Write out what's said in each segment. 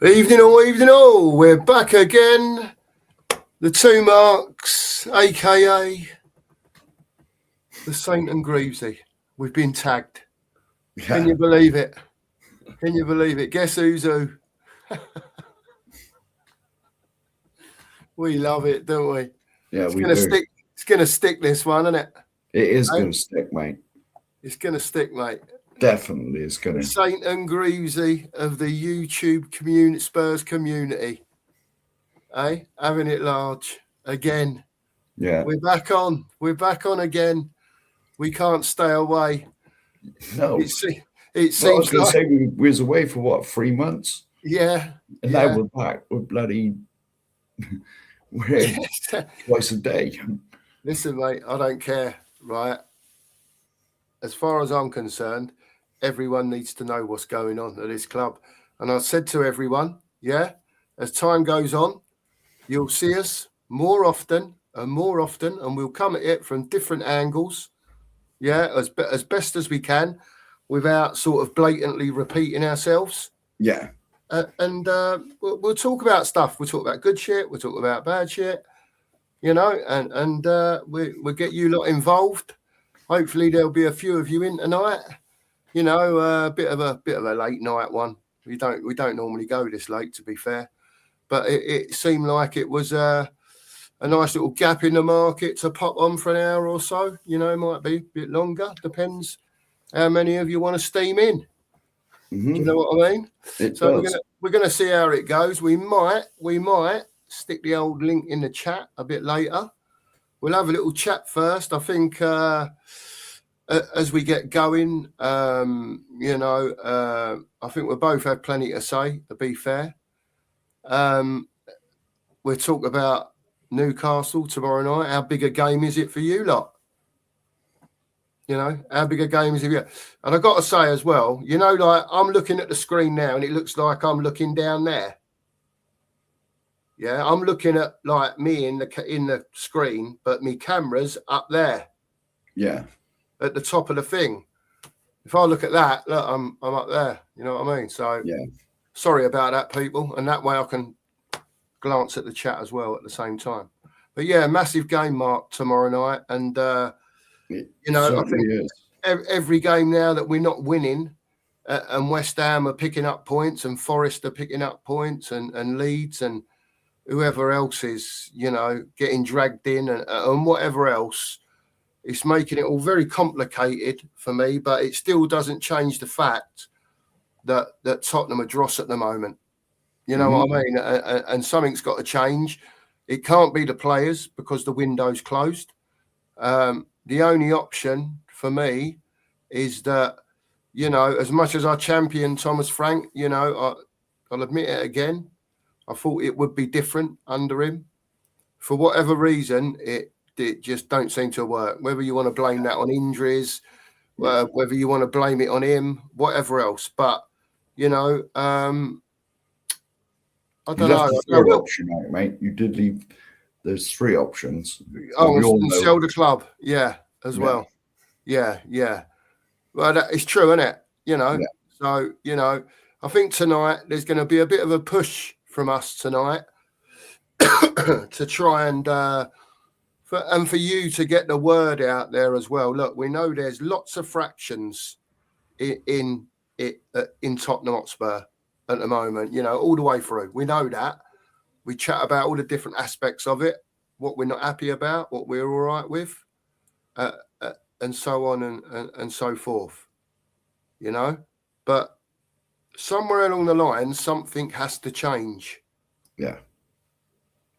Evening all. We're back again. The two Marks, aka the Saint and Greavesy. We've been tagged. Yeah. Can you believe it? Can you believe it? Guess who's who? We love it, don't we? Yeah, it's we gonna do. stick. It's gonna stick, this one, isn't it? It is going to stick, mate. It's gonna stick, mate. Definitely is going The to. Saint and Greavesy of the YouTube community, Spurs community. Having it large again. Yeah. We're back on. We're back on again. We can't stay away. No. It seems I was going to like, say we was away for what, 3 months? yeah. And now we're back. We're bloody. We're twice a day. Listen, mate, I don't care, right? As far as I'm concerned, everyone needs to know what's going on at this club. And I said to everyone, as time goes on, you'll see us more often, and we'll come at it from different angles, as best as we can, without sort of blatantly repeating ourselves. Yeah. And we'll talk about stuff. We'll talk about good shit. We'll talk about bad shit, and we'll get you lot involved. Hopefully there'll be a few of you in tonight. A bit of a late night one. We don't normally go this late, to be fair, but it seemed like it was a nice little gap in the market to pop on for an hour or so. Might be a bit longer. Depends how many of you want to steam in. Mm-hmm. Do you know what I mean? So we're gonna see how it goes. We might stick the old link in the chat a bit later. We'll have a little chat first. I think as we get going, I think we'll both have plenty to say, to be fair. We'll talk about Newcastle tomorrow night. How big a game is it for you lot? How big a game is it? And I've got to say as well, like I'm looking at the screen now and it looks like I'm looking down there. Yeah, I'm looking at like me in the screen, but my camera's up there. Yeah. At the top of the thing. If I look at that, look, I'm up there. You know what I mean? So yeah. Sorry about that, people. And that way I can glance at the chat as well at the same time. But yeah, massive game, Mark, tomorrow night. And I think every game now that we're not winning, and West Ham are picking up points, and Forest are picking up points, and Leeds and whoever else is, getting dragged in and whatever else, it's making it all very complicated for me. But it still doesn't change the fact that Tottenham are dross at the moment. You know what I mean? And something's got to change. It can't be the players because the window's closed. The only option for me is that, as much as I champion Thomas Frank, I'll admit it again, I thought it would be different under him. For whatever reason, it just don't seem to work. Whether you want to blame that on injuries, whether you want to blame it on him, whatever else. But, I don't know. Third option out, mate. You did leave. There's 3 options. And sell the club, as well. Yeah. Well, that is true, isn't it? Yeah. So, I think tonight there's going to be a bit of a push from us tonight to try and for you to get the word out there as well. Look, we know there's lots of fractions in Tottenham Hotspur at the moment, all the way through. We know that. We chat about all the different aspects of it, what we're not happy about, what we're all right with, and so on and so forth, But somewhere along the line, something has to change. Yeah.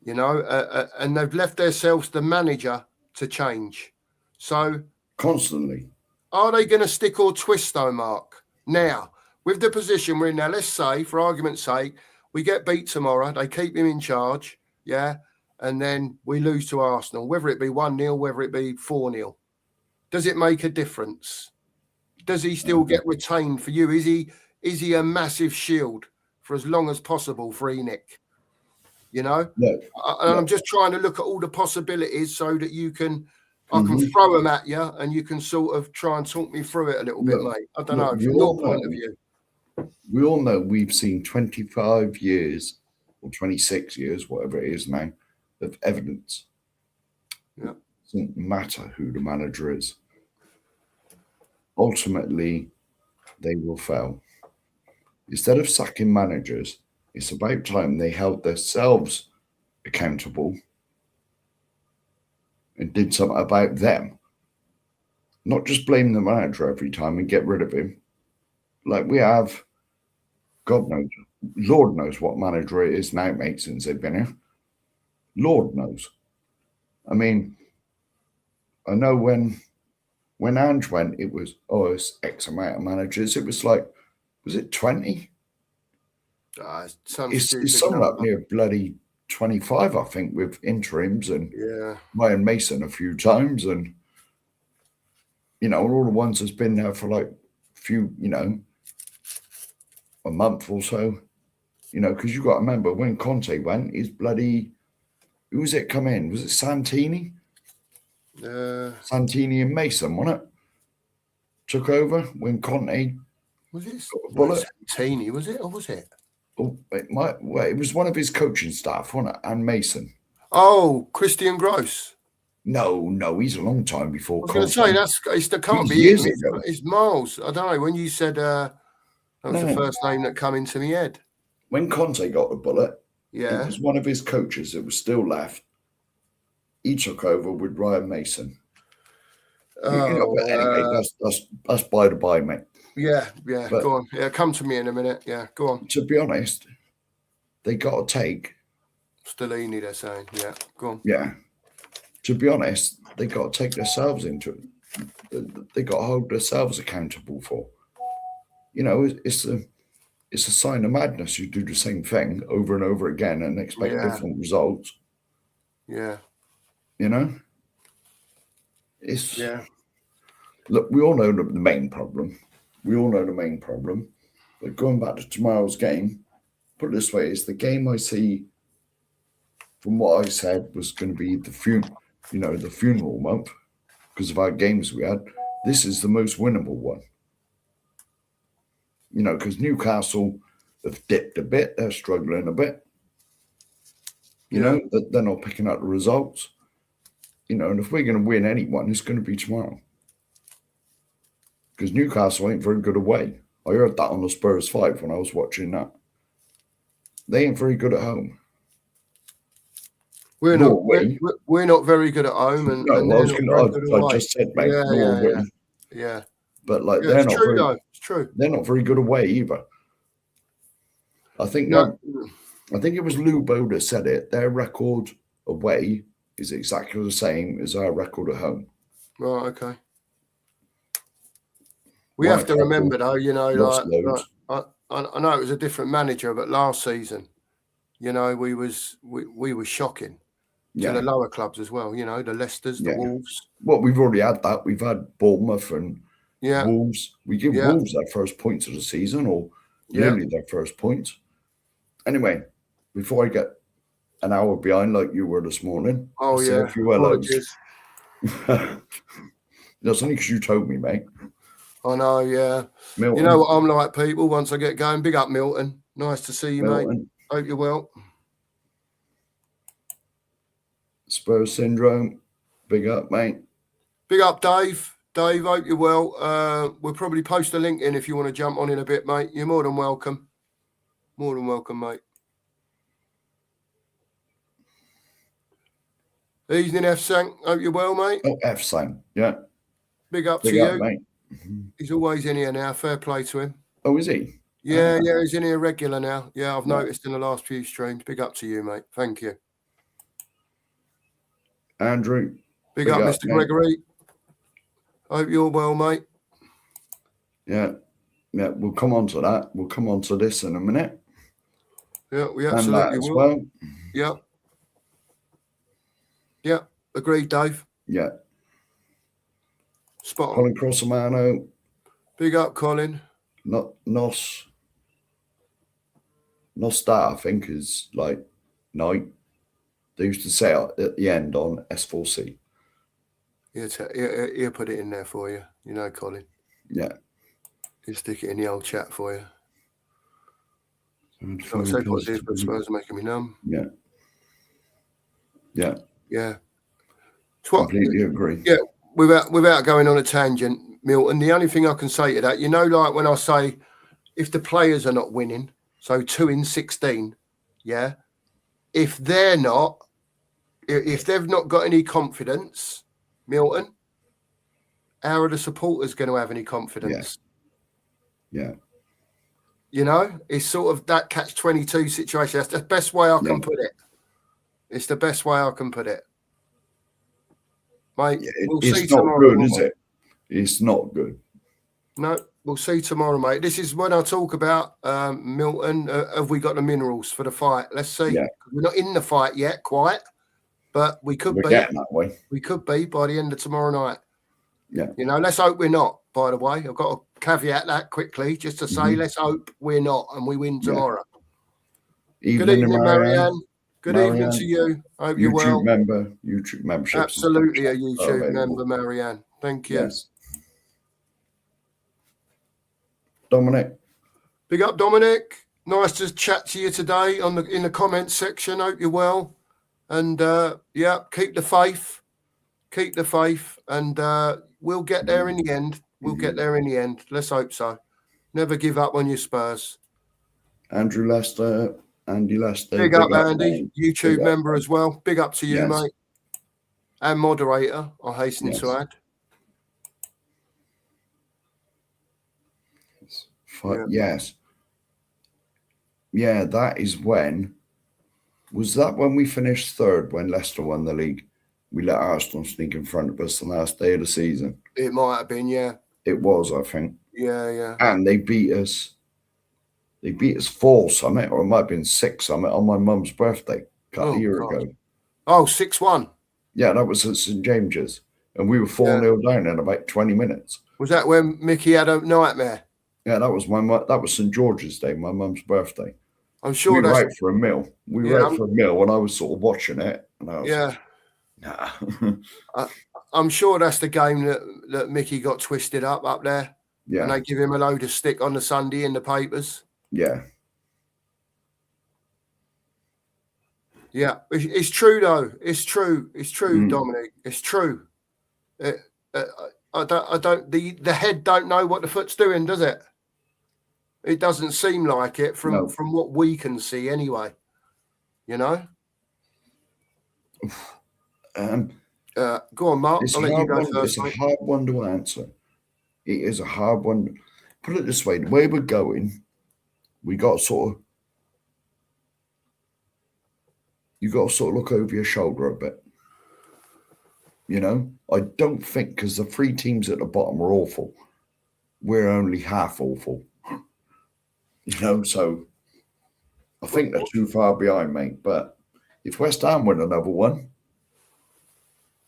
And they've left themselves the manager to change. So constantly. Are they going to stick or twist though, Mark? Now, with the position we're in now, let's say, for argument's sake, we get beat tomorrow, they keep him in charge, and then we lose to Arsenal, whether it be 1-0, whether it be 4-0. Does it make a difference? Does he still get retained for you? Is he a massive shield for as long as possible for ENIC? No. And I'm just trying to look at all the possibilities so that I can throw them at you and you can sort of try and talk me through it a little bit, mate. I don't know, from your point of view. we all know we've seen 25 years or 26 years, whatever it is now, of evidence. Yeah. It doesn't matter who the manager is. Ultimately, they will fail. Instead of sacking managers, it's about time they held themselves accountable and did something about them. Not just blame the manager every time and get rid of him. Like we have, God knows, Lord knows what manager it is now, mate, since they've been here. Lord knows. I mean, I know when Ange went, it was, it's X amount of managers. It was like, was it 20? It's somewhere up near bloody 25, I think, with interims and Ryan Mason a few times, and all the ones that's been there for like a few, a month or so, because you got to remember when Conte went, his bloody, who was it come in? Was it Santini? Santini and Mason, wasn't it? Took over when Conte was it Santini, was it, or was it? Oh, it was one of his coaching staff, wasn't it? And Mason. Oh, Christian Gross. No, he's a long time before. I was going to say that can't be years ago. It's Miles. I don't know. When you said that was the first name that came into my head. When Conte got the bullet, it was one of his coaches that was still left. He took over with Ryan Mason. But anyway, that's by the by, mate. Yeah. But, go on. Yeah, come to me in a minute. Yeah, go on. To be honest, they got to take Stellini, they're saying. Yeah, go on. Yeah. To be honest, they got to take themselves into it. They got to hold themselves accountable for. It's a sign of madness. You do the same thing over and over again and expect different results. Yeah. It's Look, we all know the main problem. But going back to tomorrow's game, put it this way, it's the game I see from what I said was going to be the funeral month because of our games we had. This is the most winnable one. Because Newcastle have dipped a bit. They're struggling a bit. They're not picking up the results. And if we're going to win anyone, it's going to be tomorrow. Because Newcastle ain't very good away. I heard that on the Spurs 5 when I was watching that. They ain't very good at home. We're not very good at home, and I just said, mate, yeah. But they're not true, though. It's true. They're not very good away either. I think it was Lou Bo that said it. Their record away is exactly the same as our record at home. Right. Okay. We have to remember, though. I know it was a different manager, but last season, we were shocking. To the lower clubs as well, the Leicesters, the Wolves. Well, we've already had that. We've had Bournemouth and Wolves. We give Wolves their first points of the season, or nearly their first points. Anyway, before I get an hour behind like you were this morning, a few hellos. That's only because you told me, mate. I know, yeah. Milton. You know what I'm like, people. Once I get going, big up, Milton. Nice to see you, mate. Hope you're well. Spurs syndrome, big up, mate. Big up, Dave. Dave, hope you're well. We'll probably post a link in if you want to jump on in a bit, mate. You're more than welcome. More than welcome, mate. Evening, F Sang. Hope you're well, mate. Oh, F Sang, yeah. Big up to you, mate. He's always in here now. Fair play to him. Oh, is he? Yeah, he's in here regular now. Yeah, I've noticed in the last few streams. Big up to you, mate. Thank you. Andrew. Big up, Mr. Gregory. Hope you're well, mate. Yeah, we'll come on to that. We'll come on to this in a minute. Yeah, we absolutely will. Well. Yeah, agreed, Dave. Yeah. Spot on. Colin Crossamano. Big up, Colin. Nos that, I think, is like night. They used to say it at the end on S4C. He'll put it in there for you, Colin. Yeah. He'll stick it in the old chat for you. I'll say positive, but Spurs are making me numb. Yeah. Completely agree. Yeah, without going on a tangent, Milton, the only thing I can say to that, like when I say if the players are not winning, so 2 in 16, yeah, if they've not got any confidence, Milton, how are the supporters going to have any confidence? Yeah. It's sort of that catch-22 situation. That's the best way I can put it. It's the best way I can put it. Mate, we'll see tomorrow. It's not good, is it? It's not good. No, we'll see tomorrow, mate. This is when I talk about Milton. Have we got the minerals for the fight? Let's see. Yeah. We're not in the fight yet, quite, but we could be. Getting that way. We could be by the end of tomorrow night. Yeah. Let's hope we're not. By the way, I've got to caveat that quickly, just to say, let's hope we're not, and we win tomorrow. Good evening, Marianne. Good evening to you. Hope you're well. YouTube membership. Absolutely a YouTube member, Marianne. Thank you. Yes. Dominic. Big up, Dominic. Nice to chat to you today in the comments section. Hope you're well. And keep the faith. Keep the faith. And we'll get there in the end. We'll get there in the end. Let's hope so. Never give up on your Spurs. Andy Lester. Big up, Andy. YouTube member as well. Big up to you, mate. And moderator, I hasten to add. Yes. Yeah, that is when. Was that when we finished third when Leicester won the league? We let Arsenal sneak in front of us the last day of the season. It might have been, yeah. It was, I think. Yeah. And they beat us. They beat us 4 something, or it might have been 6 something on my mum's birthday a year ago. Oh, 6-1. Yeah, that was at St James's. And we were 4-0 down in about 20 minutes. Was that when Mickey had a nightmare? Yeah, that was St George's Day, my mum's birthday. I'm sure we were out for a meal. And I was sort of watching it. And I was nah. I'm sure that's the game that Mickey got twisted up there. Yeah. And they give him a load of stick on the Sunday in the papers. Yeah. Yeah. It's true, though. It's true. It's true, Dominic. It's true. I don't. The head don't know what the foot's doing, does it? It doesn't seem like it from what we can see, anyway. Go on, Mark. I'll let you go first. It's a hard one to answer. It is a hard one. Put it this way: the way we're going, you got to sort of look over your shoulder a bit. I don't think, because the 3 teams at the bottom are awful. We're only half awful. So I think they're too far behind, mate. But if West Ham win another one,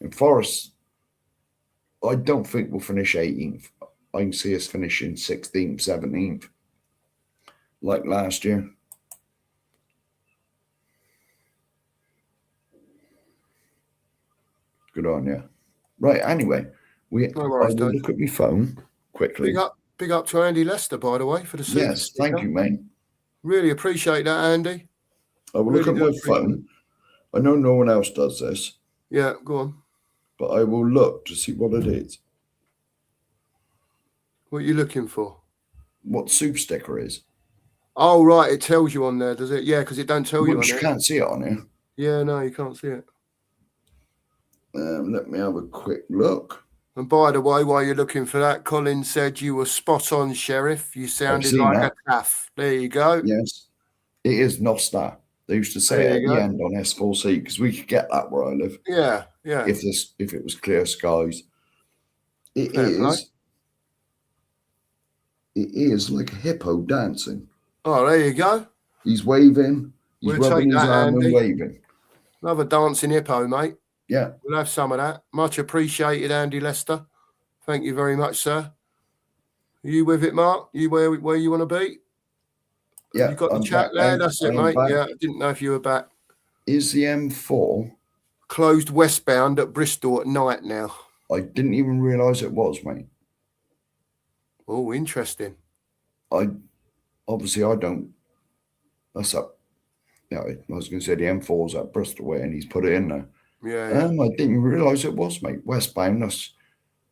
and Forest, I don't think we'll finish 18th. I can see us finishing 16th, 17th, like last year. Good on you. Right, anyway, I will look at my phone quickly. Big up to Andy Lester, by the way, for the super Yes, thank you, mate. Really appreciate that, Andy. I will look at my phone. I know no one else does this. Yeah, go on. But I will look to see what it is. What are you looking for? What soup sticker is. Oh, right. It tells you on there, does it? Yeah, because it don't tell you on there. You can't see it on here. Yeah, no, you can't see it. Let me have a quick look. And by the way, while you're looking for that, Colin said you were spot on, Sheriff. You sounded like a taff. There you go. Yes. It is Nostar. They used to say it at the end on S4C, because we could get that where I live. Yeah. If it was clear skies. It is like a hippo dancing. Oh, there you go. He's waving. He's rubbing his arm and waving. Another dancing hippo, mate. Yeah. We'll have some of that. Much appreciated, Andy Lester. Thank you very much, sir. Are you with it, Mark? You where you want to be? Yeah. You got the chat there? That's it, mate. Yeah, I didn't know if you were back. Is the M4 closed westbound at Bristol at night now? I didn't even realise it was, mate. Oh, interesting. Obviously I don't That's up. Yeah, I was going to say the M4's at Bristol way, and he's put it in there. Yeah. I didn't realise it was, mate. Westbound.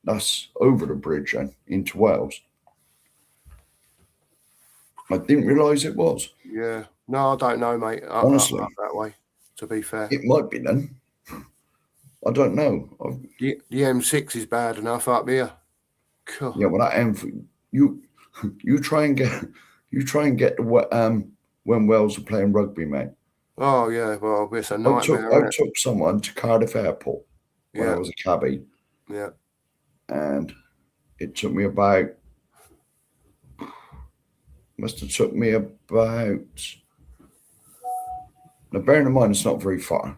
That's over the bridge then into Wales. I didn't realise it was. Yeah. No, I don't know, mate. Honestly, Up that way. To be fair, it might be then. I don't know. The M6 is bad enough up here. Cool. Yeah, well, that M4, you try and get when Wales are playing rugby, mate. Oh yeah, well, it's a nightmare. I took someone to Cardiff Airport when I was a cabbie. Yeah. And it took me about. Must have took me about. Now, bearing in mind, it's not very far,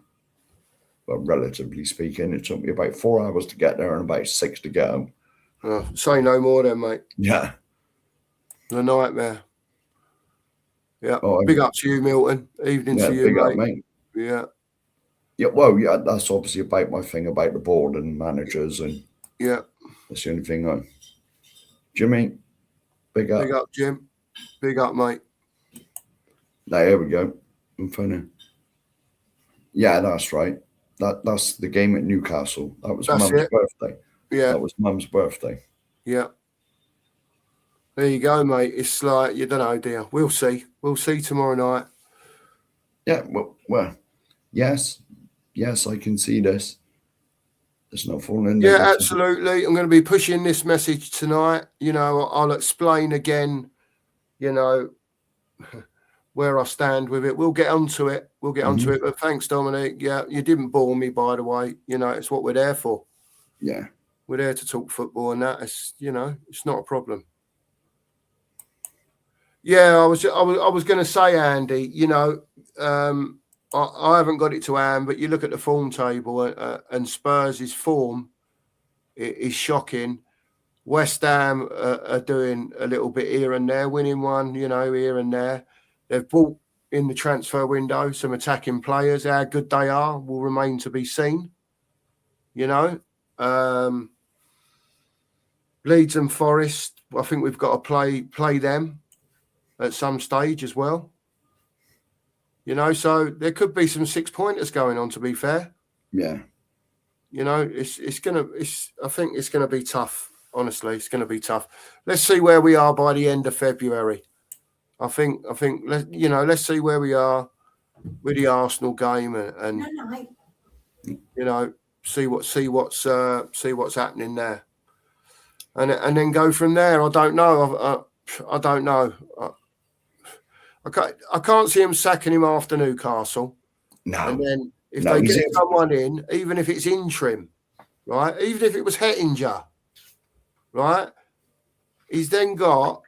but relatively speaking, it took me about 4 hours to get there and about 6 to get home. Oh, say no more then, mate. Yeah. The nightmare. Yeah. Big up to you, Milton. Evening to you, big mate. Up, mate. Yeah. Yeah, well, yeah, that's obviously about my thing about the board and managers, and that's the only thing. Jimmy, big up. Big up, Jim. Big up, mate. Now, here we go. I'm funny. Yeah, that's right. That's the game at Newcastle. That was Mum's birthday. Yeah. That was Mum's birthday. Yeah. There you go, mate. It's like, you don't know, dear. We'll see. We'll see tomorrow night. Yeah, well, yes, I can see this. There's no falling. Yeah, absolutely. I'm going to be pushing this message tonight. You know, I'll explain again, you know, where I stand with it. We'll get onto it. But thanks, Dominic. Yeah, you didn't bore me, by the way. You know, it's what we're there for. Yeah. We're there to talk football, and that is, you know, it's not a problem. Yeah, I was going to say, Andy, you know, I haven't got it to hand, but you look at the form table and Spurs' form is shocking. West Ham are doing a little bit here and there, winning one, you know, here and there. They've bought in the transfer window some attacking players. How good they are will remain to be seen. You know, Leeds and Forest, I think we've got to play them at some stage as well. You know, so there could be some 6-pointers going on, to be fair. Yeah. You know, I think it's gonna be tough. Honestly, it's gonna be tough. Let's see where we are by the end of February. I think let's see where we are with the Arsenal game and you know, see what's happening there. And then go from there. I don't know. I don't know. I can't see him sacking him after Newcastle. No. And then if they get someone in, even if it's interim, right? Even if it was Hettinger, right? He's then got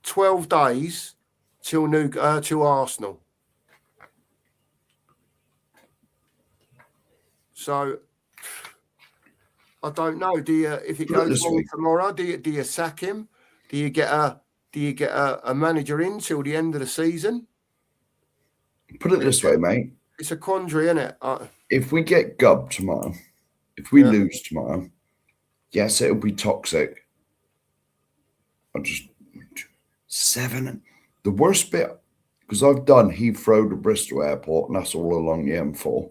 12 days till Arsenal. So I don't know. If it goes wrong tomorrow, do you sack him? Do you get a manager in till the end of the season? Put it this way, mate. It's a quandary, isn't it? If we get gubbed tomorrow, if we lose tomorrow, yes, it'll be toxic. I'll just 7. The worst bit, because I've done Heathrow to Bristol Airport, and that's all along the M4.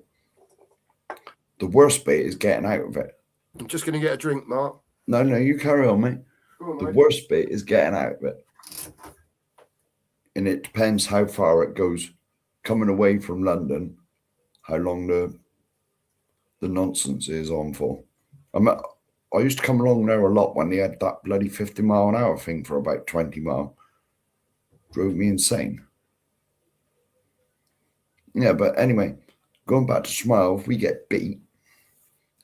The worst bit is getting out of it. I'm just going to get a drink, Mark. No, you carry on, mate. The worst bit is getting out of it. And it depends how far it goes. Coming away from London, how long the nonsense is on for. I used to come along there a lot when they had that bloody 50 mile an hour thing for about 20 mile. Drove me insane. Yeah, but anyway, going back to tomorrow, if we get beat,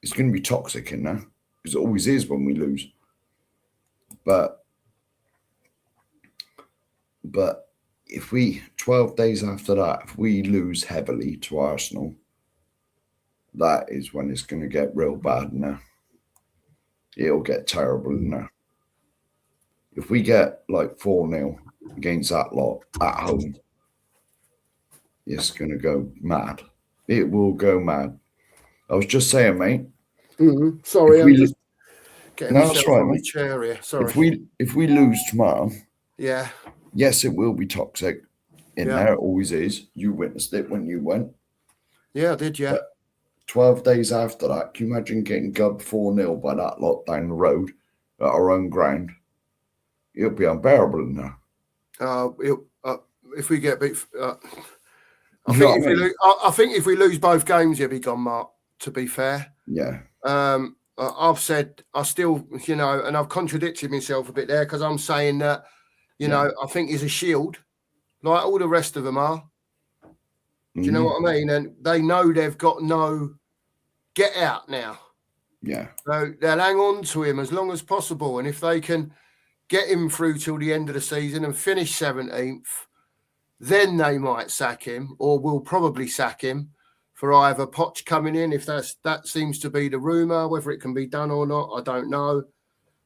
it's going to be toxic in there. Because it always is when we lose. But if 12 days after that, if we lose heavily to Arsenal, that is when it's going to get real bad now. It'll get terrible now. If we get like 4-0 against that lot at home, it's going to go mad. It will go mad. I was just saying, mate. Mm-hmm. Sorry, I'm just getting that's right, on mate. the chair here. Sorry. If we lose tomorrow, yeah. Yes, it will be toxic. in there. It always is. You witnessed it when you went. Yeah, I did, yeah. But 12 days after that, can you imagine getting gubbed 4-0 by that lot down the road at our own ground? It'll be unbearable in there. If we get beat, I think if we lose both games, he'll be gone, Mark. To be fair, yeah. I've said I still, and I've contradicted myself a bit there because I'm saying that, I think he's a shield, like all the rest of them are. Do you know what I mean? And they know they've got no get out now. Yeah. So they'll hang on to him as long as possible, and if they can get him through till the end of the season and finish 17th, then they might sack him, or will probably sack him for either Poch coming in, if that seems to be the rumour. Whether it can be done or not, I don't know.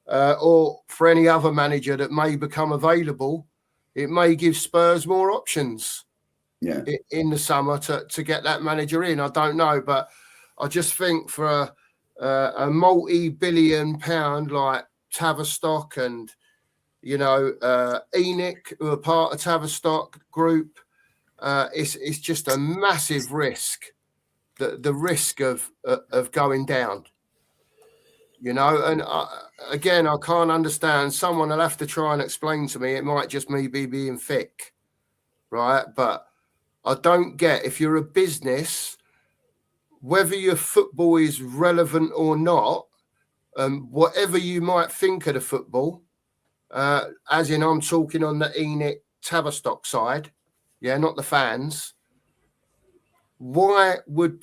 Or for any other manager that may become available, it may give Spurs more options in the summer to get that manager in. I don't know, but I just think for a multi-billion pound like Tavistock and Enoch, who are part of Tavistock Group, it's just a massive risk. The risk of going down, and again, I can't understand. Someone will have to try and explain to me. It might just me being thick, right? But I don't get, if you're a business, whether your football is relevant or not, whatever you might think of the football, as in I'm talking on the Enoch Tavistock side, not the fans. Why would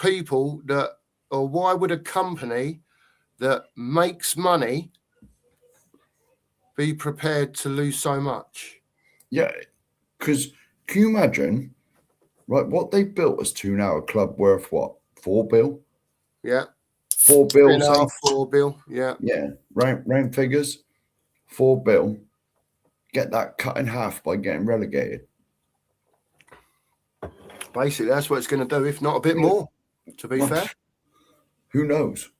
why would a company that makes money be prepared to lose so much? Yeah, because can you imagine, right, what they built us to now, a club worth what, $4 billion? Yeah. $4 billion. $4 billion, yeah. Yeah, round figures, $4 billion. Get that cut in half by getting relegated. Basically, that's what it's going to do, if not a bit more, to be fair. Who knows?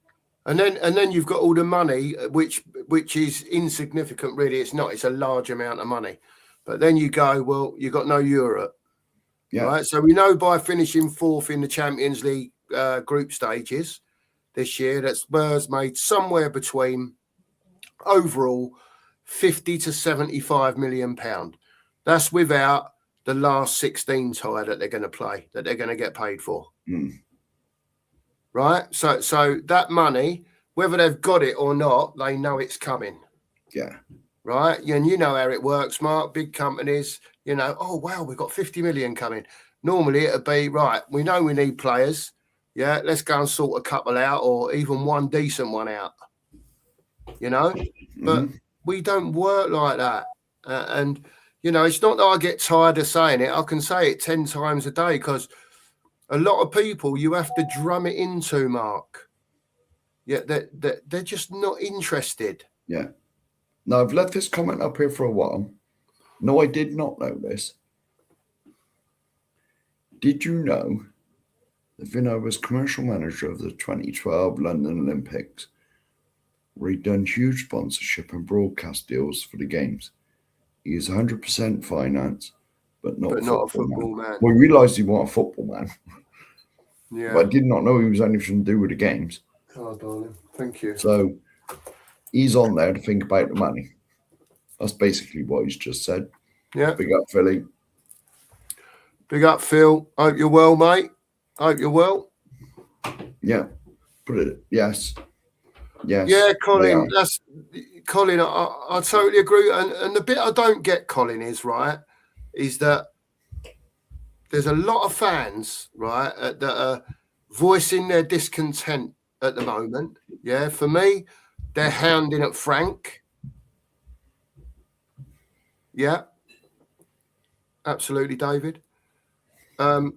And then you've got all the money, which is insignificant, really. It's not. It's a large amount of money. But then you go, well, you've got no Europe. Yeah. Right? So we know by finishing 4th in the Champions League group stages this year that Spurs made somewhere between overall 50 to 75 million pound. That's without the last 16 tie that they're going to play, that they're going to get paid for. Right? So that money, whether they've got it or not, they know it's coming. Yeah. Right? And you know how it works, Mark. Big companies, oh, wow, we've got 50 million coming. Normally it'd be, right, we know we need players. Yeah, let's go and sort a couple out, or even one decent one out. But we don't work like that. And it's not that I get tired of saying it. I can say it 10 times a day because a lot of people you have to drum it into, Mark. Yeah, they're just not interested. Yeah. Now, I've left this comment up here for a while. No, I did not know this. Did you know that Vinno was commercial manager of the 2012 London Olympics, where he'd done huge sponsorship and broadcast deals for the games? He is 100% finance, but not a football man. Well, he realised he wasn't a football man. Yeah. But I did not know he was anything to do with the games. Oh, darling. Thank you. So he's on there to think about the money. That's basically what he's just said. Yeah. Big up, Philly. Big up, Phil. Hope you're well, mate. Hope you're well. Yeah. Yes. Yeah, Colin. Colin. I totally agree. And the bit I don't get, Colin, is that there's a lot of fans, right, that are voicing their discontent at the moment. Yeah, for me, they're hounding at Frank. Yeah, absolutely, David. I've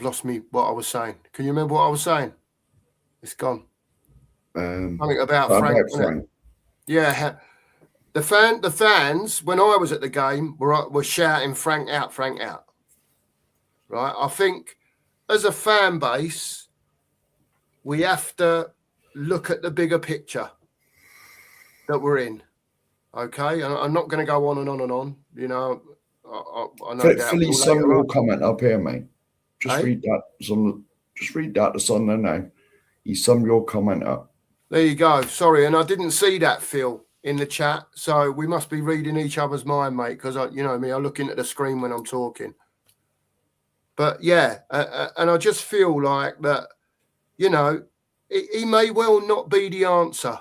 lost me what I was saying. Can you remember what I was saying? It's gone. Something about Frank. Yeah. The fans, when I was at the game, were shouting Frank out, Frank out. Right? I think as a fan base, we have to look at the bigger picture that we're in. Okay, and I'm not going to go on and on and on. You know, I no doubt Philly, will sum later your on. comment up here, mate. Just Hey? read that. Just read that to Son there now. He summed your comment up. There you go. Sorry, and I didn't see that, Phil, in the chat. So we must be reading each other's mind, mate, because you know me, I look into the screen when I'm talking. But yeah, and I just feel like that, you know, he may well not be the answer,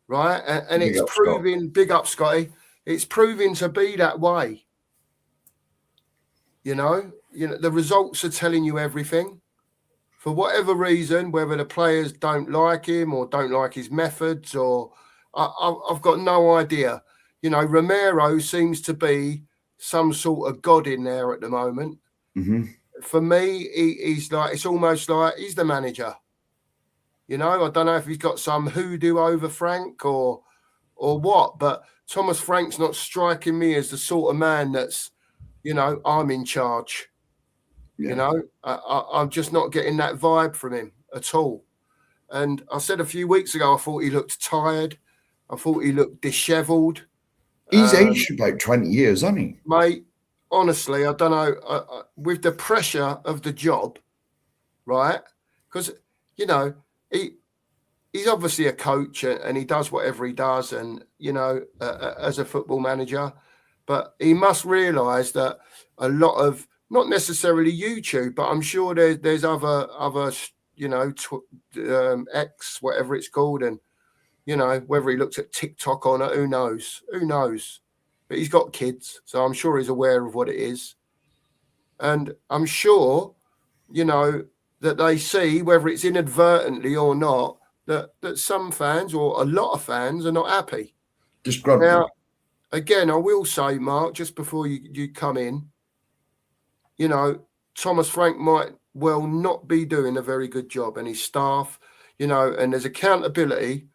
right? And Big it's up, Scott. proving, big up, Scotty. It's proving to be that way. You know, the results are telling you everything. For whatever reason, whether the players don't like him or don't like his methods, or I've got no idea. You know, Romero seems to be some sort of god in there at the moment. Mm-hmm. For me, he's like, it's almost like he's the manager. You know, I don't know if he's got some hoodoo over Frank or what, but Thomas Frank's not striking me as the sort of man that's, you know, I'm in charge. Yeah. You know, I'm just not getting that vibe from him at all. And I said a few weeks ago, I thought he looked tired. I thought he looked dishevelled. He's aged about 20 years, hasn't he? Mate, honestly, I don't know. With the pressure of the job, right? Because, you know, he's obviously a coach and he does whatever he does, and, you know, as a football manager. But he must realise that a lot of, not necessarily YouTube, but I'm sure there's other you know, X, whatever it's called, and, you know, whether he looks at TikTok on it, who knows? Who knows? But he's got kids, so I'm sure he's aware of what it is. And I'm sure, you know, that they see, whether it's inadvertently or not, that some fans or a lot of fans are not happy. Disgruntled. Now, again, I will say, Mark, just before you come in, you know, Thomas Frank might well not be doing a very good job, and his staff, you know, and there's accountability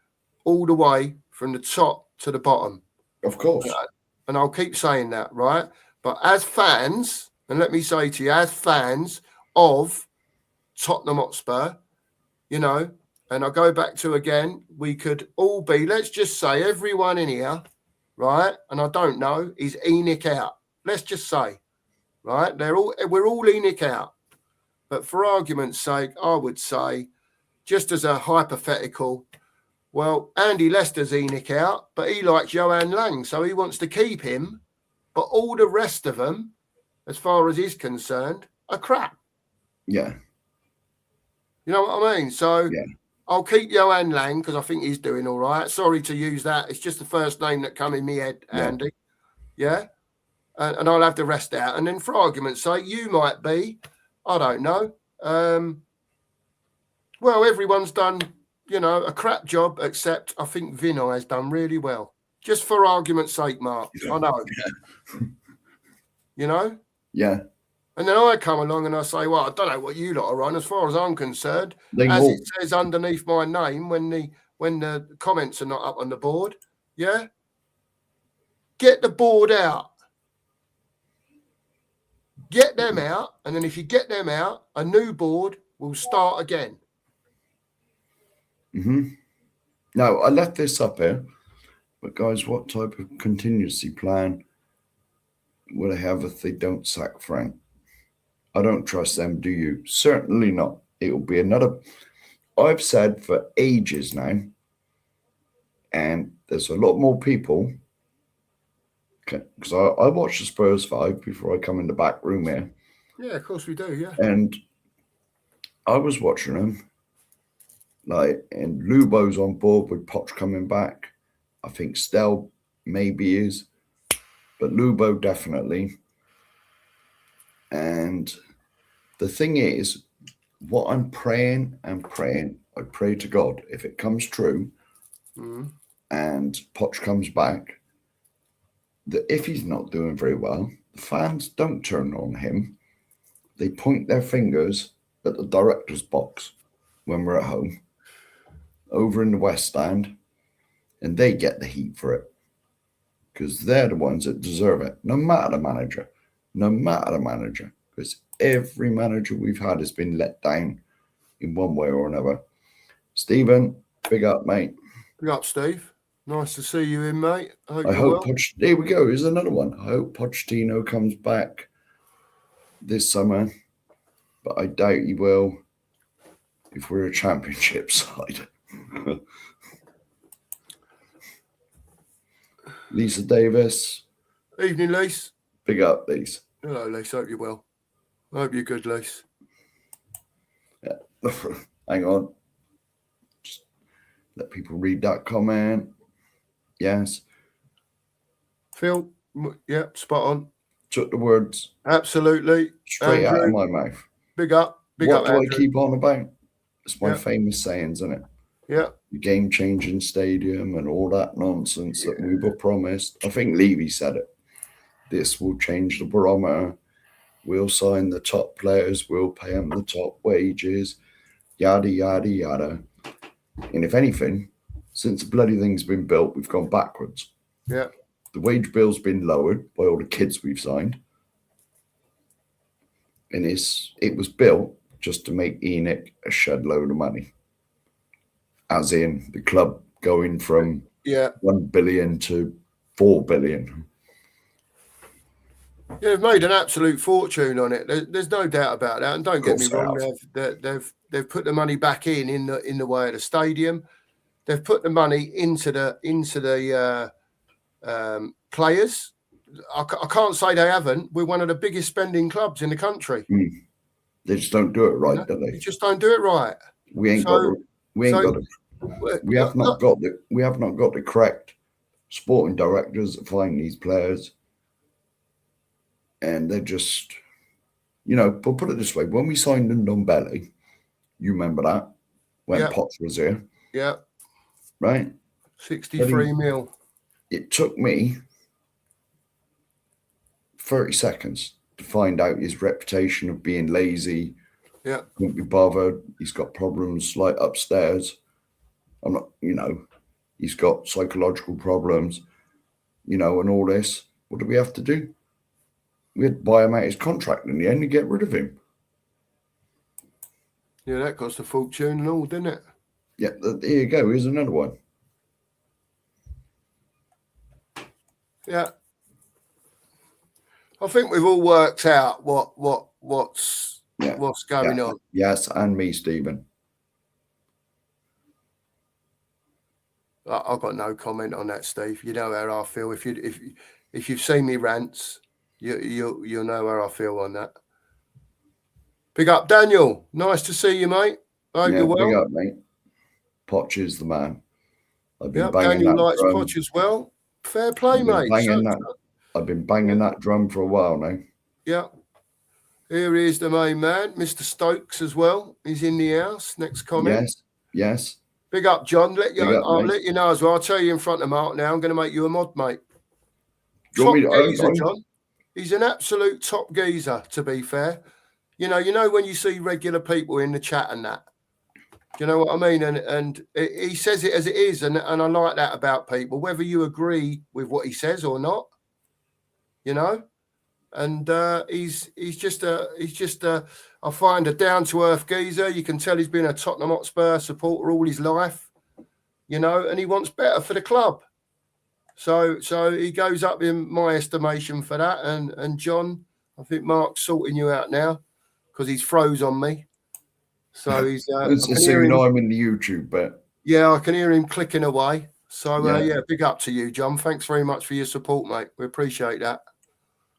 all the way from the top to the bottom. Of course. And I'll keep saying that, right? But as fans, and let me say to you, as fans of Tottenham Hotspur, you know, and I go back to, again, we could all be, let's just say everyone in here, right? And I don't know, is ENIC out. Let's just say, right? We're all ENIC out. But for argument's sake, I would say, just as a hypothetical, well, Andy Lester's ENIC out, but he likes Johan Lang, so he wants to keep him. But all the rest of them, as far as he's concerned, are crap. Yeah. You know what I mean? So yeah. I'll keep Johan Lang because I think he's doing all right. Sorry to use that. It's just the first name that come in my head, Andy. Yeah. And I'll have the rest out. And then for argument's sake, you might be, I don't know. Well, everyone's done, you know, a crap job, except I think Vinay has done really well. Just for argument's sake, Mark. I know. Yeah. You know? Yeah. And then I come along and I say, well, I don't know what you lot are on. As far as I'm concerned, it says underneath my name when the comments are not up on the board, yeah? Get the board out. Get them out. And then if you get them out, a new board will start again. Mm-hmm. Now, I left this up here, but guys, what type of contingency plan will they have if they don't sack Frank? I don't trust them, do you? Certainly not. It will be another. I've said for ages now, and there's a lot more people, because I watch the Spurs 5 before I come in the back room here. Yeah, of course we do, yeah. And I was watching them, and Lubo's on board with Poch coming back. I think Stell maybe is, but Lubo definitely. And the thing is, what I'm praying and praying, I pray to God, if it comes true and Poch comes back, that if he's not doing very well, the fans don't turn on him. They point their fingers at the director's box when we're at home, over in the West Stand, and they get the heat for it because they're the ones that deserve it, no matter the manager. Because every manager we've had has been let down in one way or another. Stephen, big up, mate. Big up, Steve. Nice to see you in, mate. I hope there we go. Here's another one. I hope Pochettino comes back this summer, but I doubt he will if we're a championship side. Lisa Davis. Evening, Lise. Big up, Lise. Hello, Lise. Hope you're well. I hope you're good, Lise. Yeah. Hang on. Just let people read that comment. Yes. Phil, yeah, spot on. Took the words absolutely straight out of my mouth. Big up. What do Andrew. I keep on about? It's my famous sayings, isn't it? Yeah. The game-changing stadium and all that nonsense that we were promised. I think Levy said it. This will change the barometer. We'll sign the top players. We'll pay them the top wages. Yada, yada, yada. And if anything, since the bloody thing's been built, we've gone backwards. Yeah. The wage bill's been lowered by all the kids we've signed. And it was built just to make Enoch a shed load of money. As in the club going from 1 billion to 4 billion. Yeah, they've made an absolute fortune on it. There's no doubt about that. And don't get me wrong, they've put the money back in the way of the stadium. They've put the money into the players. I can't say they haven't. We're one of the biggest spending clubs in the country. They just don't do it right, do they? They just don't do it right. We have not got the correct sporting directors that find these players. And they're just, but put it this way, when we signed Ndombele, you remember that? When Potts was here. Yeah. Right? 63 mil. It took me 30 seconds to find out his reputation of being lazy. Yeah. Couldn't be bothered. He's got problems like upstairs. I'm not, he's got psychological problems, and all this. What do we have to do? We had to buy him out his contract in the end and get rid of him. Yeah, that cost a fortune and all, didn't it? Yeah, there you go. Here's another one. Yeah. I think we've all worked out what's going on. Yes, and me, Stephen. I've got no comment on that, Steve. You know how I feel. If you've seen me rants, you'll know how I feel on that. Big up, Daniel. Nice to see you, mate. I hope you're well. Big up, mate. Poch is the man. I've been Daniel likes Poch as well. Fair play, mate. I've been banging that drum for a while now. Yeah. Here is the main man, Mr. Stokes as well. He's in the house. Next comment. Yes. Big up, John. I'll let you know as well. I'll tell you in front of Mark now. I'm going to make you a mod, mate. Top geezer, John. He's an absolute top geezer, to be fair. You know when you see regular people in the chat and that. Do you know what I mean? And he says it as it is, and I like that about people, whether you agree with what he says or not. And he's just I find a down to earth geezer. You can tell he's been a Tottenham Hotspur supporter all his life, and he wants better for the club. So he goes up in my estimation for that. And John, I think Mark's sorting you out now because he's froze on me. So he's. I'm in the YouTube bit. Yeah, I can hear him clicking away. So big up to you, John. Thanks very much for your support, mate. We appreciate that.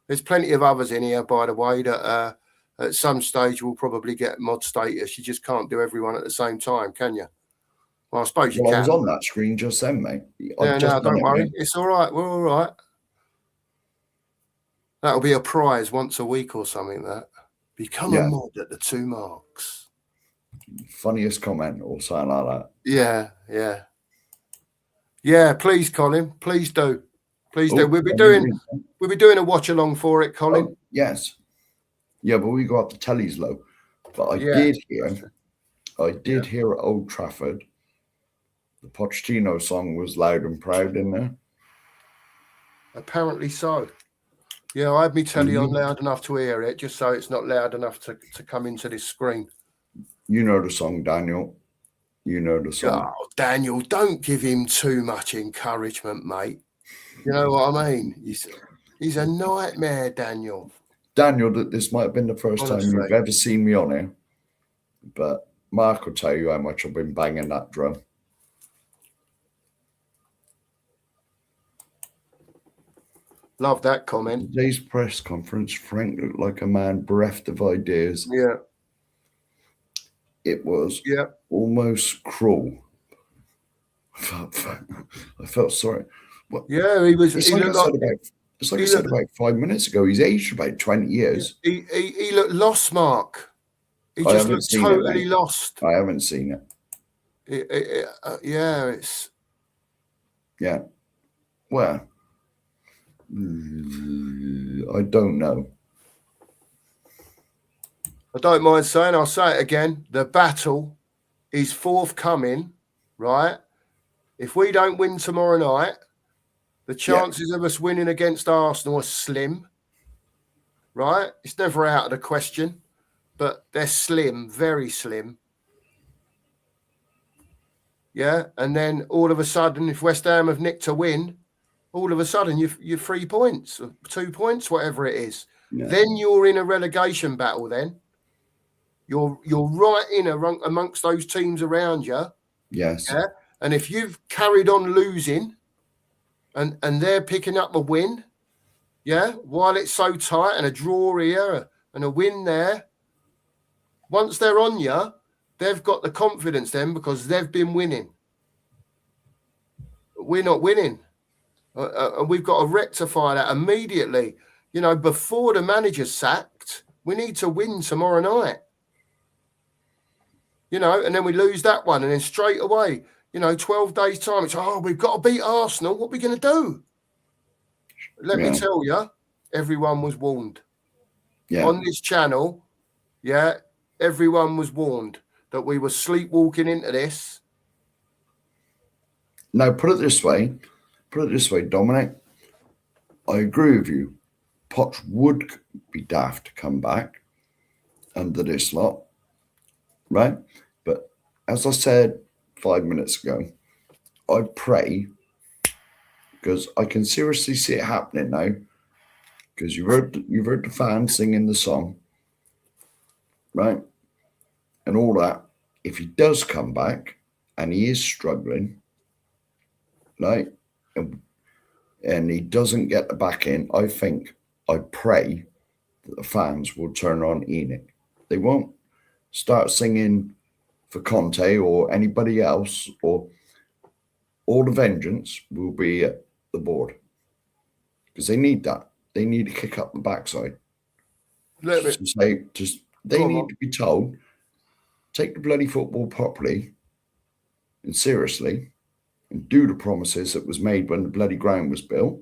There's plenty of others in here, by the way, that at some stage will probably get mod status. You just can't do everyone at the same time, can you? Well, I suppose you can. I was on that screen just then, mate. Don't worry. It's all right. We're all right. That'll be a prize once a week or something, that. Become a mod at the 2 marks. Funniest comment or something like that. Yeah. Yeah, please, Colin. Please do. We'll be doing a watch along for it, Colin. Oh, yes. Yeah, but we got the tellies low. But I did hear at Old Trafford, the Pochettino song was loud and proud in there. Apparently so. Yeah, I had me telly on loud enough to hear it, just so it's not loud enough to come into this screen. You know the song, Daniel. You know the song. Oh, Daniel, don't give him too much encouragement, mate. You know what I mean? He's a nightmare, Daniel. Daniel, this might have been the first Honestly. time you've ever seen me on here, but Mark will tell you how much I've been banging that drum. Love that comment. Today's press conference, Frank looked like a man bereft of ideas. Yeah. It was almost cruel. I felt sorry. Well, yeah, he was. It's like I said about 5 minutes ago. He's aged about 20 years. He looked lost, Mark. He just looked totally lost. I haven't seen it. Yeah. Well, I don't know. I don't mind saying, I'll say it again. The battle is forthcoming, right? If we don't win tomorrow night, the chances of us winning against Arsenal are slim, right? It's never out of the question, but they're slim, very slim. Yeah, and then all of a sudden, if West Ham have nicked a win, all of a sudden you're 3 points, 2 points, whatever it is. Yeah. Then you're in a relegation battle. Then you're right in amongst those teams around you. Yes. Yeah, and if you've carried on losing, and they're picking up a win, yeah, while it's so tight, and a draw here and a win there, once they're on you, they've got the confidence then because they've been winning. We're not winning. And we've got to rectify that immediately. You know, before the manager's sacked, we need to win tomorrow night. You know, and then we lose that one. And then straight away, 12 days' time, it's, we've got to beat Arsenal. What are we going to do? Let me tell you, everyone was warned. Yeah. On this channel, everyone was warned that we were sleepwalking into this. Now, put it this way, Dominic. I agree with you. Potts would be daft to come back under this lot, right? But as I said 5 minutes ago, I pray, because I can seriously see it happening now, because you've heard the fans singing the song, right? And all that. If he does come back and he is struggling, right, and he doesn't get the back in, I pray that the fans will turn on Enoch. They won't start singing for Conte or anybody else, or all the vengeance will be at the board, because they need that. They need to kick up the backside. They need to be told, take the bloody football properly and seriously, and do the promises that was made when the bloody ground was built,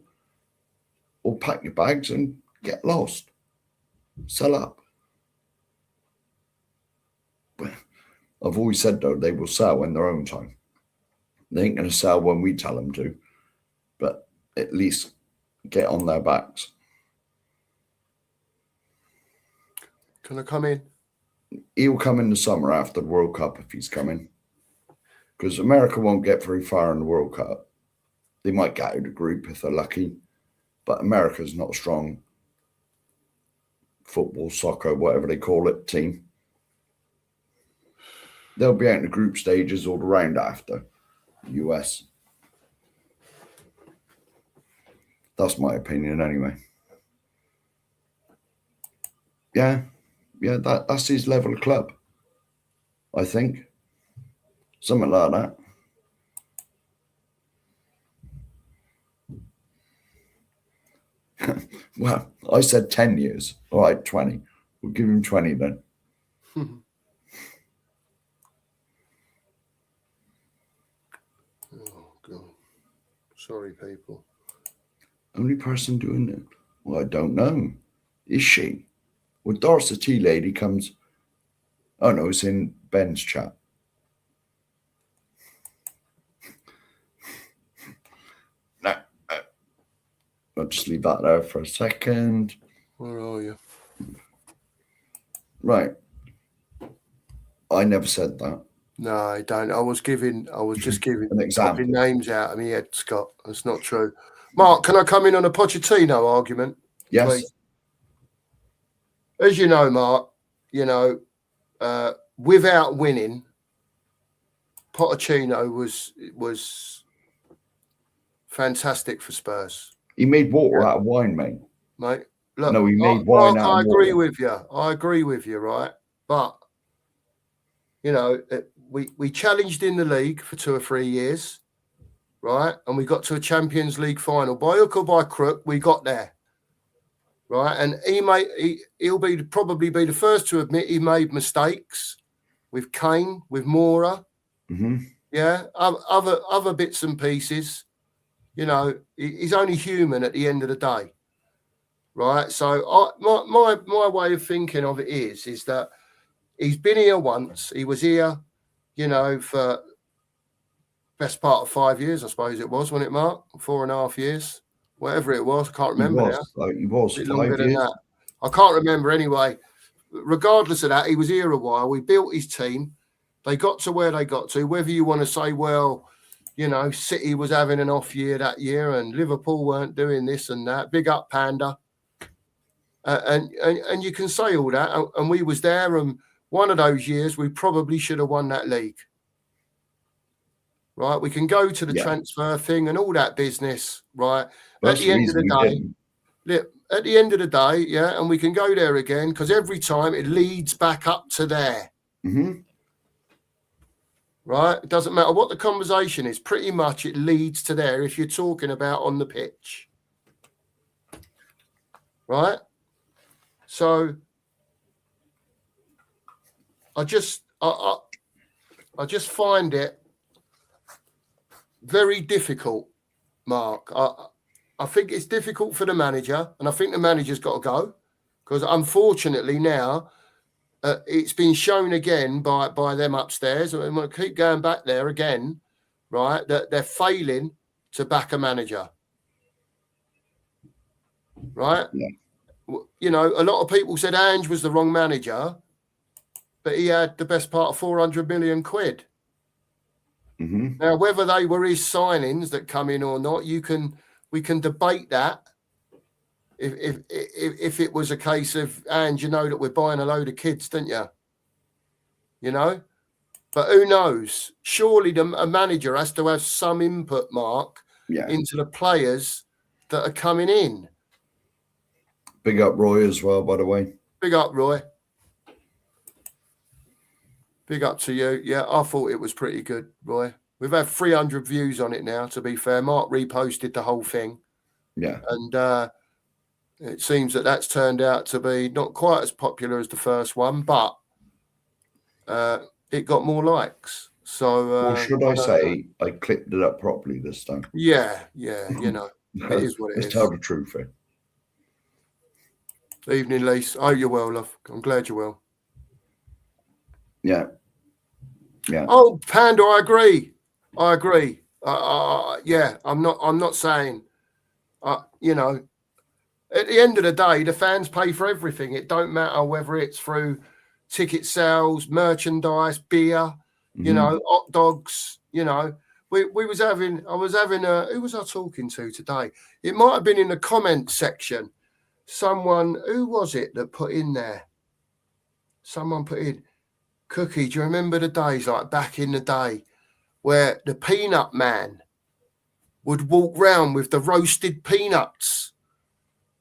or pack your bags and get lost. Sell up. But I've always said, though, they will sell in their own time. They ain't going to sell when we tell them to, but at least get on their backs. Can I come in? He'll come in the summer after the World Cup if he's coming, because America won't get very far in the World Cup. They might get out of the group if they're lucky, but America's not a strong football, soccer, whatever they call it, team. They'll be out in the group stages all around after the US. That's my opinion anyway. Yeah, that's his level of club, I think. Something like that. Well, I said 10 years. All right, 20. We'll give him 20 then. Oh, God. Sorry, people. Only person doing it? Well, I don't know. Is she? Well, Dorset Tea Lady comes. Oh, no, it's in Ben's chat. No. I'll just leave that there for a second. Where are you? Right. I never said that. No, I don't. I was just giving an example. names out of my head, Scott. That's not true. Mark, can I come in on a Pochettino argument? Yes. Please? As you know, Mark, without winning, Pochettino was fantastic for Spurs. He made water out of wine, mate. Look, no, he made wine out of water. I agree with you. I agree with you, right? But we challenged in the league for 2 or 3 years, right? And we got to a Champions League final. By hook or by crook, we got there, right? And he'll probably be the first to admit he made mistakes with Kane, with Moura, yeah, other bits and pieces. He's only human at the end of the day, right? So my way of thinking of it is that he's been here once. He was here, for best part of 5 years, I suppose it was, wasn't it, Mark? 4.5 years, whatever it was. I can't remember now. He was 5 longer than years. that. I can't remember anyway. Regardless of that, he was here a while. We built his team. They got to where they got to. Whether you want to say, well, City was having an off year that year and Liverpool weren't doing this and that. Big up, Panda. And you can say all that. And we was there, and one of those years we probably should have won that league. Right? We can go to the transfer thing and all that business, right? At the end of the day, yeah, and we can go there again because every time it leads back up to there. Right? It doesn't matter what the conversation is. Pretty much it leads to there if you're talking about on the pitch. Right? So I just find it very difficult, Mark. I think it's difficult for the manager, and I think the manager's got to go because unfortunately now it's been shown again by them upstairs, and we'll keep going back there again, right, that they're failing to back a manager. Right? Yeah. A lot of people said Ange was the wrong manager, but he had the best part of 400 million quid. Now, whether they were his signings that come in or not, we can debate that. If it was a case of, and that we're buying a load of kids, don't you? But who knows? Surely a manager has to have some input, Mark, into the players that are coming in. Big up Roy as well, by the way. Big up, Roy. Big up to you. Yeah, I thought it was pretty good, Roy. We've had 300 views on it now, to be fair. Mark reposted the whole thing. Yeah. And it seems that that's turned out to be not quite as popular as the first one, but it got more likes. So, or should I say, I clipped it up properly this time? Yeah, it is what it is. Let's tell the truth here. Evening, Lise. Oh, you're well, love. I'm glad you're well. Yeah. Oh, Panda, I agree. Yeah, I'm not saying, at the end of the day, the fans pay for everything. It don't matter whether it's through ticket sales, merchandise, beer, hot dogs. I was having who was I talking to today? It might have been in the comment section. Who was it that put in there? Someone put in, Cookie, do you remember the days like back in the day where the peanut man would walk round with the roasted peanuts?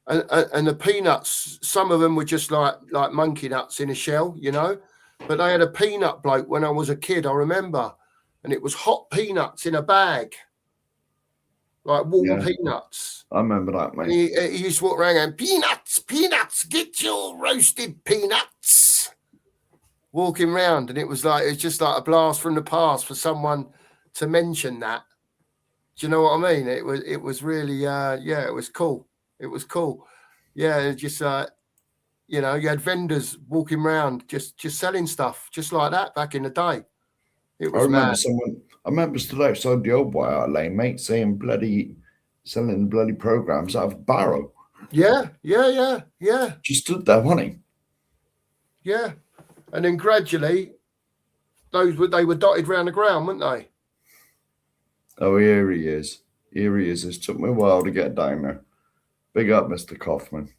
And the peanuts, some of them were just like monkey nuts in a shell, but they had a peanut bloke when I was a kid, I remember, and it was hot peanuts in a bag, like warm peanuts. I remember that, mate. He used to walk around going, peanuts, get your roasted peanuts. Walking round, and it was just like a blast from the past for someone to mention that. Do you know what I mean? It was really, it was cool. It was cool. Yeah, just you had vendors walking around just selling stuff just like that back in the day. It was I remember stood outside the old White Lane, mate, selling bloody programs out of Barrow. Yeah. Just stood there, wasn't he? Yeah. And then gradually they were dotted round the ground, weren't they? Oh, here he is. Here he is. It took me a while to get down there. Big up, Mr. Kaufman.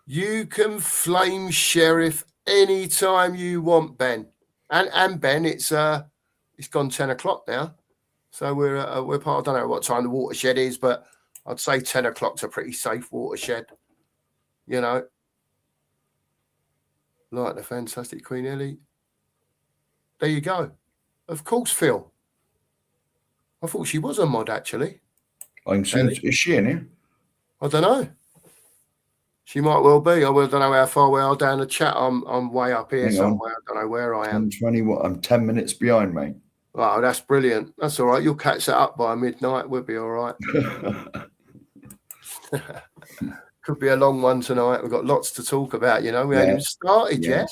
You can flame Sheriff anytime you want, Ben. And Ben, it's gone 10 o'clock now. So we're part. I don't know what time the watershed is, but I'd say 10 o'clock's a pretty safe watershed. You know, like the fantastic Queen Ellie. There you go. Of course, Phil. I thought she was a mod, actually. I'm seeing, is she in here? I don't know. She might well be. I don't know how far we are down the chat. I'm way up here somewhere. I don't know where I am. 21. I'm 10 minutes behind, mate. Oh, that's brilliant. That's all right. You'll catch that up by midnight. We'll be all right. Could be a long one tonight. We've got lots to talk about, you know. We haven't even started yet.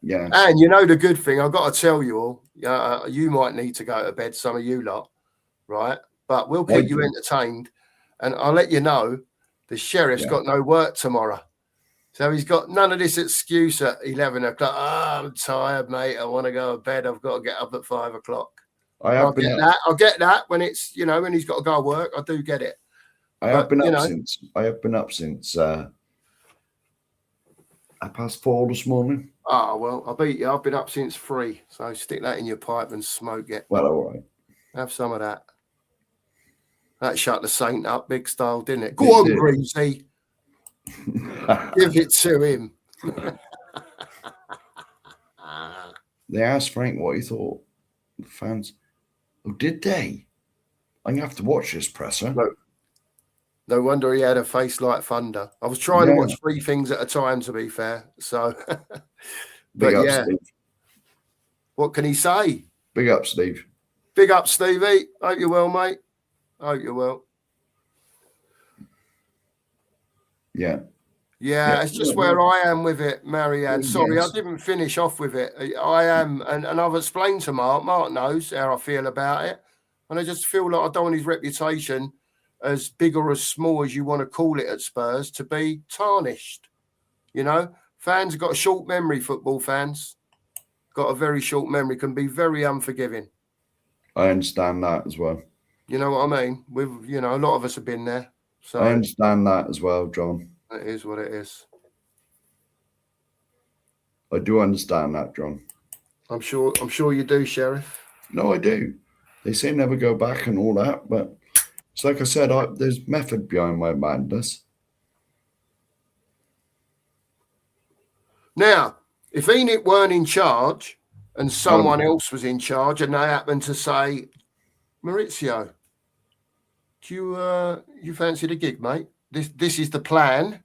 Yeah. And you know the good thing, I've got to tell you all, you might need to go to bed, some of you lot, right? But we'll keep you entertained. And I'll let you know the Sheriff's got no work tomorrow. So he's got none of this excuse at 11 o'clock. Oh, I'm tired, mate. I want to go to bed. I've got to get up at 5 o'clock. I'll get that when it's, you know, when he's got to go to work. I do get it. I have been up since 4:30 this morning. Oh, well, I beat you. I've been up since 3. So stick that in your pipe and smoke it. Well, all right. Have some of that. That shut the Saint up big style, didn't it? Go on, Greasy. Give it to him. They asked Frank what he thought. The fans. Oh, did they? I'm going to have to watch this presser. No wonder he had a face like thunder. I was trying to watch 3 things at a time, to be fair. So, Big up, Steve. What can he say? Big up, Steve. Big up, Stevie. Hope you're well, mate. Hope you're well. Yeah, it's just where I am with it, Marianne. Sorry, I didn't finish off with it. I am, and I've explained to Mark. Mark knows how I feel about it. And I just feel like I don't want his reputation, as big or as small as you want to call it at Spurs, to be tarnished. You know, fans have got a short memory, football fans. Got a very short memory, can be very unforgiving. I understand that as well. You know what I mean? A lot of us have been there. So I understand that as well, John. It is what it is. I do understand that, John. I'm sure you do, Sheriff. No, I do. They say never go back and all that, but it's like I said, there's method behind my madness. Now, if Enid weren't in charge and someone else was in charge, and they happened to say, Maurizio, do you fancy the gig, mate? This is the plan.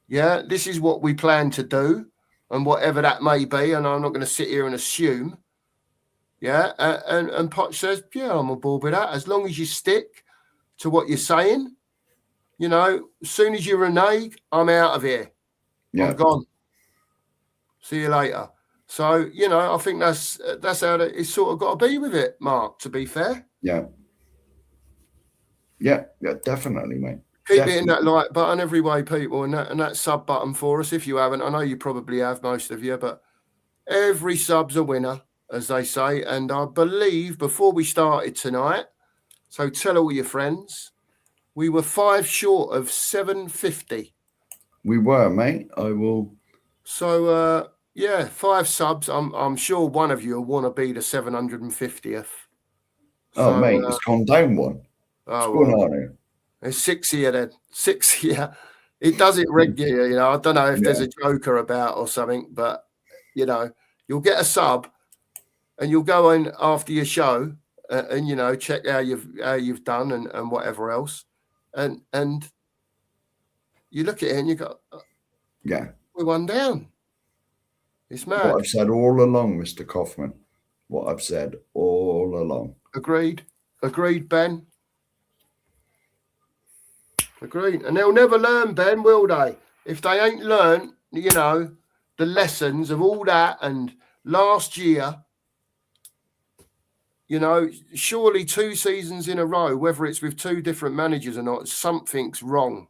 Yeah, this is what we plan to do, and whatever that may be. And I'm not going to sit here and assume. Yeah, and Poch says, yeah, I'm on board with that. As long as you stick to what you're saying, you know, as soon as you renege, I'm out of here. Yeah. I'm gone. See you later. So, you know, I think that's how it's sort of got to be with it, Mark, to be fair. Yeah, definitely, mate. Keep hitting that like button every way, people, and that sub button for us if you haven't. I know you probably have, most of you, but every sub's a winner, as they say. And I believe before we started tonight, so tell all your friends, we were 5 short of 750. We were, mate. I will. So, 5 subs. I'm sure one of you will want to be the 750th. Oh, so, mate, it's gone down one. What's going on here? There's 6 here then. 6 here. It does it regularly, you know. I don't know if there's a joker about or something, but, you know, you'll get a sub and you'll go in after your show and you know, check how you've done and whatever else. And you look at it and you go, we're 1 down. It's mad. What I've said all along, Mr. Kaufman. What I've said all along. Agreed, Ben. Agreed. And they'll never learn, Ben, will they? If they ain't learned, you know, the lessons of all that and last year, you know, surely 2 seasons in a row, whether it's with 2 different managers or not, something's wrong.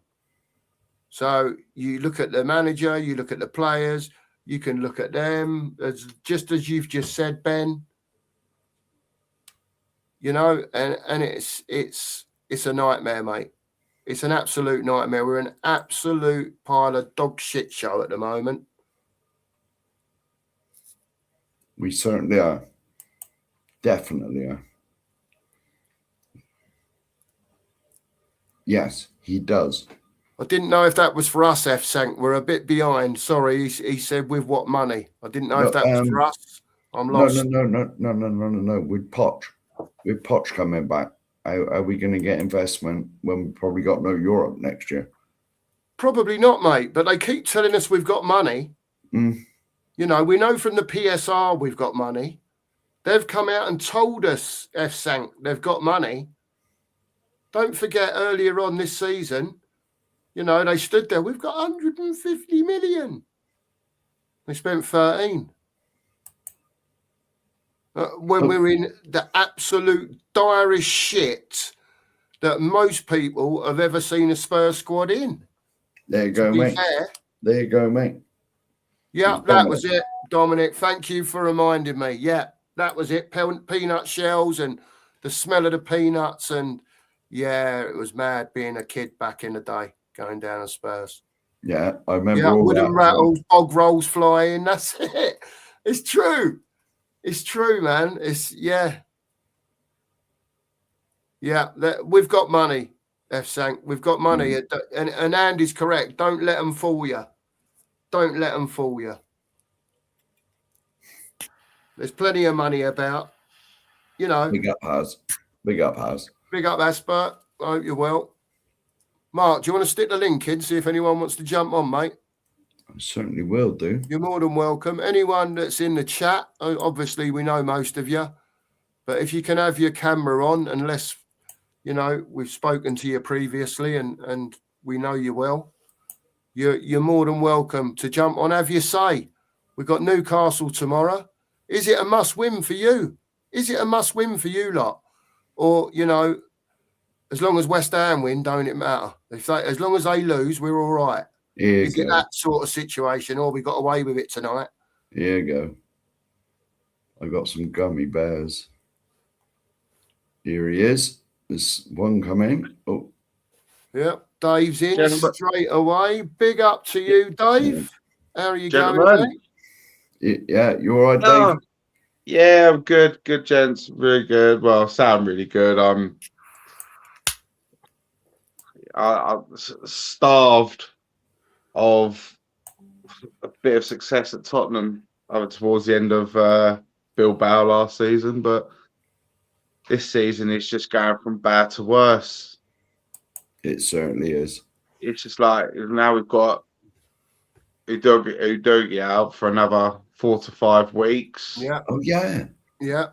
So you look at the manager, you look at the players, You can look at them just as you've just said, Ben. You know, and it's a nightmare, mate. It's an absolute nightmare. We're an absolute pile of dog shit show at the moment. We certainly are. Definitely are. Yes, he does. I didn't know if that was for us, F. Sank. We're a bit behind. Sorry, he said with what money. I didn't know if that was for us. I'm lost. No. With Poch coming back, are we going to get investment when we probably got no Europe next year? Probably not, mate. But they keep telling us we've got money. Mm. You know, we know from the PSR we've got money. They've come out and told us, F. Sank, they've got money. Don't forget earlier on this season, you know, they stood there. We've got 150 million. They spent 13. When we're in the absolute direst shit that most people have ever seen a Spurs squad in. There you go, mate. Fair. There you go, mate. Yeah, that was it, Dominic. Thank you for reminding me. Yeah, that was it. Peanut shells and the smell of the peanuts. And yeah, it was mad being a kid back in the day, going down to Spurs. Yeah, I remember all wooden that. rattles, bog rolls flying. That's it. It's true. It's true, man. Yeah. We've got money, F. Sank. We've got money. And Andy's correct. Don't let them fool you. Don't let them fool you. There's plenty of money about. You know. Big up, Haz. Big up, Haz. Big up, Asper. I hope you're well. Mark, do you want to stick the link in, see if anyone wants to jump on, mate? I certainly will do. You're more than welcome. Anyone that's in the chat, obviously we know most of you, but if you can have your camera on, unless, you know, we've spoken to you previously and we know you well, you're more than welcome to jump on. Have your say. We've got Newcastle tomorrow. Is it a must-win for you? Is it a must-win for you lot? Or, you know, as long as West Ham win, don't it matter? As long as they lose, we're all right. Is it that sort of situation, or we got away with it tonight? Here you go. I got some gummy bears. Here he is. There's one coming. Oh. Yeah, Dave's in straight away. Big up to you, Dave. How are you going, mate? Yeah, you all right, Dave? Yeah, I'm good. Good, gents. Very good. Well, I sound really good. I'm starved of a bit of success at Tottenham towards the end of Bilbao last season, but this season it's just going from bad to worse. It certainly is. It's just like now we've got Udogie out for another 4 to 5 weeks. Yeah. Oh yeah. Yeah.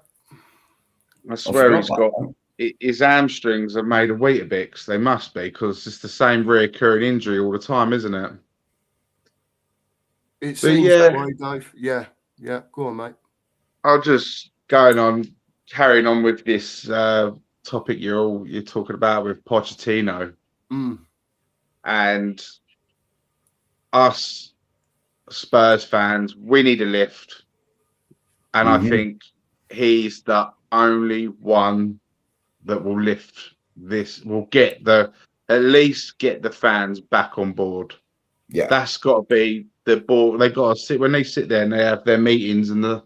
I swear he's got his hamstrings are made of Weetabix. They must be, because it's the same reoccurring injury all the time, isn't it? It seems that way, Dave. Yeah. Go on, mate. I'll just carrying on with this topic you're talking about with Pochettino, and us Spurs fans. We need a lift, and I think he's the only one that will lift this. Will at least get the fans back on board. Yeah, that's got to be the board. They got to sit when they sit there and they have their meetings, and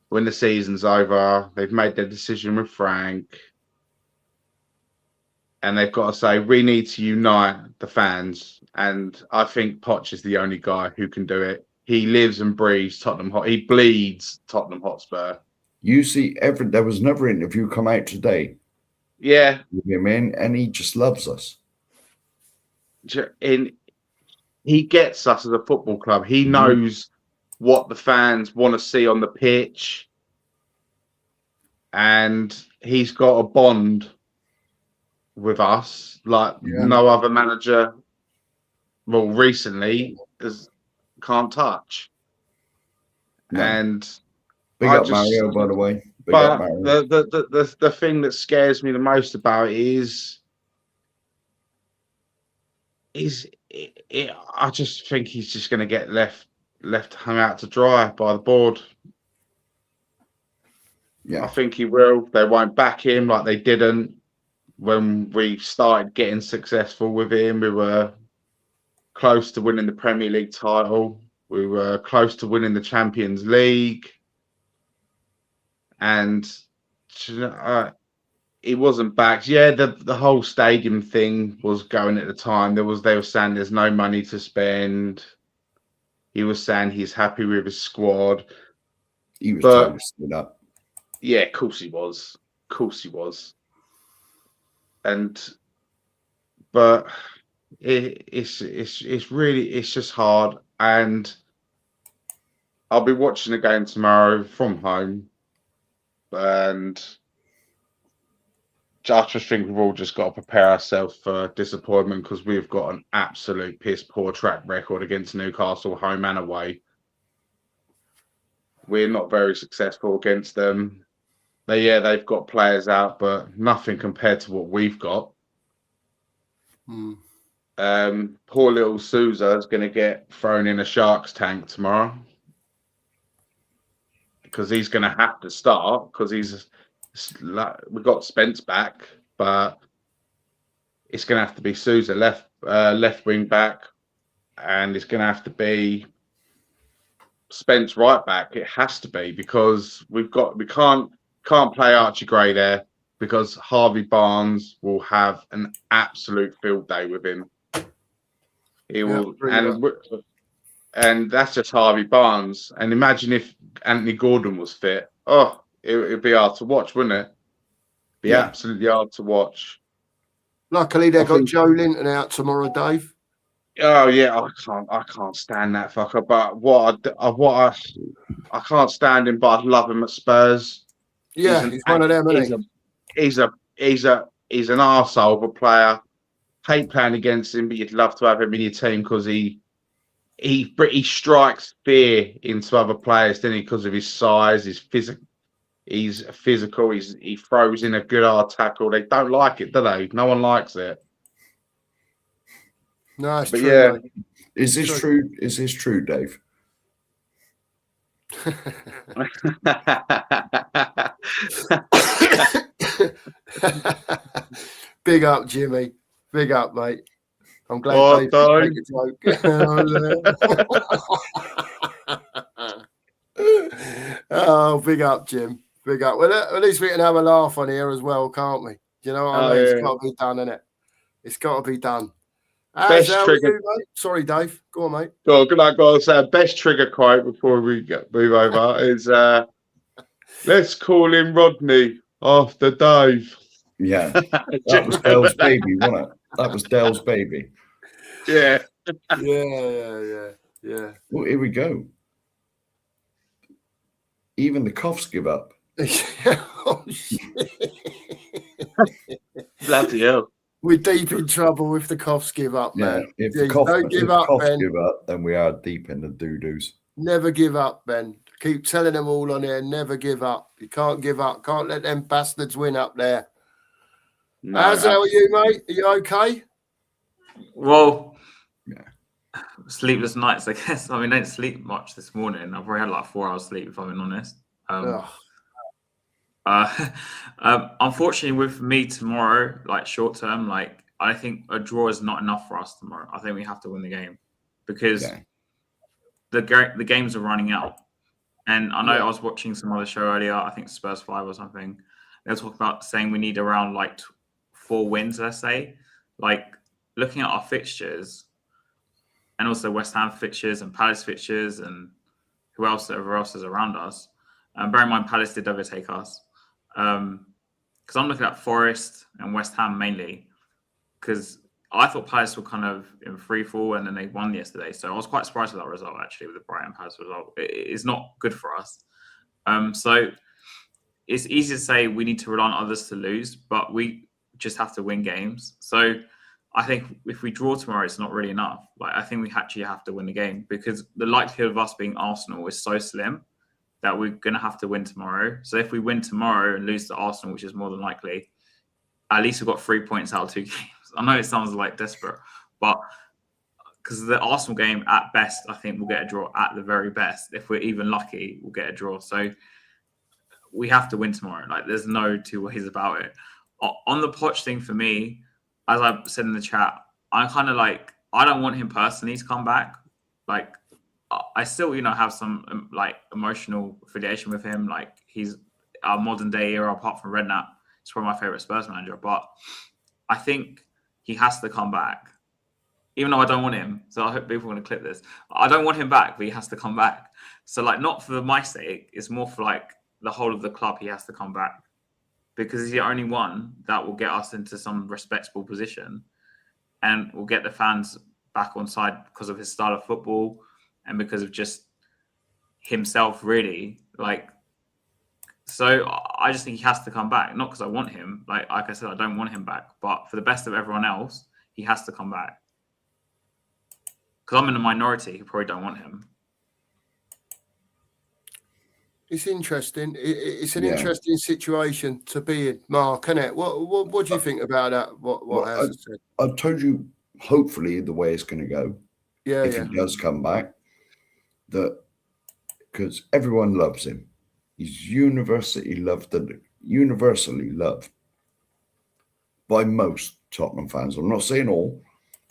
when the season's over, they've made their decision with Frank, and they've got to say we need to unite the fans. And I think Poch is the only guy who can do it. He lives and breathes Tottenham Hot. He bleeds Tottenham Hotspur. You see, there was another interview come out today. Yeah, with him in, and he just loves us. He gets us as a football club. He knows what the fans want to see on the pitch, and he's got a bond with us like no other manager. Well, recently can't touch. No. And big up Mario, by the way. But the thing that scares me the most about it is I just think he's just going to get left left hung out to dry by the board. Yeah. I think he will. They won't back him like they didn't when we started getting successful with him. We were close to winning the Premier League title. We were close to winning the Champions League. And he wasn't backed. Yeah, the whole stadium thing was going at the time. They were saying there's no money to spend. He was saying he's happy with his squad. He was totally stood up. Yeah, of course he was. Of course he was. But it's just hard. And I'll be watching the game tomorrow from home. And I just think we've all just got to prepare ourselves for disappointment because we've got an absolute piss poor track record against Newcastle, home and away. We're not very successful against them. They've got players out, but nothing compared to what we've got. Poor little Sousa is going to get thrown in a shark's tank tomorrow because he's going to have to start because we've got Spence back, but it's going to have to be Sousa left wing back, and it's going to have to be Spence right back. It has to be because we can't play Archie Gray there because Harvey Barnes will have an absolute field day with him. He will, and that's just Harvey Barnes. And imagine if Anthony Gordon was fit. Oh, it'd be hard to watch, wouldn't it? Be absolutely hard to watch. Luckily, they've got Joe Linton out tomorrow, Dave. Oh yeah, I can't stand that fucker. But I can't stand him, but I love him at Spurs. Yeah, he's one of them, isn't he? He's an arsehole of a player. Hate playing against him, but you'd love to have him in your team because he strikes fear into other players, doesn't he? Because of his size, his physical. He's physical. He throws in a good hard tackle. They don't like it, do they? No one likes it. No, it's but true. Yeah, mate. Is this true? Is this true, Dave? Big up, Jimmy. Big up, mate. I'm glad Dave made a joke. Oh, big up, Jim. Big up. Well, at least we can have a laugh on here as well, can't we? You know what I mean? It's got to be done, innit? It's got to be done. Best trigger. You, mate? Sorry, Dave. Go on, mate. Good luck, guys. Best trigger quote before we move over is let's call him Rodney after Dave. Yeah. That was Dale's baby, wasn't it? That was Dale's baby. Yeah. Yeah. Well, here we go. Even the coughs give up. Oh, shit. Bloody hell. We're deep in trouble if the coughs give up, man. If the coughs give up, then we are deep in the doo-doos. Never give up, Ben. Keep telling them all on here, never give up. You can't give up. Can't let them bastards win up there. No, how are you, mate? Are you okay? Well, sleepless nights, I guess. I mean, I didn't sleep much this morning. I've already had like 4 hours sleep, if I'm being honest. Unfortunately, with me tomorrow, like short term, like I think a draw is not enough for us tomorrow. I think we have to win the game because the games are running out. And I know I was watching some other show earlier. I think Spurs 5 or something. They were talking about saying we need around like 4 wins. Let's say, like looking at our fixtures, and also West Ham fixtures and Palace fixtures and whoever else is around us. Bear in mind, Palace did overtake us. Because I'm looking at Forest and West Ham mainly, because I thought Palace were kind of in free fall and then they won yesterday. So I was quite surprised with that result, actually, with the Brighton Palace result. It's not good for us. So it's easy to say we need to rely on others to lose, but we just have to win games. So I think if we draw tomorrow, it's not really enough. Like I think we actually have to win the game because the likelihood of us being Arsenal is so slim that we're going to have to win tomorrow. So if we win tomorrow and lose to Arsenal, which is more than likely, at least we've got 3 points out of 2 games. I know it sounds like desperate, but because the Arsenal game at best, I think we'll get a draw. At the very best, if we're even lucky, we'll get a draw. So we have to win tomorrow. Like, there's no two ways about it. On the Poch thing, for me, as I said in the chat, I'm kind of like, I don't want him personally to come back. Like, I still, have some like emotional affiliation with him. Like, he's our modern day era, apart from Redknapp. He's probably my favorite Spurs manager. But I think he has to come back, even though I don't want him. So I hope people are going to clip this. I don't want him back, but he has to come back. So, like, not for my sake, it's more for like the whole of the club. He has to come back because he's the only one that will get us into some respectable position, and will get the fans back on side because of his style of football and because of just himself, really. Like, so I just think he has to come back, not because I want him. Like I said, I don't want him back, but for the best of everyone else, he has to come back. Because I'm in the minority who probably don't want him. It's interesting. It's an interesting situation to be in, Mark, isn't it? What do you think about that? What has said? I've told you, hopefully, the way it's going to go. Yeah, if he does come back, that because everyone loves him, he's universally loved by most Tottenham fans. I'm not saying all,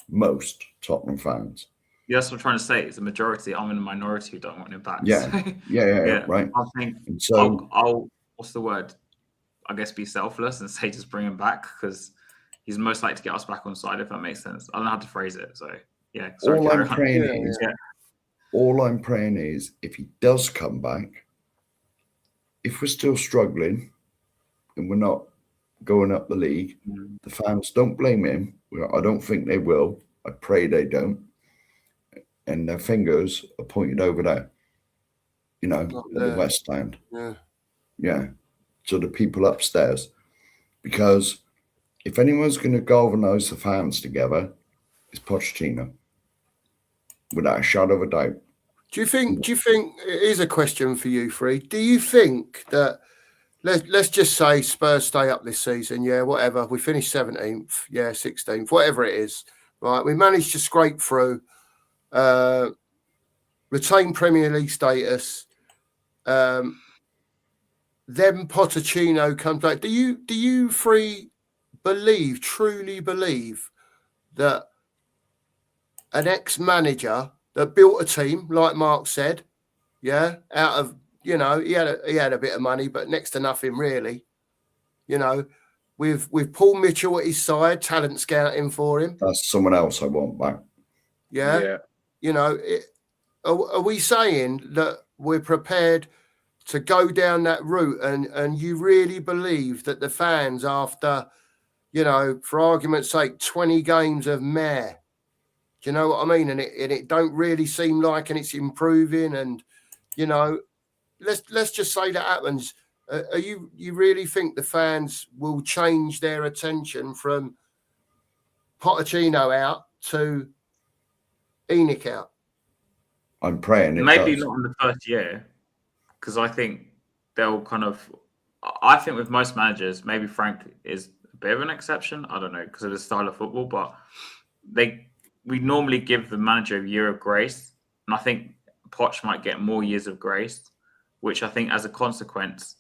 most Tottenham fans. Yeah, that's what I'm trying to say. It's a majority. I'm in the minority who don't want him back. Yeah, So, yeah, right. I think so I'll what's the word? I guess be selfless and say just bring him back, because he's most likely to get us back on side, if that makes sense. I don't know how to phrase it. So yeah. Sorry, all I'm praying is if he does come back, if we're still struggling and we're not going up the league, the fans don't blame him. I don't think they will. I pray they don't. And their fingers are pointed over there, at the West Stand. Yeah. To the people upstairs. Because if anyone's going to galvanise the fans together, it's Pochettino. Without a shadow of a doubt. Do you think, here's a question for you, Free. Do you think that, let's just say Spurs stay up this season, whatever, we finish 17th, 16th, whatever it is, right? We managed to scrape through, retain Premier League status, then Pochettino comes back. Do you Free truly believe that an ex-manager that built a team, like Mark said, out of, he had a bit of money, but next to nothing really, with Paul Mitchell at his side, talent scouting for him. That's someone else I want back. Yeah. Are we saying that we're prepared to go down that route, and you really believe that the fans, after, for argument's sake, 20 games of meh, do you know what I mean? And it don't really seem like, and it's improving, and let's just say that happens. You really think the fans will change their attention from Pochettino out to ENIC out? I'm praying it maybe does. Not in the first year, because I think they'll I think with most managers, maybe Frank is a bit of an exception. I don't know, because of the style of football, but we normally give the manager a year of grace, and I think Poch might get more years of grace, which I think as a consequence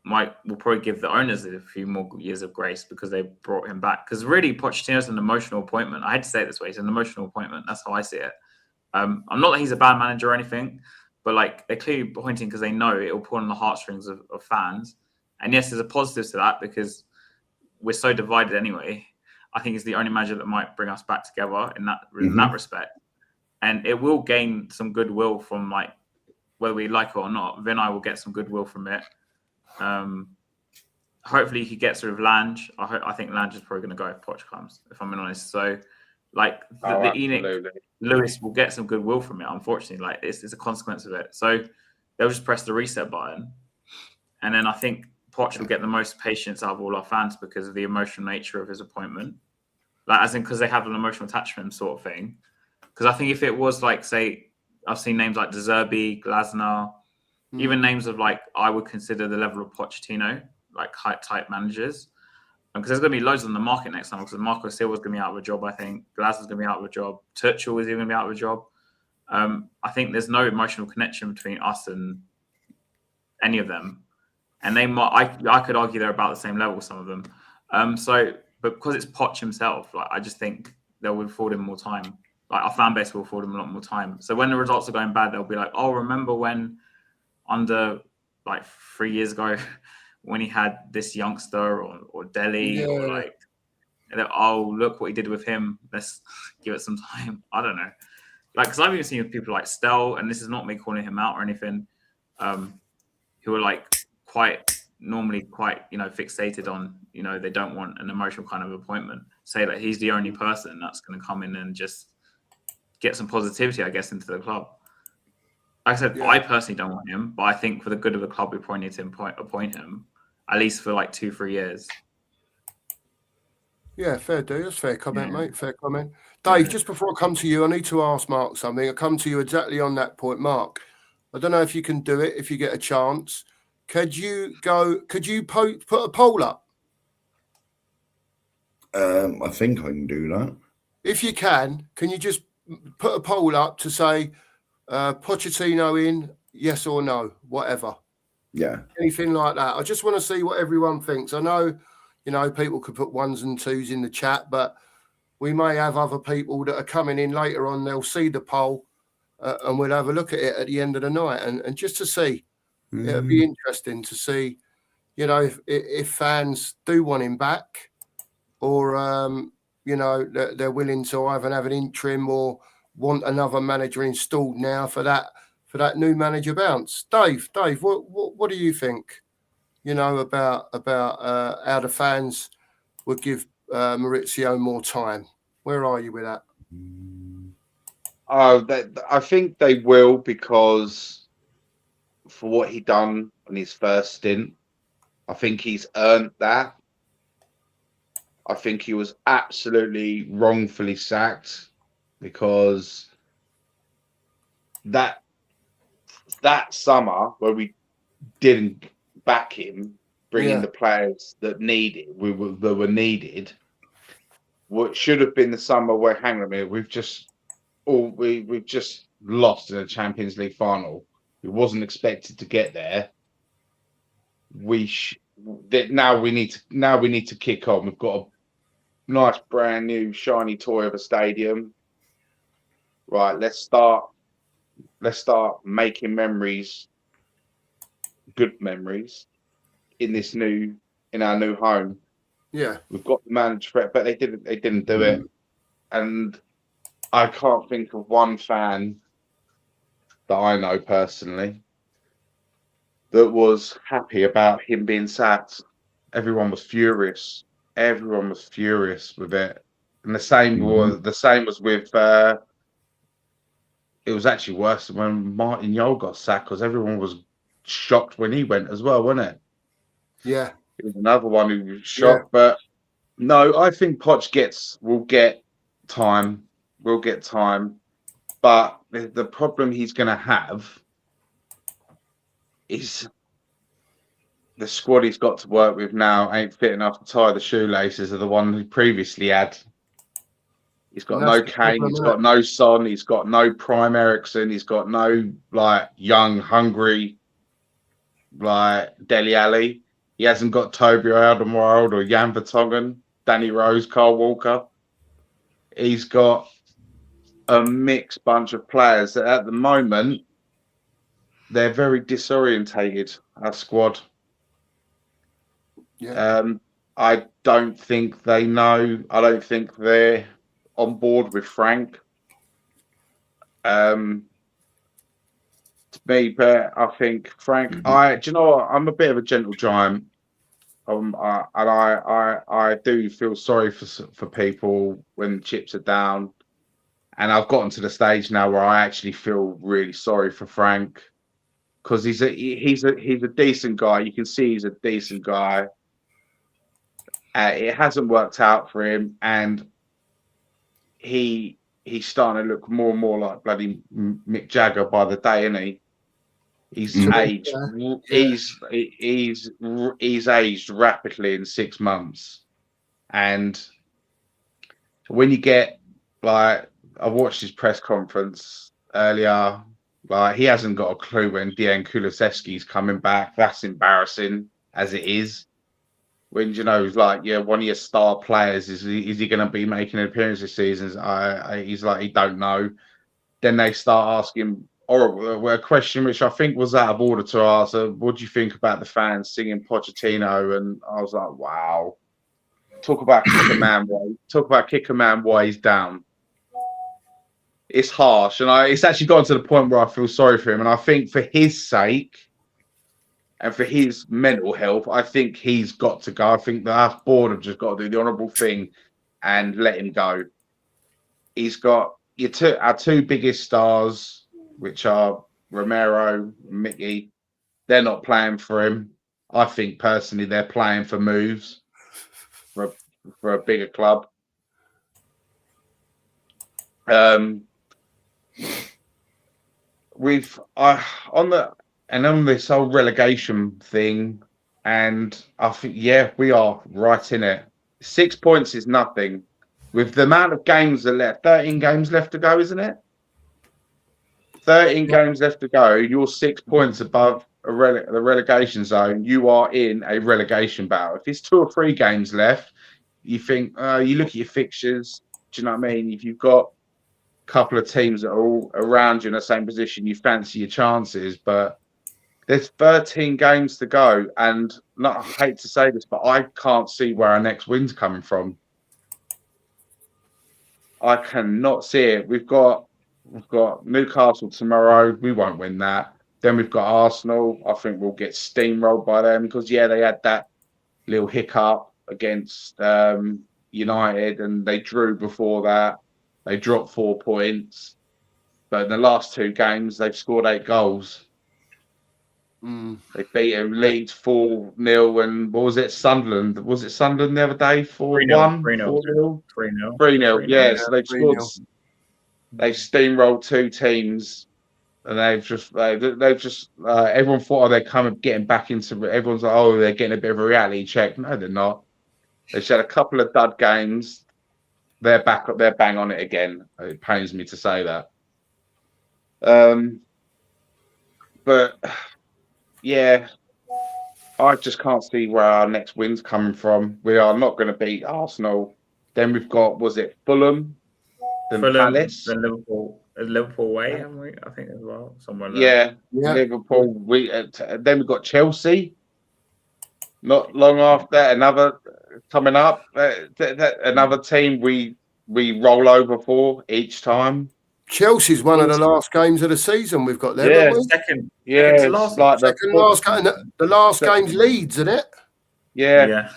will probably give the owners a few more years of grace, because they brought him back. Because really, Pochettino's an emotional appointment. I hate to say it this way, it's an emotional appointment. That's how I see it. I'm not that he's a bad manager or anything, but like, they're clearly pointing because they know it will pull on the heartstrings of fans. And yes, there's a positive to that, because we're so divided anyway. I think he's the only manager that might bring us back together in that respect. And it will gain some goodwill from, like, whether we like it or not. Vin, I will get some goodwill from it. Hopefully he gets rid of Lange. I think Lange is probably going to go if Poch comes, if I'm being honest. So, like, the ENIC, Lewis will get some goodwill from it, unfortunately. Like, it's a consequence of it. So they'll just press the reset button. And then I think Poch will get the most patience out of all our fans because of the emotional nature of his appointment. Like, as in, because they have an emotional attachment sort of thing. Because I think if it was, like, say, I've seen names like De Zerbi, Glasner, even names of, like, I would consider the level of Pochettino, like, type managers. because there's going to be loads on the market next time. Because Marco Silva's going to be out of a job, I think. Glasgow's going to be out of a job. Tuchel is even going to be out of a job. I think there's no emotional connection between us and any of them, and they might. I could argue they're about the same level, some of them. But because it's Poch himself, like I just think they will afford him more time. Like our fan base will afford him a lot more time. So when the results are going bad, they'll be like, "Oh, remember when under like 3 years ago when he had this youngster or Delhi or like, oh, look what he did with him. Let's give it some time." I don't know. Like, because I've even seen people like Stell, and this is not me calling him out or anything, who are like normally quite, fixated on, they don't want an emotional kind of appointment. Say that he's the only person that's going to come in and just get some positivity, I guess, into the club. Like I said, I personally don't want him, but I think for the good of the club, we probably need to appoint him, at least for like 2-3 years. Yeah, fair dude. That's fair comment, mate. Fair comment. Dave, just before I come to you, I need to ask Mark something. I come to you exactly on that point, Mark. I don't know if you can do it, if you get a chance. Could you put a poll up? I think I can do that. If you can you just put a poll up to say Pochettino in, yes or no, whatever. Yeah. Anything like that. I just want to see what everyone thinks. I know, people could put 1s and 2s in the chat, but we may have other people that are coming in later on. They'll see the poll and we'll have a look at it at the end of the night. And just to see, it'll be interesting to see, if fans do want him back or, they're willing to either have an interim or want another manager installed now for that new manager bounce. Dave, what do you think? About how the fans would give Maurizio more time. Where are you with that? I think they will, because for what he done on his first stint, I think he's earned that. I think he was absolutely wrongfully sacked, because that summer where we didn't back him, bringing the players that were needed, what should have been the summer where, hang on a minute, we've just lost in a Champions League final. We wasn't expected to get there. Now we need to kick on. We've got a nice brand new shiny toy of a stadium. Right, let's start making memories, good memories, in our new home. Yeah, we've got the manager, but they didn't do it, and I can't think of one fan that I know personally that was happy about him being sacked. Everyone was furious. Everyone was furious with it, and the same was with. It was actually worse than when Martin Yole got sacked, because everyone was shocked when he went as well, wasn't it? Yeah. It was another one who was shocked, but no, I think Poch will get time. We'll get time, but the problem he's going to have is the squad he's got to work with now ain't fit enough to tie the shoelaces of the one he previously had. He's got no Kane, he's got no Son, he's got no Prime Ericsson, he's got no young, hungry Dele Alli. He hasn't got Toby Alderweireld or Jan Vertonghen, Danny Rose, Carl Walker. He's got a mixed bunch of players that at the moment they're very disorientated, our squad. Yeah. I don't think they know. I don't think they're on board with Frank. To me, but I think Frank. Do you know what? I'm a bit of a gentle giant, and I do feel sorry for people when the chips are down. And I've gotten to the stage now where I actually feel really sorry for Frank, because he's a decent guy. You can see he's a decent guy. It hasn't worked out for him, and he's starting to look more and more like bloody Mick Jagger by the day, isn't he? He's aged. Yeah. He's aged rapidly in 6 months. And when you get, like, I watched his press conference earlier, like, he hasn't got a clue when Dejan Kulusevski's coming back. That's embarrassing as it is. When, you know, like, yeah, one of your star players, is he going to be making an appearance this season? He's like, he don't know. Then they start asking, or a question which I think was out of order to ask, what do you think about the fans singing Pochettino? And I was like, wow. Talk about kick a man while he's down. It's harsh, and it's actually gotten to the point where I feel sorry for him. And I think for his sake and for his mental health, I think he's got to go. I think the us board have just got to do the honourable thing and let him go. He's got our two biggest stars, which are Romero, Mickey. They're not playing for him. I think personally they're playing for moves for a bigger club. On this whole relegation thing, and I think, yeah, we are right in it. 6 points is nothing. With the amount of games that left, 13 games left to go, isn't it? 13 games left to go. You're 6 points above the relegation zone. You are in a relegation battle. If it's 2 or 3 games left, you think, you look at your fixtures. Do you know what I mean? If you've got a couple of teams that are all around you in the same position, you fancy your chances. But there's 13 games to go. And I hate to say this, but I can't see where our next win's coming from. I cannot see it. We've got Newcastle tomorrow. We won't win that. Then we've got Arsenal. I think we'll get steamrolled by them because, yeah, they had that little hiccup against United and they drew before that. They dropped 4 points. But in the last 2 games, they've scored 8 goals. They beat Leeds 4-0 and what was it, Sunderland? Was it Sunderland the other day? 4-1? 3-0. 3-0. Yeah, so they've scored. They've steamrolled 2 teams, and they've just everyone thought, they're getting back into. Everyone's like, oh, they're getting a bit of a reality check. No, they're not. They've had a couple of dud games. They're back up. They're bang on it again. It pains me to say that. But yeah, I just can't see where our next win's coming from. We are not going to beat Arsenal. Then we've got, was it Fulham? Then Palace. Then Liverpool away, haven't we? I think as well. Somewhere there. Yeah. Liverpool. Then we've got Chelsea. Not long after, another coming up. Another team we roll over for each time. Chelsea's one of the last games of the season we've got there. Yeah, second it's last, like the last game's Leeds, isn't it? Yeah.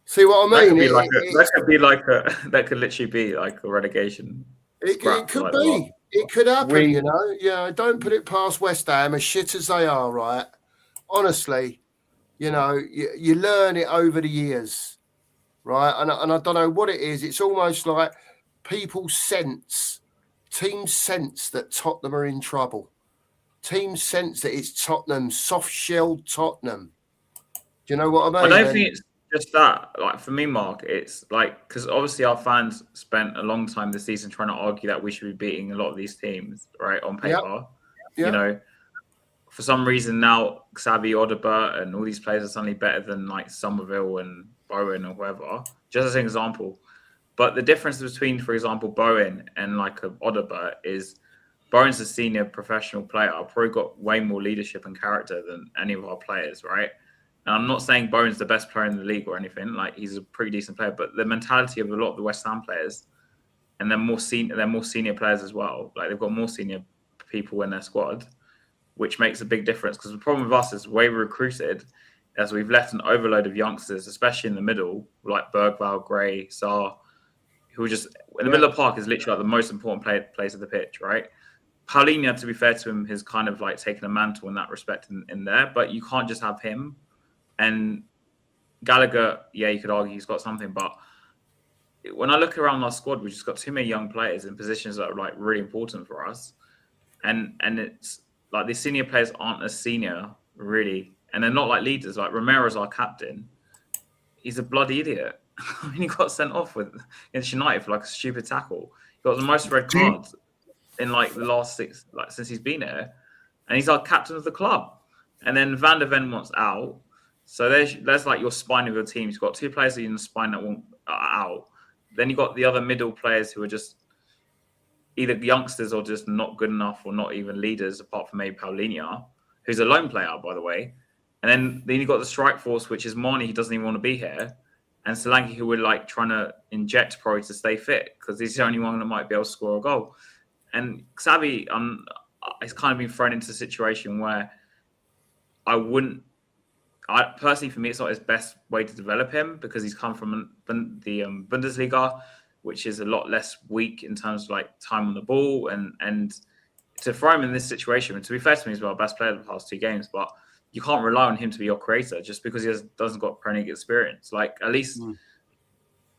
See what I mean? That could literally be like a relegation. It could be. It could happen, you know. Yeah, don't put it past West Ham, as shit as they are, right? Honestly, you know, you learn it over the years, right? And I don't know what it is. It's almost like teams sense that Tottenham are in trouble. Teams sense that it's Tottenham, soft-shelled Tottenham. Do you know what I mean? I don't think it's just that. Like, for me, Mark, it's like, because obviously our fans spent a long time this season trying to argue that we should be beating a lot of these teams, right, on paper. Yep. You know, for some reason now, Xavi, Odobert, and all these players are suddenly better than like Somerville and Bowen or whoever, just as an example. But the difference between, for example, Bowen and like Odobert is Bowen's a senior professional player. I've probably got way more leadership and character than any of our players, right? And I'm not saying Bowen's the best player in the league or anything. Like, he's a pretty decent player, but the mentality of a lot of the West Ham players, and they're more senior players as well. Like, they've got more senior people in their squad, which makes a big difference. Because the problem with us is the way we recruited, as we've left an overload of youngsters, especially in the middle, like Bergvall, Gray, Sarr, who are just in the middle of the park is literally like the most important place of the pitch, right? Paulinho, to be fair to him, has kind of like taken a mantle in that respect in there, but you can't just have him. And Gallagher, yeah, you could argue he's got something, but when I look around our squad, we've just got too many young players in positions that are like really important for us. And it's like these senior players aren't as senior, really. And they're not like leaders. Like Romero's our captain. He's a bloody idiot. I mean, he got sent off against United for like a stupid tackle. He got the most red cards in like the last 6, like since he's been here, and he's our captain of the club. And then Van der Ven wants out, so there's like your spine of your team. You've got 2 players in the spine that want out. Then you got the other middle players who are just either youngsters or just not good enough, or not even leaders, apart from maybe Paulinho, who's a lone player, by the way. And then you got the strike force, which is Marnie, who doesn't even want to be here, and Solanke, who were like trying to inject Pro to stay fit because he's the only one that might be able to score a goal. And Xavi, it's kind of been thrown into a situation where I personally, for me, it's not his best way to develop him because he's come from the Bundesliga, which is a lot less weak in terms of like time on the ball, and to throw him in this situation. And to be fair to me, he's our best player of the past 2 games, but you can't rely on him to be your creator just because he doesn't got Premier League experience. Like at least,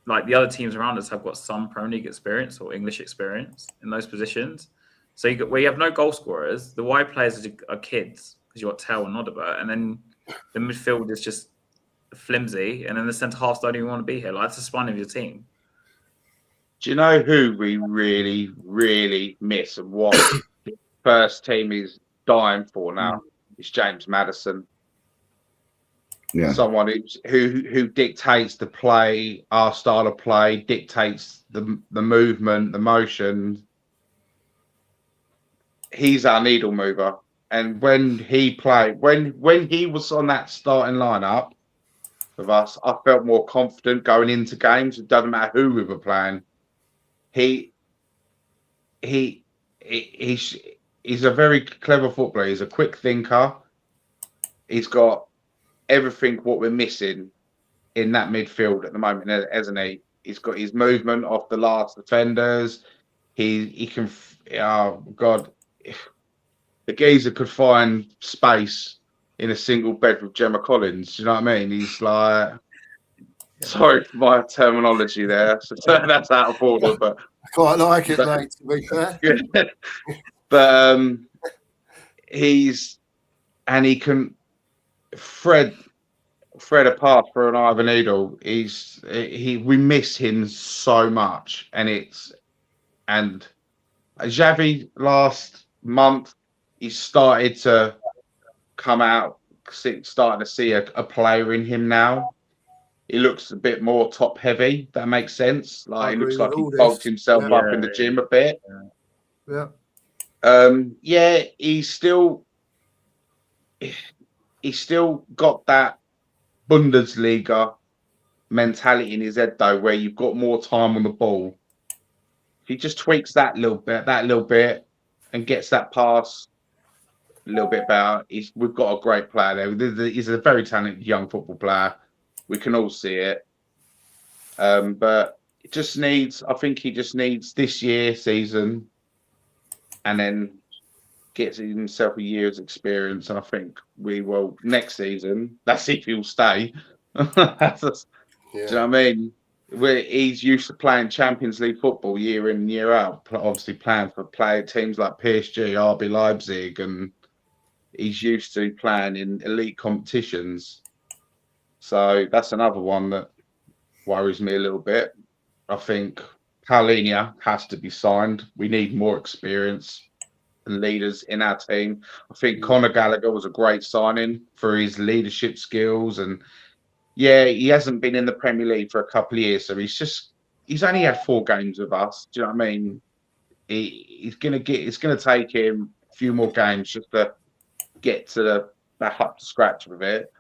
like the other teams around us have got some Premier League experience or English experience in those positions. So where you have no goal scorers, the wide players are kids because you got Tell and Nodebert, and then the midfield is just flimsy, and then the centre halves don't even want to be here. Like that's the spine of your team. Do you know who we really, really miss and what the first team is dying for now? It's James Maddison. Yeah. Someone who dictates the play, our style of play, dictates the movement, the motion. He's our needle mover. And when he played, when he was on that starting lineup with us, I felt more confident going into games. It doesn't matter who we were playing. He's a very clever footballer. He's a quick thinker. He's got everything what we're missing in that midfield at the moment, hasn't he? He's got his movement off the last defenders. He can. Oh God, the geezer could find space in a single bed with Gemma Collins. Do you know what I mean? He's like. Sorry for my terminology there. So that's out of order, but I quite like it, mate, to be fair. But he can thread a path for an eye of a needle. We miss him so much, and Xavi last month he started to come out, starting to see a player in him now. He looks a bit more top heavy. That makes sense. Like he looks like he bulked himself up in the gym a bit. Yeah. He's still got that Bundesliga mentality in his head though, where you've got more time on the ball. If he just tweaks that little bit, and gets that pass a little bit better, we've got a great player there. He's a very talented young football player. We can all see it. But it just needs, I think he just needs this season and then gets himself a year's experience. And I think we will next season, that's if he'll stay. Do you know what I mean? He's used to playing Champions League football year in and year out, obviously playing for teams like PSG, RB Leipzig, and he's used to playing in elite competitions. So that's another one that worries me a little bit. I think Paulinho has to be signed. We need more experience and leaders in our team. I think Conor Gallagher was a great signing for his leadership skills. And yeah, he hasn't been in the Premier League for a couple of years. So he's only had 4 games with us. Do you know what I mean? It's going to take him a few more games just to get back up to scratch with it.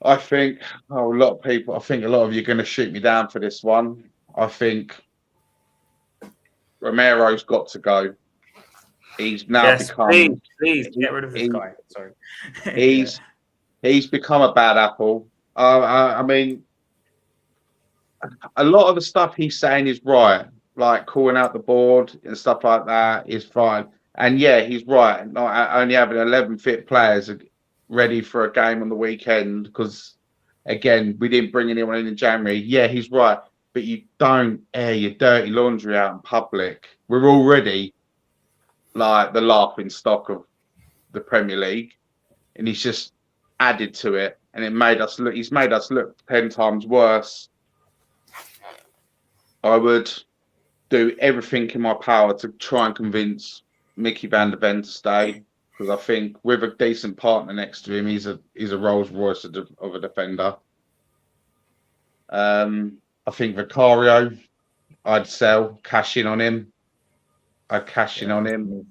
I think a lot of you are going to shoot me down for this one. I think Romero's got to go. He's now become. Please get rid of this guy. Sorry. He's become a bad apple. I mean, a lot of the stuff he's saying is right, like calling out the board and stuff like that is fine. And yeah, he's right. Not only having 11 fit players ready for a game on the weekend because, again, we didn't bring anyone in January. Yeah, he's right. But you don't air your dirty laundry out in public. We're already like the laughing stock of the Premier League. And he's just added to it. And he's made us look 10 times worse I would do everything in my power to try and convince Mickey van der Ven to stay, because I think with a decent partner next to him, he's a Rolls Royce of a defender. I think Vicario, I'd sell, cash in on him. I'd cash in on him.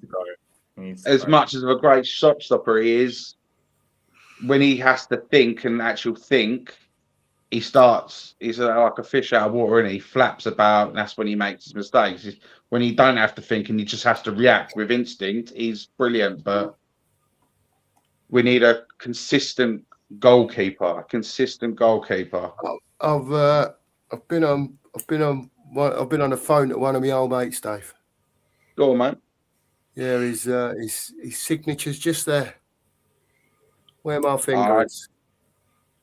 As much as of a great shot stopper he is, when he has to think and actually think, he's like a fish out of water, and he flaps about, and that's when he makes his mistakes. When he don't have to think and he just has to react with instinct, he's brilliant. But we need a consistent goalkeeper. I've been on the phone to one of my old mates, Dave. Go on, mate. Yeah, his signature's just there. Where my finger is.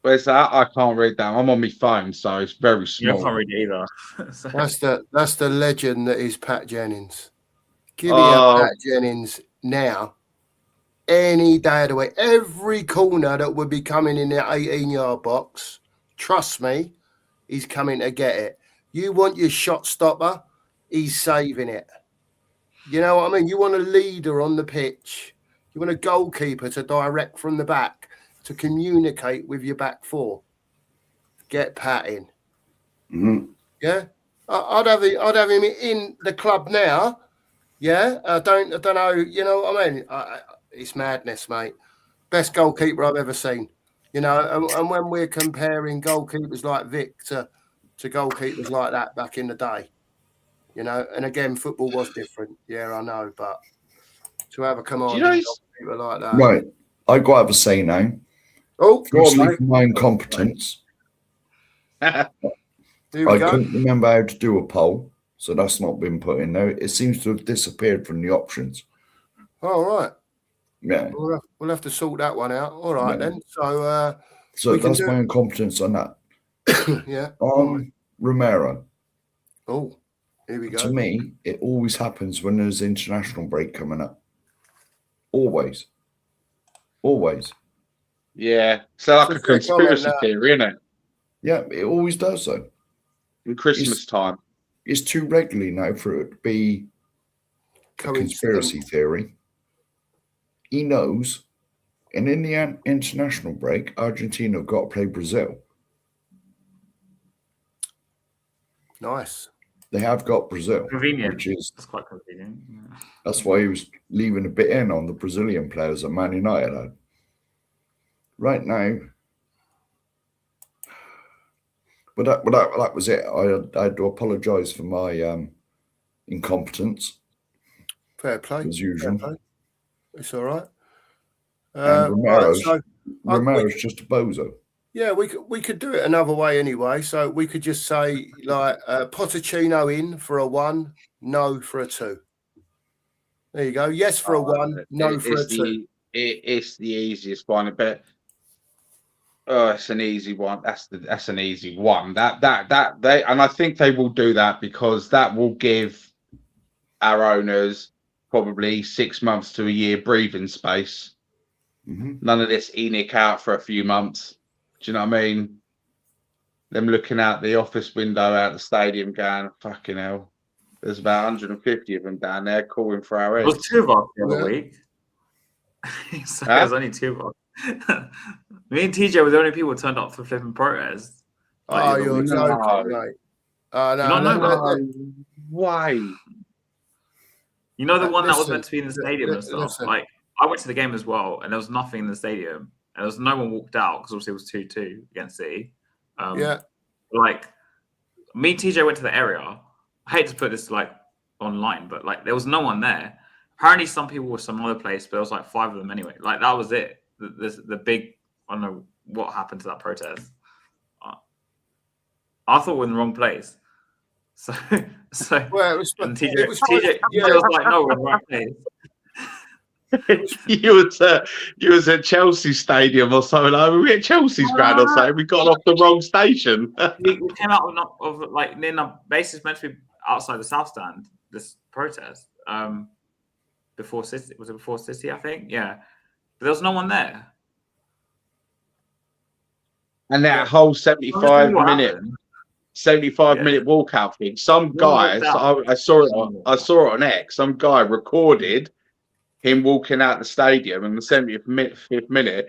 Where's that? I can't read that. I'm on my phone, so it's very small. I can't read it either. So. That's the legend that is Pat Jennings. Give me a Pat Jennings now, any day of the week. Every corner that would be coming in the 18-yard box, trust me, he's coming to get it. You want your shot stopper, he's saving it. You know what I mean? You want a leader on the pitch. You want a goalkeeper to direct from the back, to communicate with your back four. Get Pat in. Mm-hmm. Yeah, I'd have him in the club now. Yeah, I don't know. You know what I mean? It's madness, mate. Best goalkeeper I've ever seen. You know, and when we're comparing goalkeepers like Vic to goalkeepers like that back in the day, you know, and again, football was different. Yeah, I know, but to have a commanding goalkeeper like that, right? I got to have a say now. Oh, firstly, for my incompetence, I couldn't remember how to do a poll, so that's not been put in there. It seems to have disappeared from the options. All right. Yeah. We'll have to sort that one out. All right, then. So that's my incompetence on that. Yeah. Romero. Oh, here we go. To me, it always happens when there's international break coming up. Always. Yeah. It's like a conspiracy theory, isn't it? Yeah, it always does so. In Christmas time. It's too regularly now for it to be a conspiracy theory. He knows, and in the international break, Argentina have got to play Brazil. Nice. They have got Brazil. Convenient. That's quite convenient. Yeah. That's why he was leaving a bit in on the Brazilian players that Man United had. Right now, but that was it. I had to apologise for my incompetence. Fair play. As usual. It's all right. And Romero's just a bozo. Yeah, we could do it another way anyway. So we could just say like Pochettino in for a 1, no for a 2. There you go. Yes for a 1, no for a 2. It's the easiest one. But it's an easy one. That's an easy one. That they, and I think they will do that because that will give our owners probably 6 months to a year breathing space. Mm-hmm. None of this Enoch out for a few months. Do you know what I mean? Them looking out the office window out the stadium going, fucking hell. There's about 150 of them down there calling for our heads. It was 2 of us the other week. So there's only 2 of us. Me and TJ were the only people who turned up for flipping protest. Like, you're joking, mate. No. Why? You know the one that was meant to be in the stadium and stuff? Like, I went to the game as well, and there was nothing in the stadium. And there was no one walked out because obviously it was 2-2 against City. Like, me and TJ went to the area. I hate to put this like online, but like there was no one there. Apparently, some people were some other place, but there was like 5 of them anyway. Like that was it. The big, I don't know what happened to that protest. I thought we were in the wrong place. So well, it was TJ was like, no, we're in the right place. you was at Chelsea Stadium or something. Like, we were at Chelsea's ground or something. We got off the wrong station. we came out of like near the base meant to be outside the South Stand. This protest before City, was it before City? I think, yeah. But there was no one there. And that whole 75 minute 75-minute walkout thing. Some guys, I saw it. I saw it on X. Some guy recorded him walking out the stadium in the 75th minute,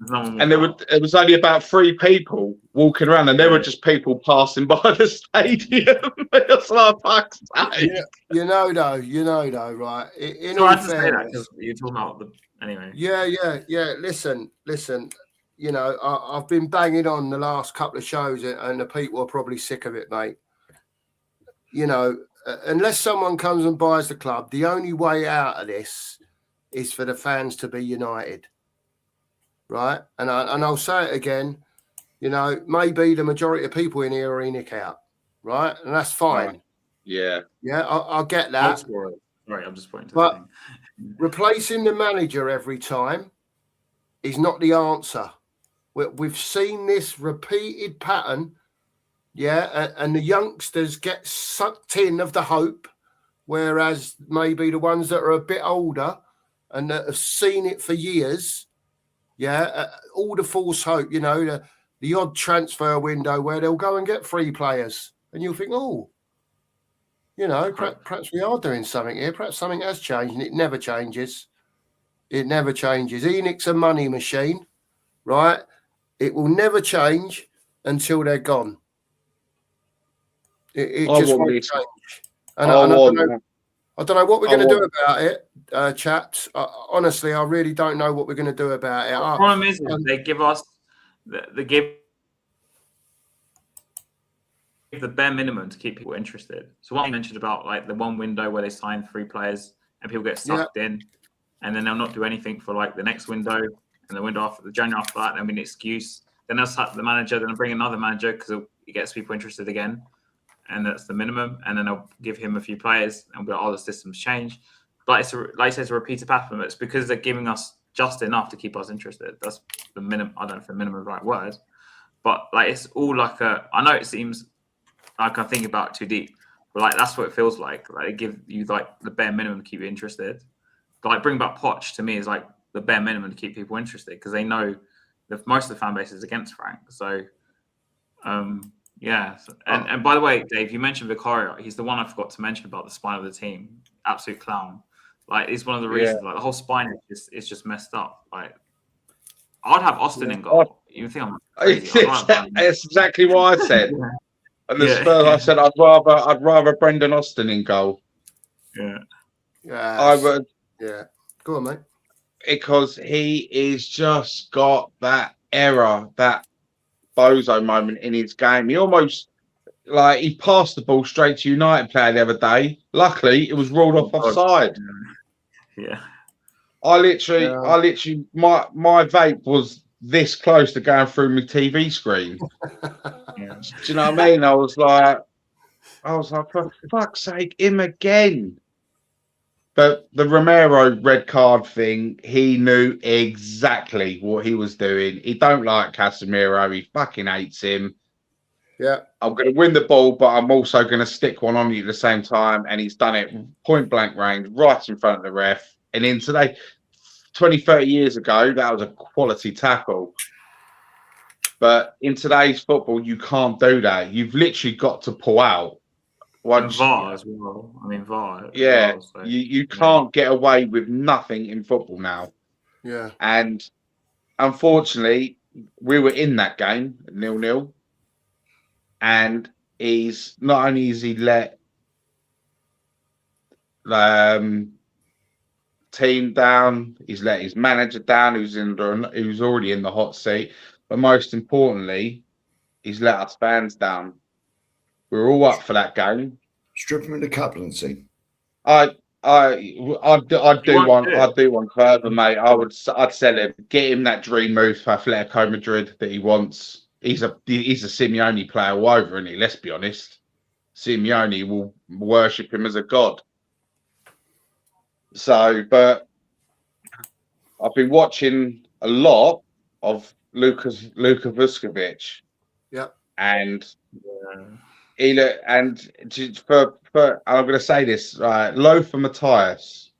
and it was only about 3 people walking around, and there were just people passing by the stadium. It's like, fuck's sake. Yeah, you know though, right? In So all I have to say that fairness, because you're talking about anyway. Yeah. Listen. You know, I've been banging on the last couple of shows, and the people are probably sick of it, mate. You know, unless someone comes and buys the club, the only way out of this is for the fans to be united, right? And I'll say it again. You know, maybe the majority of people in here are Enoch out, right? And that's fine. Yeah. I'll get that. Right, I'm just pointing to but the thing. Replacing the manager every time is not the answer. We've seen this repeated pattern, and the youngsters get sucked in of the hope, whereas maybe the ones that are a bit older and that have seen it for years, all the false hope, you know, the odd transfer window where they'll go and get 3 players, and you'll think, oh, you know, perhaps we are doing something here. Perhaps something has changed, and it never changes. It never changes. Enoch's a money machine, right? It will never change until they're gone. It just won't change. And I don't know what we're going to do about it, chaps. Honestly, I really don't know what we're going to do about it. The problem is they give us the bare minimum to keep people interested. So what I mentioned about like the one window where they sign 3 players and people get sucked in, and then they'll not do anything for like the next window and the window after the January after that. There'll be an excuse. Then they'll sack the manager. Then they'll bring another manager because it gets people interested again, and that's the minimum. And then they'll give him a few players and be like, oh, the system's changed. But like I said, it's a repeated pattern. It's because they're giving us just enough to keep us interested. That's the minimum. I don't know if the minimum is the right word, but like it's all like I know it seems like I'm thinking about it too deep, but like that's what it feels like. Like they give you like the bare minimum to keep you interested. But like bring back Poch to me is like the bare minimum to keep people interested because they know that most of the fan base is against Frank. So, and by the way, Dave, you mentioned Vicario. He's the one I forgot to mention about the spine of the team. Absolute clown. Like it's one of the reasons. Like the whole spine is just messed up. Like I'd have Austin in goal. You think I'm crazy? That's exactly what I said. And the Spurs, I said I'd rather Brendan Austin in goal. I would. Yeah. Go on, mate. Because he is just got that error, that bozo moment in his game. He almost like he passed the ball straight to United player the other day. Luckily, it was ruled off offside. Yeah. I literally, my vape was this close to going through my TV screen. Do you know what I mean? I was like, for fuck's sake, him again. But the Romero red card thing, he knew exactly what he was doing. He don't like Casemiro. He fucking hates him. Yeah. I'm going to win the ball, but I'm also going to stick one on you at the same time. And he's done it point blank range, right in front of the ref. And in today, 20, 30 years ago, that was a quality tackle. But in today's football, you can't do that. You've literally got to pull out. And VAR as well. I mean, VAR. Yeah, well, so, you can't get away with nothing in football now. Yeah. And unfortunately, we were in that game, 0-0. And he's not only has he let team down, he's let his manager down, who's already in the hot seat. But most importantly, he's let us fans down. We're all up for that game. Strip him of the captaincy. I'd do one further, mate. I'd sell him. Get him that dream move for Atletico Madrid that he wants. He's a Simeone player all over, isn't he? Let's be honest. Simeone will worship him as a god. So, but I've been watching a lot of Luka Vuskovic. Yeah. And I'm going to say this, Lothar Matthäus,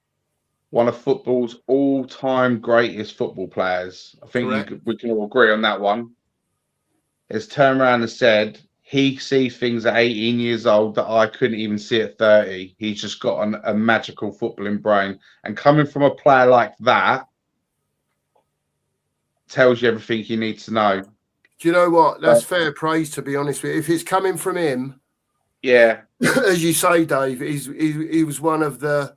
one of football's all-time greatest football players. I think we can all agree on that one. Has turned around and said he sees things at 18 years old that I couldn't even see at 30. He's just got a magical footballing brain. And coming from a player like that tells you everything you need to know. Do you know what? That's fair praise, to be honest with you. If it's coming from him, yeah, as you say, Dave, he was one of the,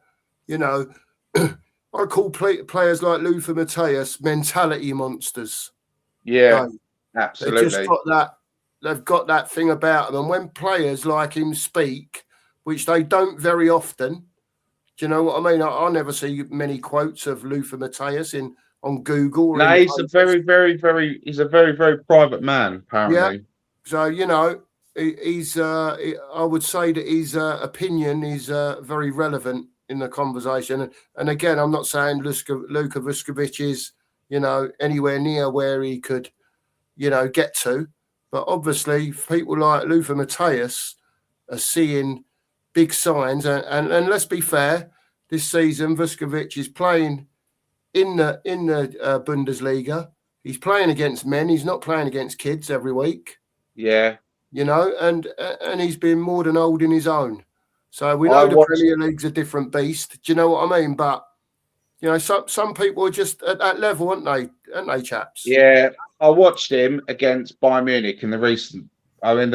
you know, I call players like Luther Matthäus mentality monsters. yeah, Dave. absolutely. They just got that. They've got that thing about them. And when players like him speak, which they don't very often, do you know what I mean? I never see many quotes of Luther Matthäus on Google. No, he's a very, very, very private man, apparently. Yeah. So, you know, I would say that his opinion is very relevant in the conversation. And again, I'm not saying Luka Vuskovic is, you know, anywhere near where he could, you know, get to. But obviously, people like Luther Matthäus are seeing big signs. And let's be fair, this season, Vuskovic is playing in the Bundesliga. He's playing against men. He's not playing against kids every week. Yeah. You know, and he's been more than holding his own. So we know the Premier League's a different beast. Do you know what I mean? But, you know, some people are just at that level, aren't they, chaps? Yeah. I watched him against Bayern Munich in the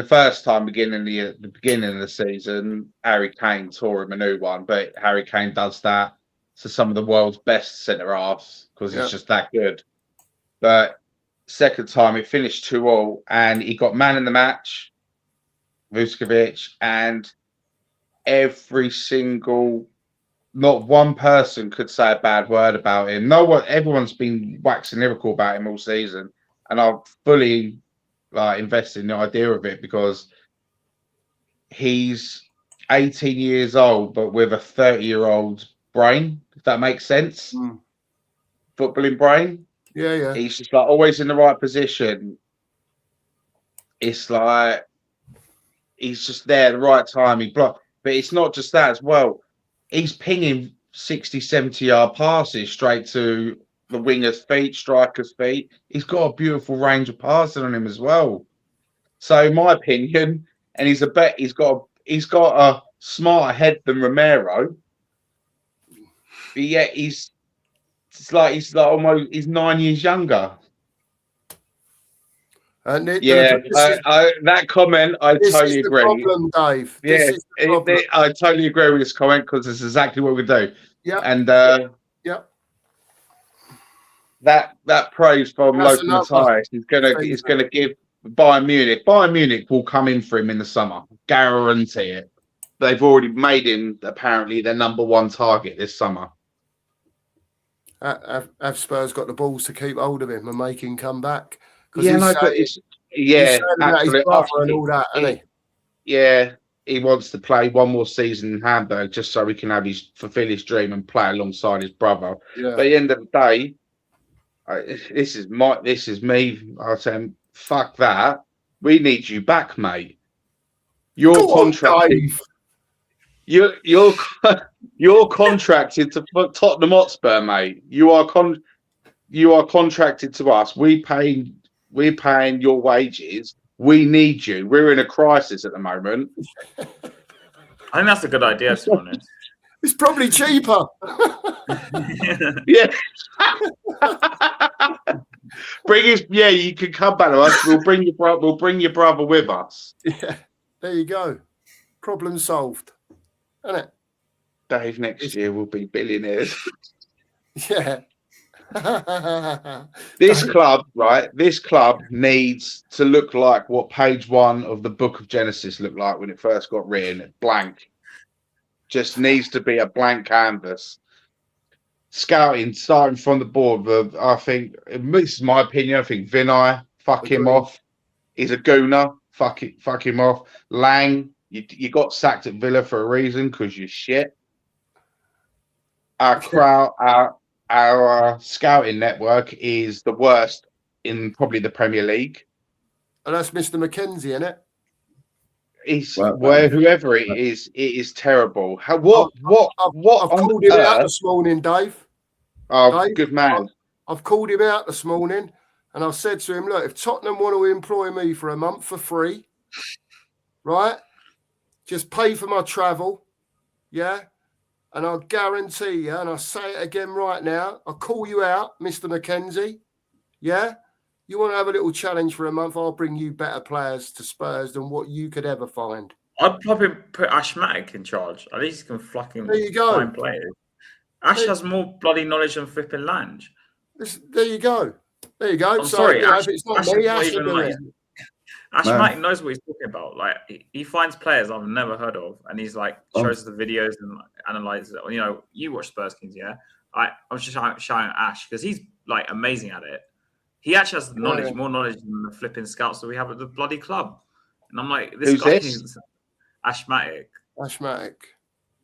first time beginning of the season, Harry Kane tore him a new one, but Harry Kane does that to some of the world's best centre halves because he's just that good. But second time it finished 2-2 and he got man in the match, Vuskovic, and not one person could say a bad word about him. Everyone's been waxing lyrical about him all season. And I've fully invested in the idea of it because he's 18 years old, but with a 30-year-old brain, if that makes sense. Footballing brain. Yeah. He's just like always in the right position. It's like he's just there at the right time. But it's not just that as well. He's pinging 60, 70-yard passes straight to the winger's feet, striker's feet. He's got a beautiful range of passing on him as well. So, in my opinion, and he's got a smarter head than Romero. But yet he's 9 years younger. That comment, I totally agree. Problem, Dave. I totally agree with this comment because it's exactly what we do. Yeah, and yeah. That praise from Luther Matthäus is gonna give Bayern Munich. Bayern Munich will come in for him in the summer, guarantee it. They've already made him apparently their number one target this summer. Have Spurs got the balls to keep hold of him and make him come back? Absolutely. His brother and all that, isn't he? Yeah, he wants to play one more season in Hamburg just so he can fulfill his dream and play alongside his brother. Yeah. But at the end of the day, this is me. I'm saying, fuck that. We need you back, mate. You're contracted. You're contracted to Tottenham Hotspur, mate. You are contracted to us. We're paying your wages. We need you. We're in a crisis at the moment. I think that's a good idea, to be honest. It's probably cheaper. Yeah. You can come back to us. We'll bring your brother with us. Yeah. There you go. Problem solved. Isn't it? Dave, next year we'll be billionaires. Yeah. This club needs to look like what page 1 of the book of Genesis looked like when it first got written. Blank. Just needs to be a blank canvas. Scouting, starting from the board. I think, this is my opinion, I think Vinay, fuck him off. He's a gooner. Fuck him off. Lang, you got sacked at Villa for a reason because you're shit. Our scouting network is the worst in probably the Premier League. And that's Mr. McKenzie, isn't it? Whoever it is terrible. I've called him out this morning, Dave. Oh, Dave, good man. I've called him out this morning and I've said to him, look, if Tottenham want to employ me for a month for free, right? Just pay for my travel, yeah? And I'll guarantee you, and I'll say it again right now, I'll call you out, Mr. McKenzie, yeah? You want to have a little challenge for a month, I'll bring you better players to Spurs than what you could ever find. I'd probably put Ashmatic in charge. At least he can fucking There you go. find players. Ash has more bloody knowledge than flipping Lange. There you go. There you go. I'm sorry, you know, Ash, if it's not Ash me, is not Ash will even do like. it. Ashmatic knows what he's talking about. Like he finds players I've never heard of, and he's like shows the videos and analyzes it. You know, you watch Spurs Kings, yeah? I was just shouting at Ash because he's like amazing at it. He actually has knowledge, more knowledge than the flipping scouts that we have at the bloody club. And I'm like, this guy is Ashmatic. Ashmatic.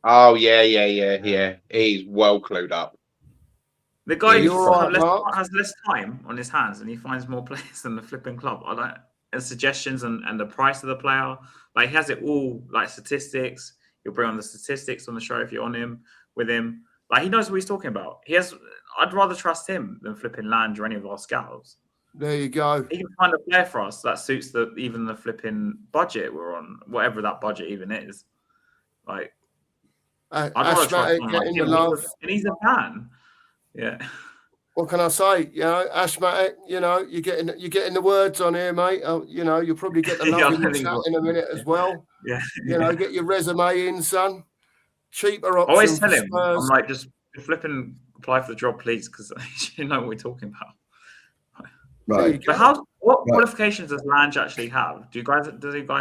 Oh yeah. He's well clued up. The guy right, has less time on his hands, and he finds more players than the flipping club. I like and suggestions and the price of the player. Like he has it all, like statistics. He'll bring on the statistics on the show if you're on him with him. Like he knows what he's talking about. I'd rather trust him than flipping Lange or any of our scouts. There you go. He can find a player for us that suits even the flipping budget we're on, whatever that budget even is. Like I'd rather trust him like him. And he's a fan. Yeah. What can I say? You know, Ashmatic, you know, you're getting the words on here, mate. You know, you'll probably get the love in the chat in a minute as well. Yeah. You know, get your resume in, son. Cheaper option. Always tell him. Spurs. I'm like, just flipping apply for the job, please, because you know what we're talking about. Right. But what qualifications does Lange actually have? Do you guys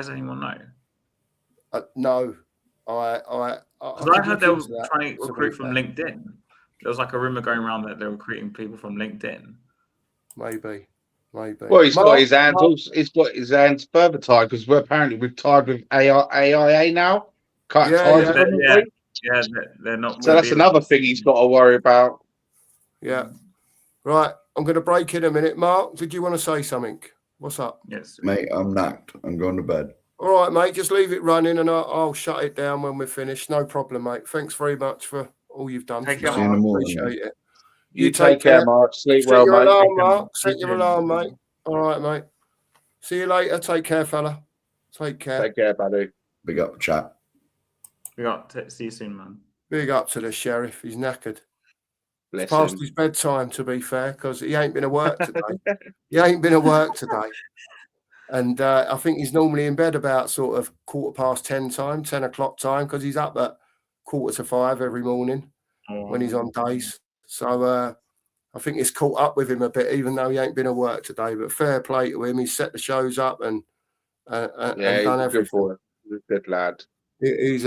anyone know? No. I heard they were trying to recruit from LinkedIn. There was like a rumor going around that they're recruiting people from LinkedIn. Maybe. Well, he's got his hands. He's got his hands further tied because we've tied with AIA now. They're not. So that's another thing he's got to worry about. Yeah. Right. I'm going to break in a minute. Mark, did you want to say something? What's up? Yes, mate. I'm knacked. I'm going to bed. All right, mate. Just leave it running, and I'll shut it down when we're finished. No problem, mate. Thanks very much for all you've done. Take care, Mark. Appreciate it. You take care, Mark. Sleep well, mate. Alarm, Mark. Set your alarm, mate. All right, mate. See you later. Take care, fella. Take care. Take care, buddy. Big up, chat. See you soon, man. Big up to the sheriff. He's knackered. Bless It's past him. his bedtime, to be fair, because he ain't been at work today. And I think he's normally in bed about sort of 10:15 time, 10 o'clock time, because he's up at 4:45 every morning when he's on days. So I think it's caught up with him a bit, even though he ain't been at work today. But fair play to him. He's set the shows up and done everything. Good for him. He's a good lad. He's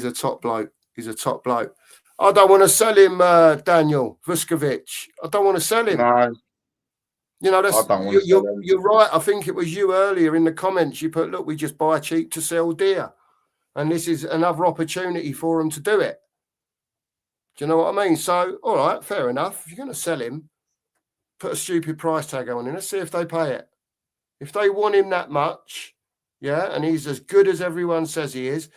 a top bloke. He's a top bloke. I don't want to sell him, Daniel Vuskovic. I don't want to sell him. No. You know, you're right. I think it was you earlier in the comments. You put, look, we just buy cheap to sell dear. And this is another opportunity for them to do it. Do you know what I mean? So, all right, fair enough. If you're going to sell him, put a stupid price tag on him. Let's see if they pay it. If they want him that much, yeah, and he's as good as everyone says he is,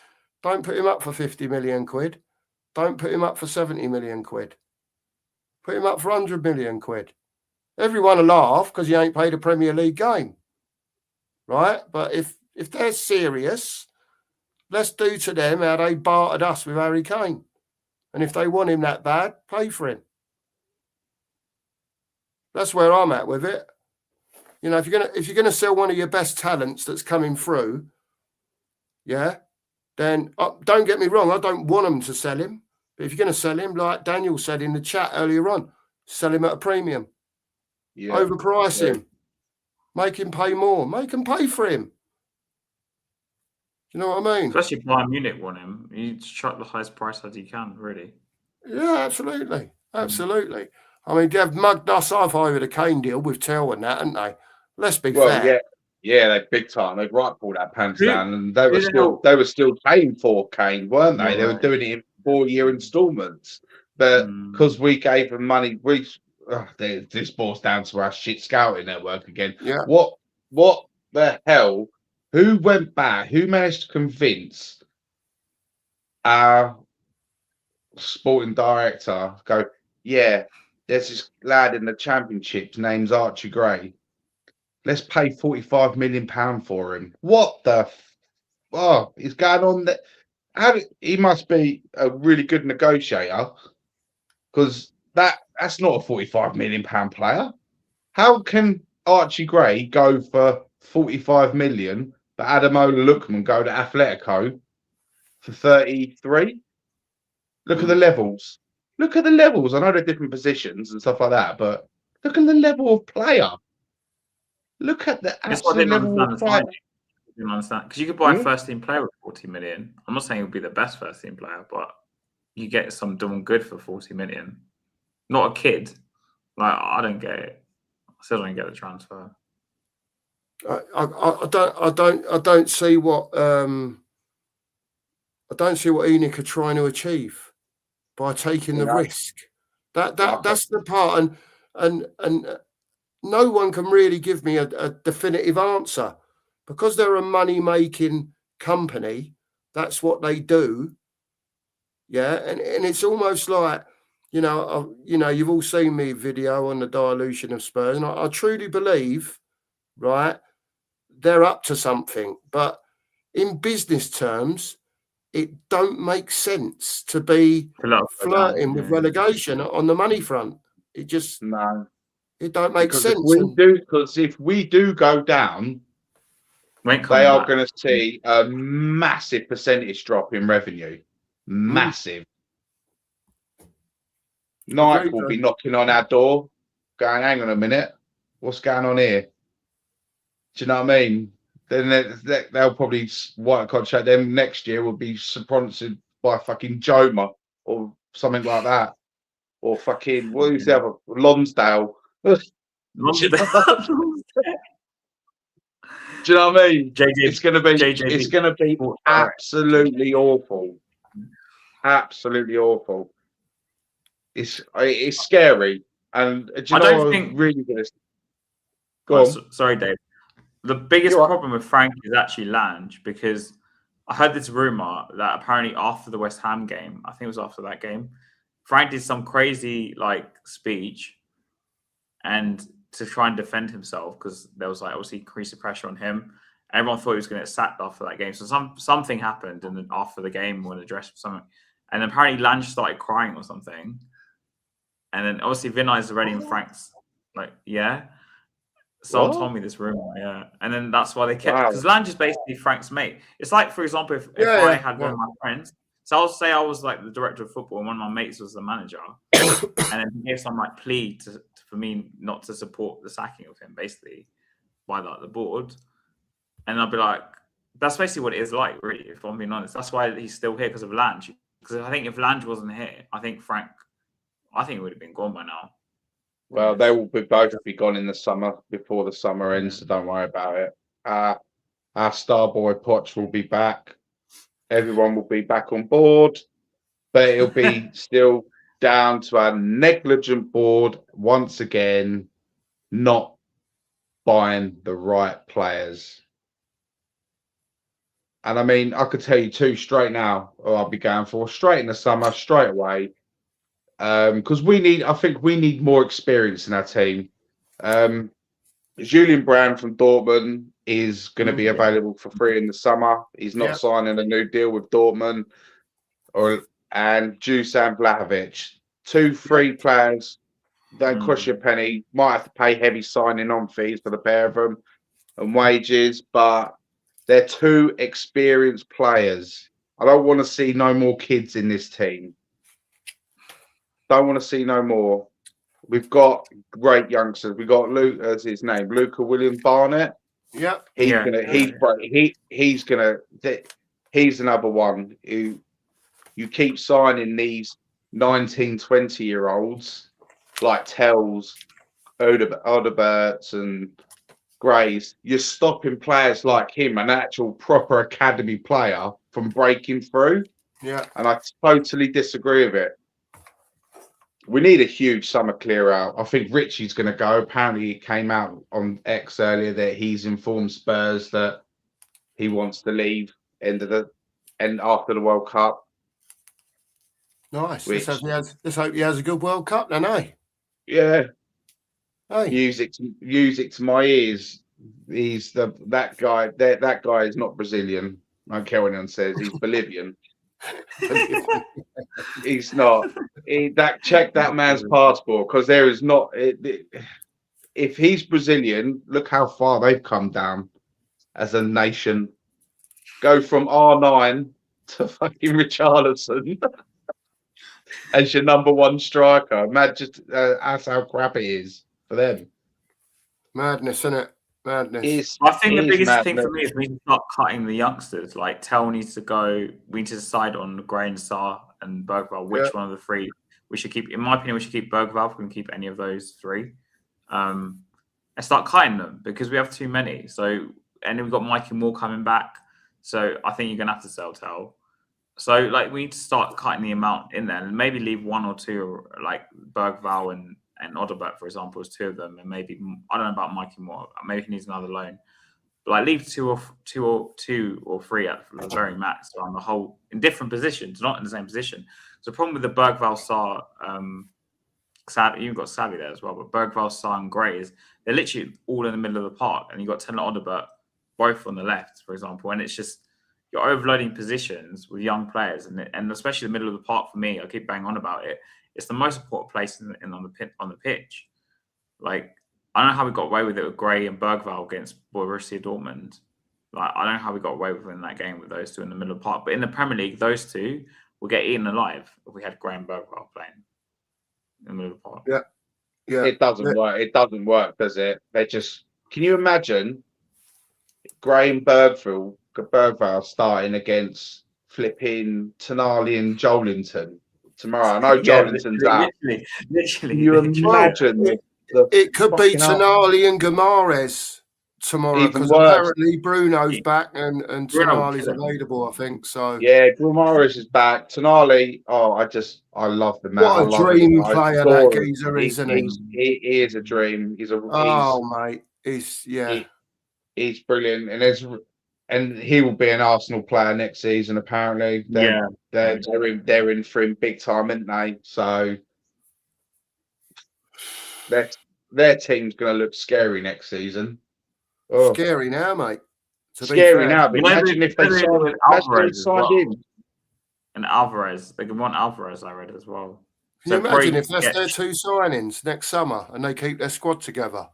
don't put him up for 50 million quid. Don't put him up for 70 million quid. Put him up for 100 million quid. Everyone will laugh because he ain't played a Premier League game, right? But if they're serious, let's do to them how they bartered us with Harry Kane. And if they want him that bad, pay for him. That's where I'm at with it. You know, if you're gonna sell one of your best talents that's coming through, yeah, then don't get me wrong, I don't want them to sell him. But if you're going to sell him, like Daniel said in the chat earlier on, sell him at a premium. Yeah. Overprice him. Make him pay more. Make him pay for him. You know what I mean? Especially Bayern Munich want him. You just chuck the highest price as you can, really. Yeah, absolutely. Absolutely. I mean, they've mugged us off over the Kane deal with Tell and that, haven't they? Let's be fair. Yeah, they big time. They pulled that pants down, and they were still paying for Kane, weren't they? They were doing it in 4-year installments, but because we gave them money, this boils down to our shit scouting network again. Yeah. What the hell? Who went back? Who managed to convince our sporting director? Go, yeah. There's this lad in the championship. Name's Archie Gray. Let's pay £45 million for him. What the he's going on that. He must be a really good negotiator, because that's not a £45 million player. How can Archie Gray go for 45 million, but Adamola Lookman go to Atletico for 33? Look at the levels. Look at the levels. I know they're different positions and stuff like that, but look at the level of player. Look at the That's what I absolute didn't level of understand the player. signing. I didn't understand, because you could buy a Hmm? first team player with 40 million. I'm not saying it would be the best first team player, but you get someone good for 40 million. Not a kid. Like, I don't get it. I still don't get the transfer. I don't see what ENIC are trying to achieve by taking the risk. That's the part, and no one can really give me a definitive answer, because they're a money making company. That's what they do. Yeah, and it's almost like, you've all seen me video on the dilution of Spurs, and I truly believe, right, they're up to something. But in business terms, it don't make sense to be flirting with relegation on the money front. It just it don't make sense. Because if we do go down, they are going to see a massive percentage drop in revenue. Massive. Nike will be knocking on our door, going, "Hang on a minute, what's going on here?" Do you know what I mean? Then they'll probably white contract them next year will be sponsored by fucking Joma or something like that, or fucking who's the other, Lonsdale. Do you know what I mean? It's going to be absolutely awful. Absolutely awful. It's scary. And do you know what I'm really going to... Go on. Sorry, Dave. The biggest problem with Frank is actually Lange, because I heard this rumor that apparently after the West Ham game, I think it was after that game, Frank did some crazy speech, and to try and defend himself, because there was obviously increased pressure on him. Everyone thought he was going to get sacked after that game. So something happened, and then after the game, when addressed something, and apparently Lange started crying or something. And then obviously Vinay's already in Frank's Someone told me this rumor, and then that's why they kept, because Lange is basically Frank's mate. It's like, for example, if I had one of my friends, so I'll say I was like the director of football and one of my mates was the manager, and then he gave some plea for me not to support the sacking of him, basically, by the board, and I'd be like, that's basically what it is like, really, if I'm being honest. That's why he's still here, because of Lange. Because I think if Lange wasn't here, I think it would have been gone by now. Well, they will both be gone in the summer, before the summer ends, so don't worry about it. Our star boy Poch will be back. Everyone will be back on board, but it'll be still down to our negligent board once again, not buying the right players. And I mean, I could tell you two straight now, I'll be going for straight in the summer, straight away. Because I think we need more experience in our team. Julian Brand from Dortmund is going to be available for free in the summer. He's not signing a new deal with Dortmund. And Dusan Vlahovic, 2 free players, don't cost you a penny. Might have to pay heavy signing on fees for the pair of them and wages, but they're 2 experienced players. I don't want to see no more kids in this team. Don't want to see no more. We've got great youngsters. We got Luke, as his name, Luca William Barnett. Yeah, he's another one who you keep signing these 19, 20-year-olds like Tells, Odeberts, and Grays. You're stopping players like him, an actual proper academy player, from breaking through. Yeah, and I totally disagree with it. We need a huge summer clear out. I think Richie's going to go. Apparently, it came out on X earlier that he's informed Spurs that he wants to leave after the World Cup. Nice. Let's hope he has a good World Cup then, eh? Yeah. Hey. Music to my ears. He's that guy. That guy is not Brazilian. I don't care what anyone says. He's Bolivian. He's not. Check that man's passport, because there is not. If he's Brazilian, look how far they've come down as a nation. Go from R9 to fucking Richarlison as your number one striker. That's how crap it is for them. Madness, isn't it? Madness. I think the biggest thing for me is we need to start cutting the youngsters. Like, Tell needs to go. We need to decide on Gray and Sarr and Bergvall, which one of the three we should keep. In my opinion, we should keep Bergvall. We can keep any of those three. And start cutting them, because we have too many. So, and then we've got Mikey Moore coming back. So I think you're going to have to sell Tell. So, like, we need to start cutting the amount in there, and maybe leave one or two, like Bergvall and Odobert, for example, as two of them, and maybe, I don't know about Mikey Moore, maybe he needs another loan. But like, leave two or three at the very max on the whole, in different positions, not in the same position. So the problem with the Bergvall, Sarr, you've got Savvy there as well, but Bergvall, Sarr, and Gray they're literally all in the middle of the park, and you've got Taylor Odobert both on the left, for example, and it's just, you're overloading positions with young players, and especially the middle of the park, for me, I keep banging on about it. It's the most important place on the pitch. Like, I don't know how we got away with it with Gray and Bergvall against Borussia Dortmund. Like, I don't know how we got away with in that game with those two in the middle of the park. But in the Premier League, those two will get eaten alive if we had Gray and Bergvall playing in the middle of the park. Yeah. It doesn't work. It doesn't work, does it? Can you imagine Gray and Bergvall starting against flipping Tonali and Joelinton tomorrow? I know Joelinton's out. Literally. Can you imagine? It could be Tonali and Guimaraes tomorrow, because apparently Bruno's back and Tonali's available, I think. So yeah, Guimaraes is back. Tonali, I love the man. What a dream player that geezer is, isn't he? He is a dream. Mate, he's brilliant, and he will be an Arsenal player next season. Apparently, they're in for him big time, aren't they? So their team's going to look scary next season. Oh. Scary now, mate. Scary now. But imagine if they signed him. And Alvarez, they can want Alvarez, I read as well. Can you imagine if that's their two signings next summer and they keep their squad together?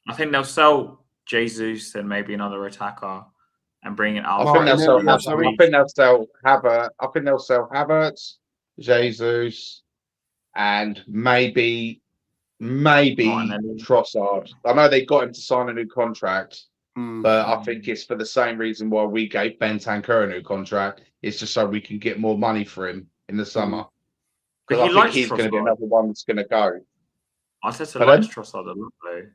I think they'll sell Jesus and maybe another attacker and bring in Alvarez. I think they'll sell Havertz. I think they'll sell Havertz, Jesus, and maybe Trossard. I know they got him to sign a new contract, but I think it's for the same reason why we gave Bentancur a new contract. It's just so we can get more money for him in the summer. Because I think he's going to be another one that's going to go. I said I liked Trossard a lot, though.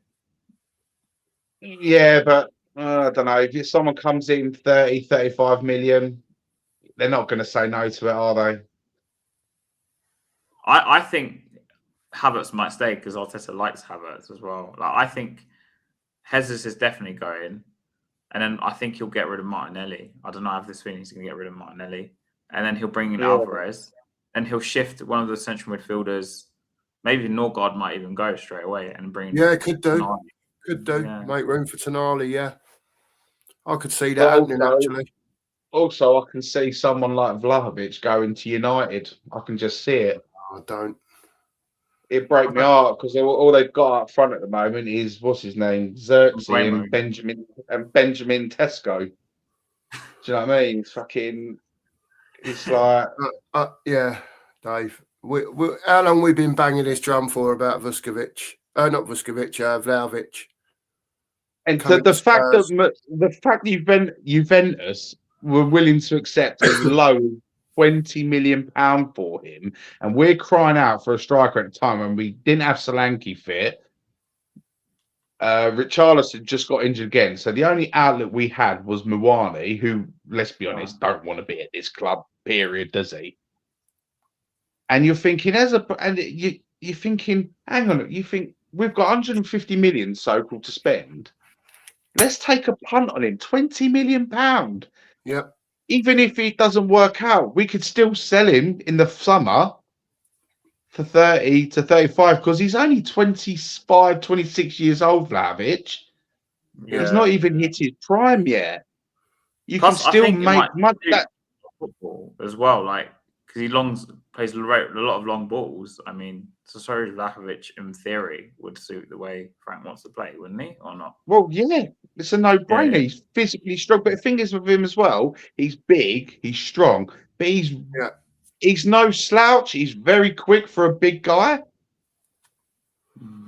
Yeah, but I don't know. If someone comes in 30, 35 million, they're not going to say no to it, are they? I think Havertz might stay because Arteta likes Havertz as well. Like, I think Jesus is definitely going, and then I think he'll get rid of Martinelli. I don't know. I have this feeling he's going to get rid of Martinelli, and then he'll bring in Alvarez, and he'll shift one of the central midfielders. Maybe Norgard might even go straight away and bring. Yeah, could do. Tonali. Could do. Yeah. Make room for Tonali. Yeah, I could see that happening actually. Also, I can see someone like Vlahovic going to United. I can just see it. I don't. It broke my heart because all they've got up front at the moment is what's his name, Xerxes and Benjamin Tesco. Do you know what I mean? It's like yeah, Dave. How long we been banging this drum for about Vuskovic? Not Vuskovic, Vlahovic. And the fact that Juventus were willing to accept as low as £20 million for him, and we're crying out for a striker at the time when we didn't have Solanke fit. Richarlison just got injured again, so the only outlet we had was Mawani, who, let's be honest, don't want to be at this club. Period, does he? And you're thinking, you're thinking, hang on, you think we've got 150 million so-called to spend. Let's take a punt on him, £20 million. Yep. Even if it doesn't work out, we could still sell him in the summer for 30 to 35 because he's only 25, 26 years old, Vlahovic. Yeah. He's not even hit his prime yet. You Plus, can I still think it make might money. suit football as well, like because plays a lot of long balls. I mean, Sasori Vlahovic, in theory, would suit the way Frank wants to play, wouldn't he, or not? Well, yeah, it's a no-brainer. Yeah. He's physically strong, but the thing is with him as well, he's big, he's strong, but he's no slouch. He's very quick for a big guy.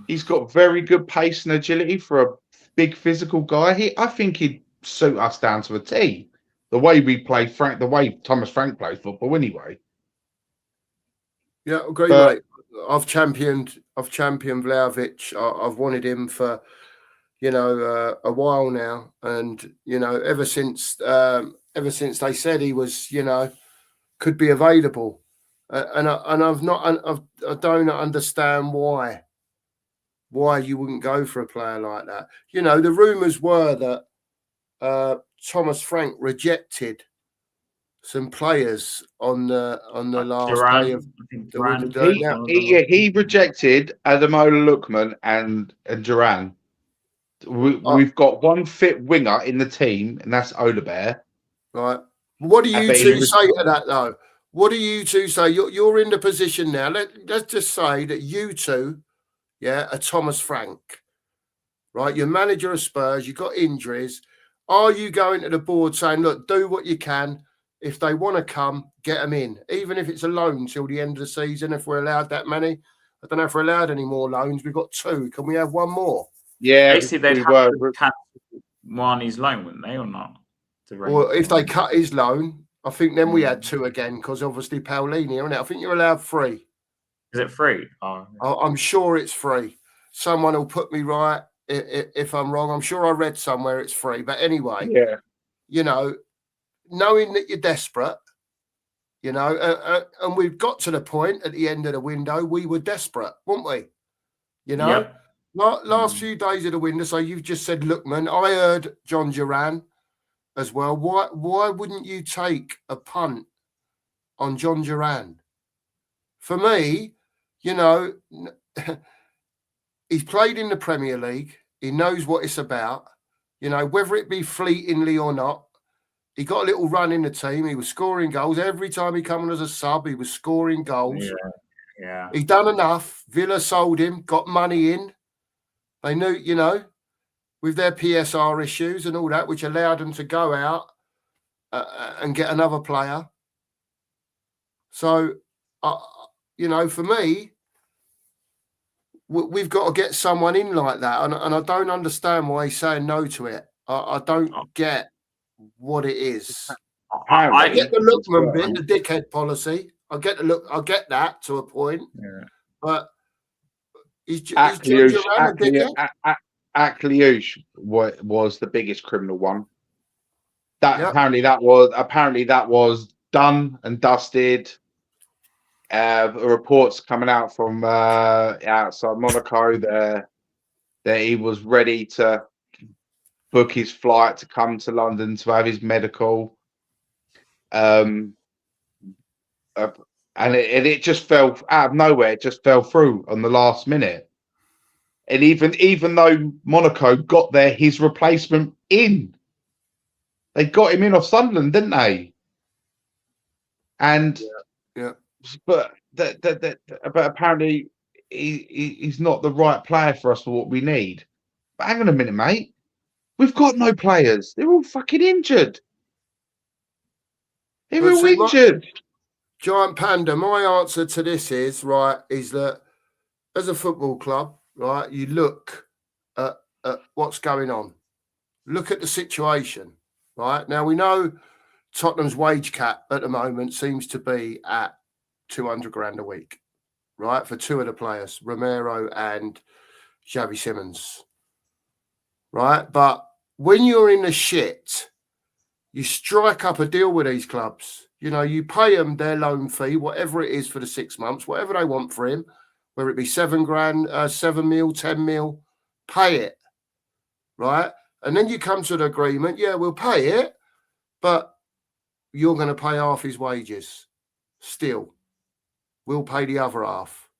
He's got very good pace and agility for a big physical guy. I think he'd suit us down to a T. The way we play the way Thomas Frank plays football, anyway. Yeah, agree, mate. I've championed Vlahovic. I've wanted him for a while now, and ever since they said he was could be available, and I don't understand why you wouldn't go for a player like that. The rumours were that Thomas Frank rejected some players on the last Duran, day of the window. He rejected Ademola Lookman and Duran. We've got one fit winger in the team, and that's Olabear. Right. What do you two say to that, though? What do you two say? You're in the position now. Let's just say that you two, are Thomas Frank, right? You're manager of Spurs. You've got injuries. Are you going to the board saying, look, do what you can? If they want to come, get them in, even if it's a loan till the end of the season. If we're allowed that many, I don't know if we're allowed any more loans. We've got 2. Can we have one more? Yeah, basically they'd have to cancel Marnie's loan, wouldn't they, or not? Or if they cut his loan, I think then we had 2 again, because obviously Paolini, isn't it? I think you're allowed 3. Is it free? Oh. I'm sure it's free. Someone will put me right if I'm wrong. I'm sure I read somewhere it's free. But anyway, knowing that you're desperate, and we've got to the point at the end of the window, we were desperate, weren't we? Yep. Last few days of the window, so you've just said Lookman. I heard John Duran as well. Why wouldn't you take a punt on John Duran? For me, he's played in the Premier League. He knows what it's about. Whether it be fleetingly or not, he got a little run in the team. He was scoring goals. Every time he came on as a sub, he was scoring goals. Yeah. He done enough. Villa sold him, got money in. They knew, with their PSR issues and all that, which allowed them to go out and get another player. So, for me, we've got to get someone in like that. And I don't understand why he's saying no to it. I don't get what it is. I get the Lookman bit, the dickhead policy. I get that to a point. Yeah. But he's Akliouche was the biggest criminal one. Apparently that was done and dusted. Reports coming out from outside Monaco that he was ready to book his flight to come to London to have his medical. And it just fell out of nowhere. It just fell through on the last minute. And even though Monaco got his replacement in, they got him in off Sunderland, didn't they? And but apparently he's not the right player for us for what we need. But hang on a minute, mate. We've got no players. They're all fucking injured. They're all injured. Giant Panda, my answer to this is that as a football club, right, you look at what's going on. Look at the situation, right? Now, we know Tottenham's wage cap at the moment seems to be at 200 grand a week, right, for 2 of the players, Romero and Xavi Simons, right? But when you're in the shit, you strike up a deal with these clubs. You pay them their loan fee, whatever it is for the 6 months, whatever they want for him, whether it be 7 grand, 7 mil, 10 mil, pay it, right? And then you come to the agreement, we'll pay it, but you're going to pay half his wages still. We'll pay the other half.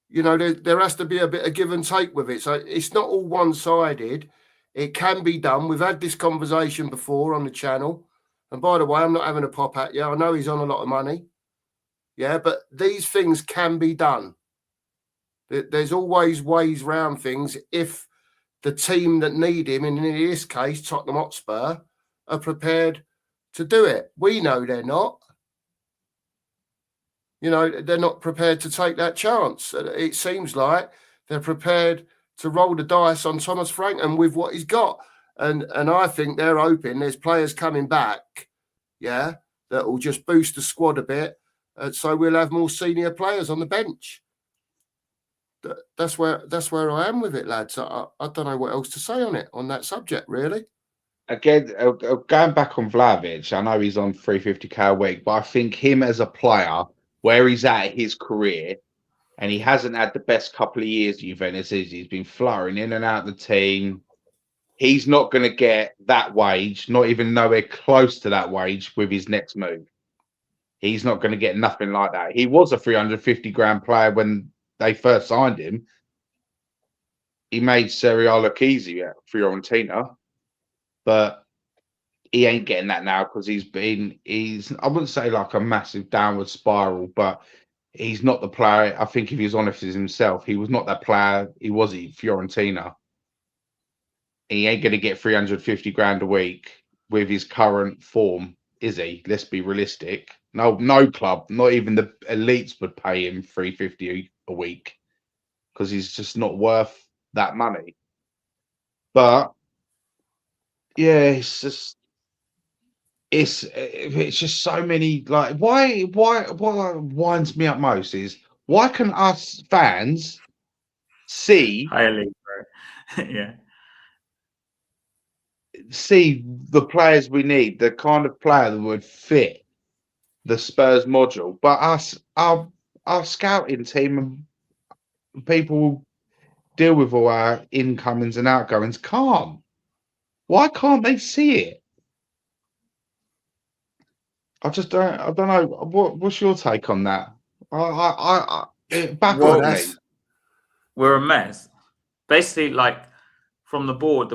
There has to be a bit of give and take with it. So it's not all one-sided. It can be done. We've had this conversation before on the channel. And by the way, I'm not having a pop at you. I know he's on a lot of money. Yeah, but these things can be done. There's always ways round things if the team that need him, and in this case, Tottenham Hotspur, are prepared to do it. We know they're not. You know, they're not prepared to take that chance. It seems like they're prepared to roll the dice on Thomas Frank and with what he's got. And I think they're hoping there's players coming back, yeah, that will just boost the squad a bit. So we'll have more senior players on the bench. That's where I am with it, lads. I don't know what else to say on that subject, really. Again, going back on Vlahovic, I know he's on 350k a week, but I think him as a player, where he's at his career, and he hasn't had the best couple of years at Juventus, he's been fluttering in and out of the team. He's not going to get that wage, not even nowhere close to that wage with his next move. He's not going to get nothing like that. He was a 350 grand player when they first signed him. He made Serie A look easy at Fiorentina, but he ain't getting that now because he's I wouldn't say like a massive downward spiral, but he's not the player. I think if he was honest with himself, he was not that player he was at Fiorentina. He ain't going to get 350 grand a week with his current form, is he? Let's be realistic. No club, not even the elites would pay him 350 a week because he's just not worth that money. But yeah, it's just so many. Like, what winds me up most is why can us fans see yeah, see the players we need, the kind of player that would fit the Spurs module, but our scouting team and people who deal with all our incomings and outgoings can't. Why can't they see it? I don't know. What's your take on that? It baffles me. We're a mess. Basically, like from the board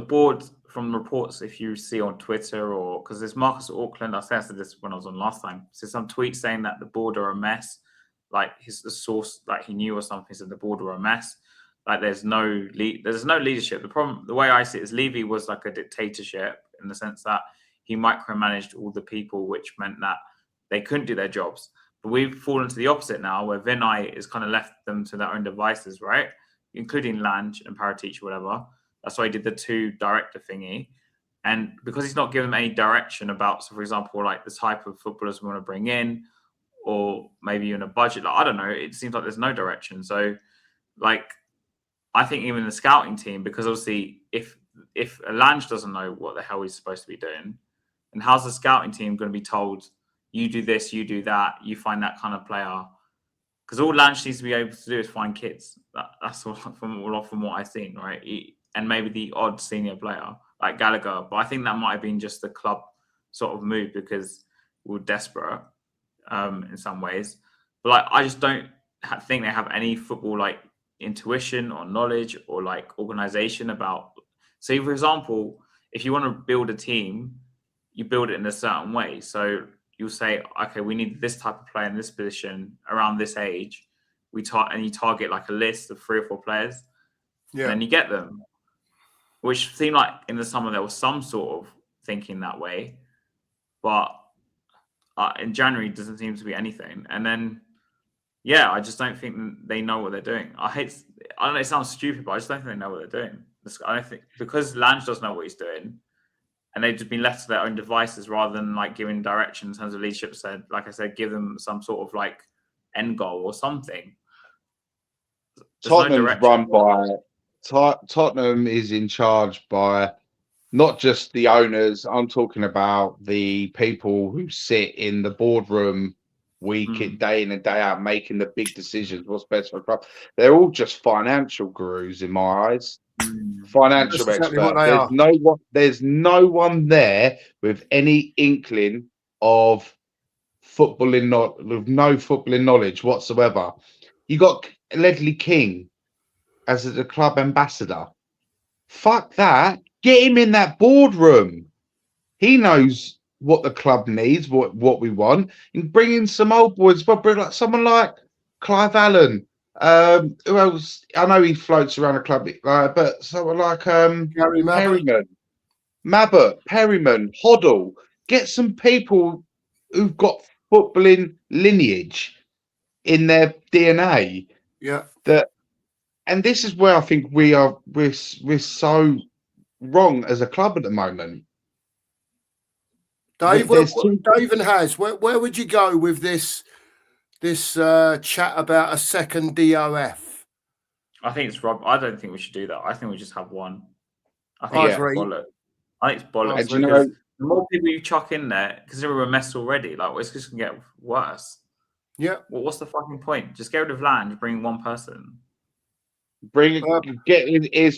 from reports, if you see on Twitter or because there's Marcus Auckland, I said this when I was on last time. So some tweets saying that the board are a mess. Like the source, like he knew or something, said the board were a mess. Like there's no leadership. The problem, the way I see it, is Levy was like a dictatorship in the sense that he micromanaged all the people, which meant that they couldn't do their jobs. But we've fallen to the opposite now, where Vinay is kind of left them to their own devices, right? Including Lange and Paratici, whatever. That's why he did the 2 director thingy. And because he's not given them any direction about, so for example, like the type of footballers we want to bring in, or maybe in a budget, like, I don't know, it seems like there's no direction. So like, I think even the scouting team, because obviously if Lange doesn't know what the hell he's supposed to be doing, and how's the scouting team going to be told, you do this, you do that, you find that kind of player? Because all Lange needs to be able to do is find kids. That's all from what I've seen, right? And maybe the odd senior player like Gallagher. But I think that might have been just the club sort of move because we were desperate in some ways. But like, I just don't think they have any football like intuition or knowledge or like organization about. So, for example, if you want to build a team, you build it in a certain way. So you'll say, okay, we need this type of player in this position around this age. And you target like a list of 3 or 4 players. Yeah. And then you get them, which seemed like in the summer there was some sort of thinking that way. But in January, it doesn't seem to be anything. And then, yeah, I just don't think they know what they're doing. I don't know, it sounds stupid, but I just don't think they know what they're doing. I don't think, because Lange doesn't know what he's doing, and they've just been left to their own devices rather than like giving direction in terms of leadership. So, like I said, give them some sort of like end goal or something. Tottenham is in charge by not just the owners. I'm talking about the people who sit in the boardroom day in and day out, making the big decisions. What's best for the club? They're all just financial gurus in my eyes. Financial experts. There's no one there with any inkling of footballing, with no footballing knowledge whatsoever. You got Ledley King as the club ambassador. Fuck that. Get him in that boardroom. He knows what the club needs, what we want. And bring in some old boys, but bring like someone like Clive Allen. Who else? I know he floats around the club, but someone like Gary Mabbutt. Perryman, Hoddle. Get some people who've got footballing lineage in their DNA. Yeah. And this is where I think we're so wrong as a club at the moment. Dave, Dave and Haz, where would you go with this chat about a second DOF? I think it's Rob. I don't think we should do that. I think we just have one. I think it's bollocks. I think it's bollocks. You know, the more people you chuck in there, because we're a mess already, like it's just gonna get worse. Yeah. Well, what's the fucking point? Just get rid of Land, bring one person. Here's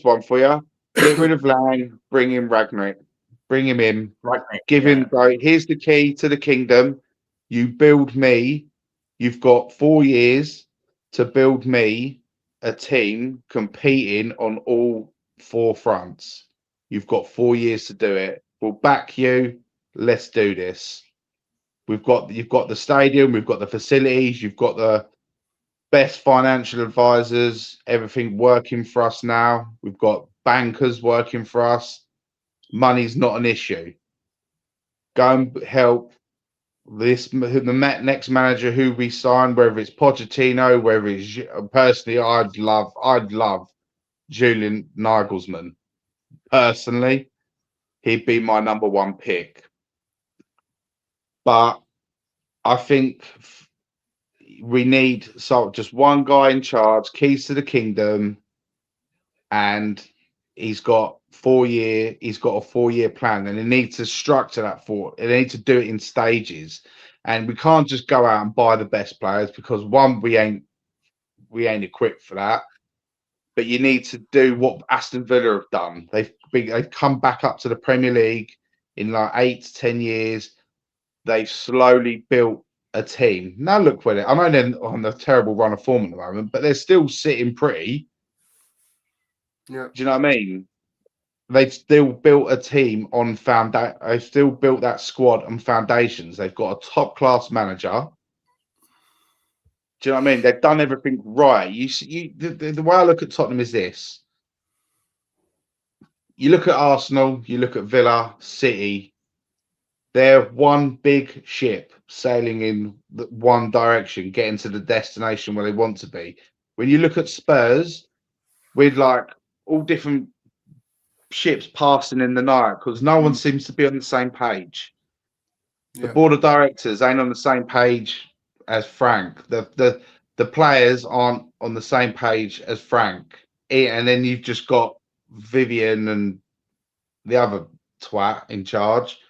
one for you. Get rid of Lang, bring in Ragnar. Bring him in. Give him. Here's the key to the kingdom. You build me. You've got 4 years to build me a team competing on all 4 fronts. You've got 4 years to do it. We'll back you. Let's do this. You've got the stadium. We've got the facilities. You've got the best financial advisors. Everything working for us now. We've got bankers working for us. Money's not an issue. Go and help the next manager who we sign, whether it's Pochettino, whether it's personally, I'd love Julian Nagelsmann. Personally, he'd be my number 1 pick. But I think we need just one guy in charge, keys to the kingdom, and he's got a 4-year plan, and he needs to structure that they need to do it in stages. And we can't just go out and buy the best players, because one, we ain't equipped for that. But you need to do what Aston Villa have done. They've come back up to the Premier League in like 8 to 10 years. They've slowly built a team. Now look where I know they're on a terrible run of form at the moment, but they're still sitting pretty. Yeah. Do you know what I mean? They've still built a team on They've still built that squad on foundations. They've got a top class manager. Do you know what I mean? They've done everything right. The way I look at Tottenham is this: you look at Arsenal, you look at Villa, City. They're one big ship sailing in one direction, getting to the destination where they want to be. When you look at Spurs, with like all different ships passing in the night, because no one seems to be on the same page. The board of directors ain't on the same page as Frank. The players aren't on the same page as Frank. And then you've just got Vivian and the other twat in charge,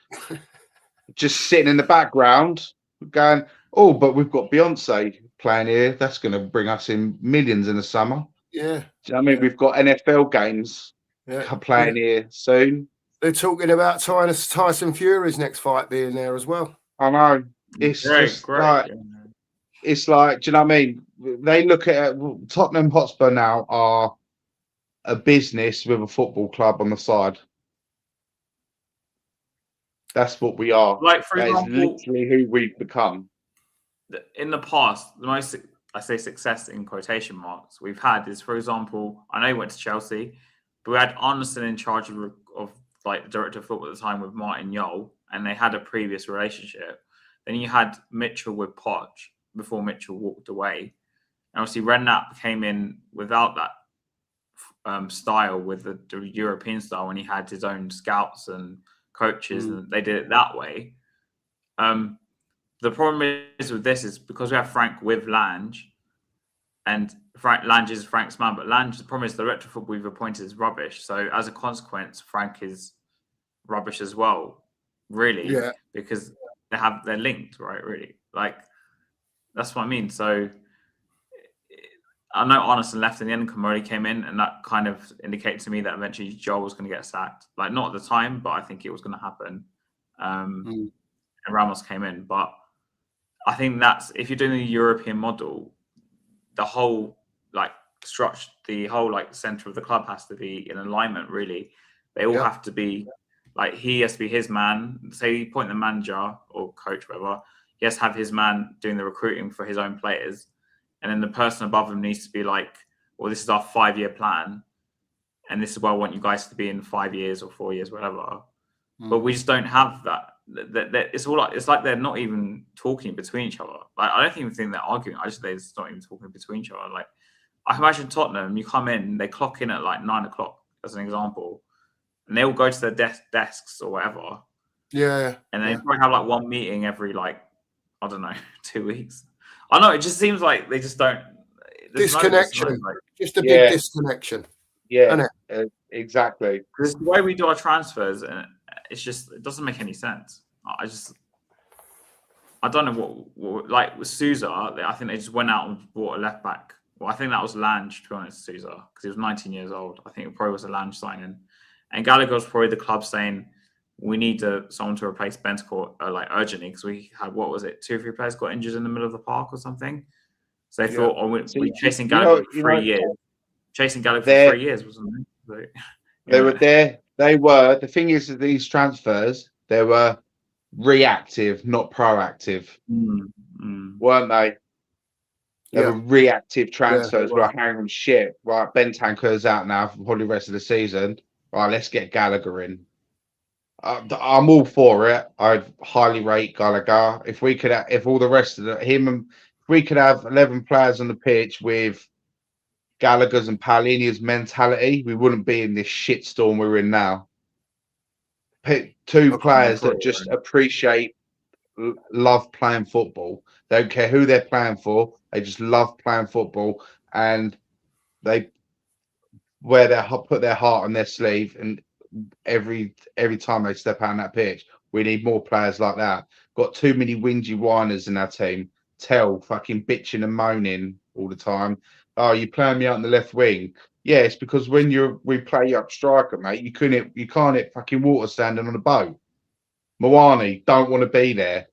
just sitting in the background going, oh, but we've got Beyonce playing here. That's going to bring us in millions in the summer. Yeah. Do you know what I mean? We've got NFL games playing here soon. They're talking about Tyson Fury's next fight being there as well. I know. It's great. It's like, do you know what I mean? They look at Tottenham Hotspur now are a business with a football club on the side. That's what we are. Like, for example, literally who we've become. In the past, the most, I say, success in quotation marks we've had is, for example, I know he went to Chelsea, but we had Arneson in charge of like the director of football at the time with Martin Yole, and they had a previous relationship. Then you had Mitchell with Poch before Mitchell walked away. And obviously Redknapp came in without that style, with the European style, when he had his own scouts and coaches, and they did it that way. The problem is with this is because we have Frank with Lange, and Lange is Frank's man, but Lange, the problem is the director of football we've appointed is rubbish. So as a consequence, Frank is rubbish as well, really, because they're linked, right? Really, like that's what I mean. So I know Arneson left in the end, and Kamori came in, and that kind of indicated to me that eventually Joel was going to get sacked. Like, not at the time, but I think it was going to happen. And Ramos came in, but I think that's, if you're doing the European model, the whole like structure, the whole like center of the club has to be in alignment, really. They all have to be like, he has to be his man. Say you point the manager or coach, whatever, he has to have his man doing the recruiting for his own players. And then the person above him needs to be like, well, this is our 5-year plan. And this is where I want you guys to be in 5 years or 4 years, whatever. But we just don't have that. It's all like, it's like they're not even talking between each other. Like, I don't even think they're arguing. They're just not even talking between each other. Like, I imagine Tottenham, you come in, they clock in at like 9 o'clock, as an example, and they all go to their desks or whatever. Yeah. And they probably have like one meeting every, like, I don't know, 2 weeks. I know, it just seems like they just don't. Disconnection. Like, just a big disconnection. Yeah, exactly. Because the way we do our transfers, and it's just, it doesn't make any sense. I don't know what like with Sousa, I think they just went out and bought a left back. Well, I think that was Lange, to be honest, Sousa, because he was 19 years old. I think it probably was a Lange signing. And Gallagher's probably the club saying, we need someone to replace Bentancur like urgently, because we had, what was it, 2 or 3 players got injured in the middle of the park or something. So they thought, we're chasing Gallagher for 3 years. Chasing Gallagher for 3 years, wasn't it? They were there. They were. The thing is that these transfers, they were reactive, not proactive, weren't they? They were reactive transfers. Right, hang on, shit. Right, Bentancur's out now for probably the rest of the season. Right, let's get Gallagher in. I'm all for it. I highly rate Gallagher. If we could, if all the rest of if we could have 11 players on the pitch with Gallagher's and Palhinha's mentality, we wouldn't be in this shitstorm we're in now. Two players that just appreciate, love playing football. They don't care who they're playing for. They just love playing football, and they put their heart on their sleeve. And every time they step out on that pitch, we need more players like that. Got too many whingy whiners in our team. Fucking bitching and moaning all the time. Oh, you playing me out on the left wing? Yeah, it's because when we play you up striker, mate, you can't hit fucking water standing on a boat. Moani don't want to be there.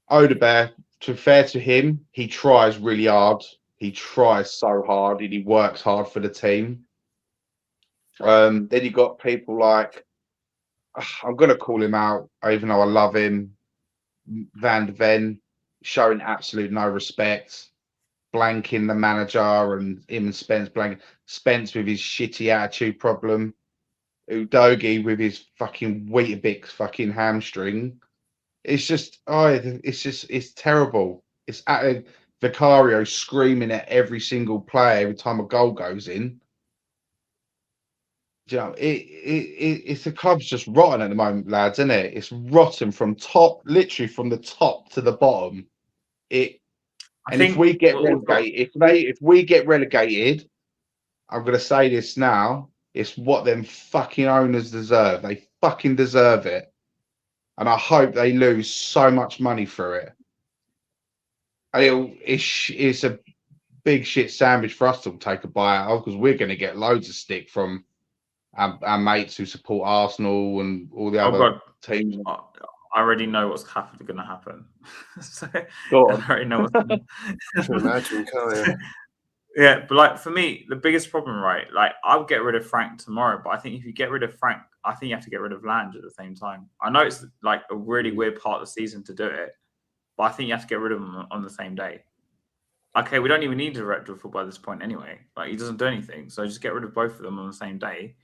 Odegaard, to fair to him, he tries really hard. He tries so hard and he works hard for the team. Then you got people like, I'm gonna call him out, even though I love him, Van de Ven, showing absolute no respect, blanking the manager, and him and Spence blanking. Spence with his shitty attitude problem, Udogie with his fucking Weetabix fucking hamstring. It's just, it's terrible. It's Vicario screaming at every single player every time a goal goes in. You know, it's the club's just rotten at the moment, lads, isn't it? It's rotten from literally from the top to the bottom. If we get relegated, if we get relegated, I'm gonna say this now, it's what them fucking owners deserve. They fucking deserve it. And I hope they lose so much money for it. It's a big shit sandwich for us to take a bite out of, because we're going to get loads of stick from our mates who support Arsenal and all the other teams. I already know what's going to happen. So, I already know what's going to imagine, can't you? Yeah, but like for me, the biggest problem, right? Like I would get rid of Frank tomorrow, but I think if you get rid of Frank, I think you have to get rid of Lange at the same time. I know it's like a really weird part of the season to do it, but I think you have to get rid of him on the same day. Okay, we don't even need a director of football at this point anyway. Like he doesn't do anything, so just get rid of both of them on the same day.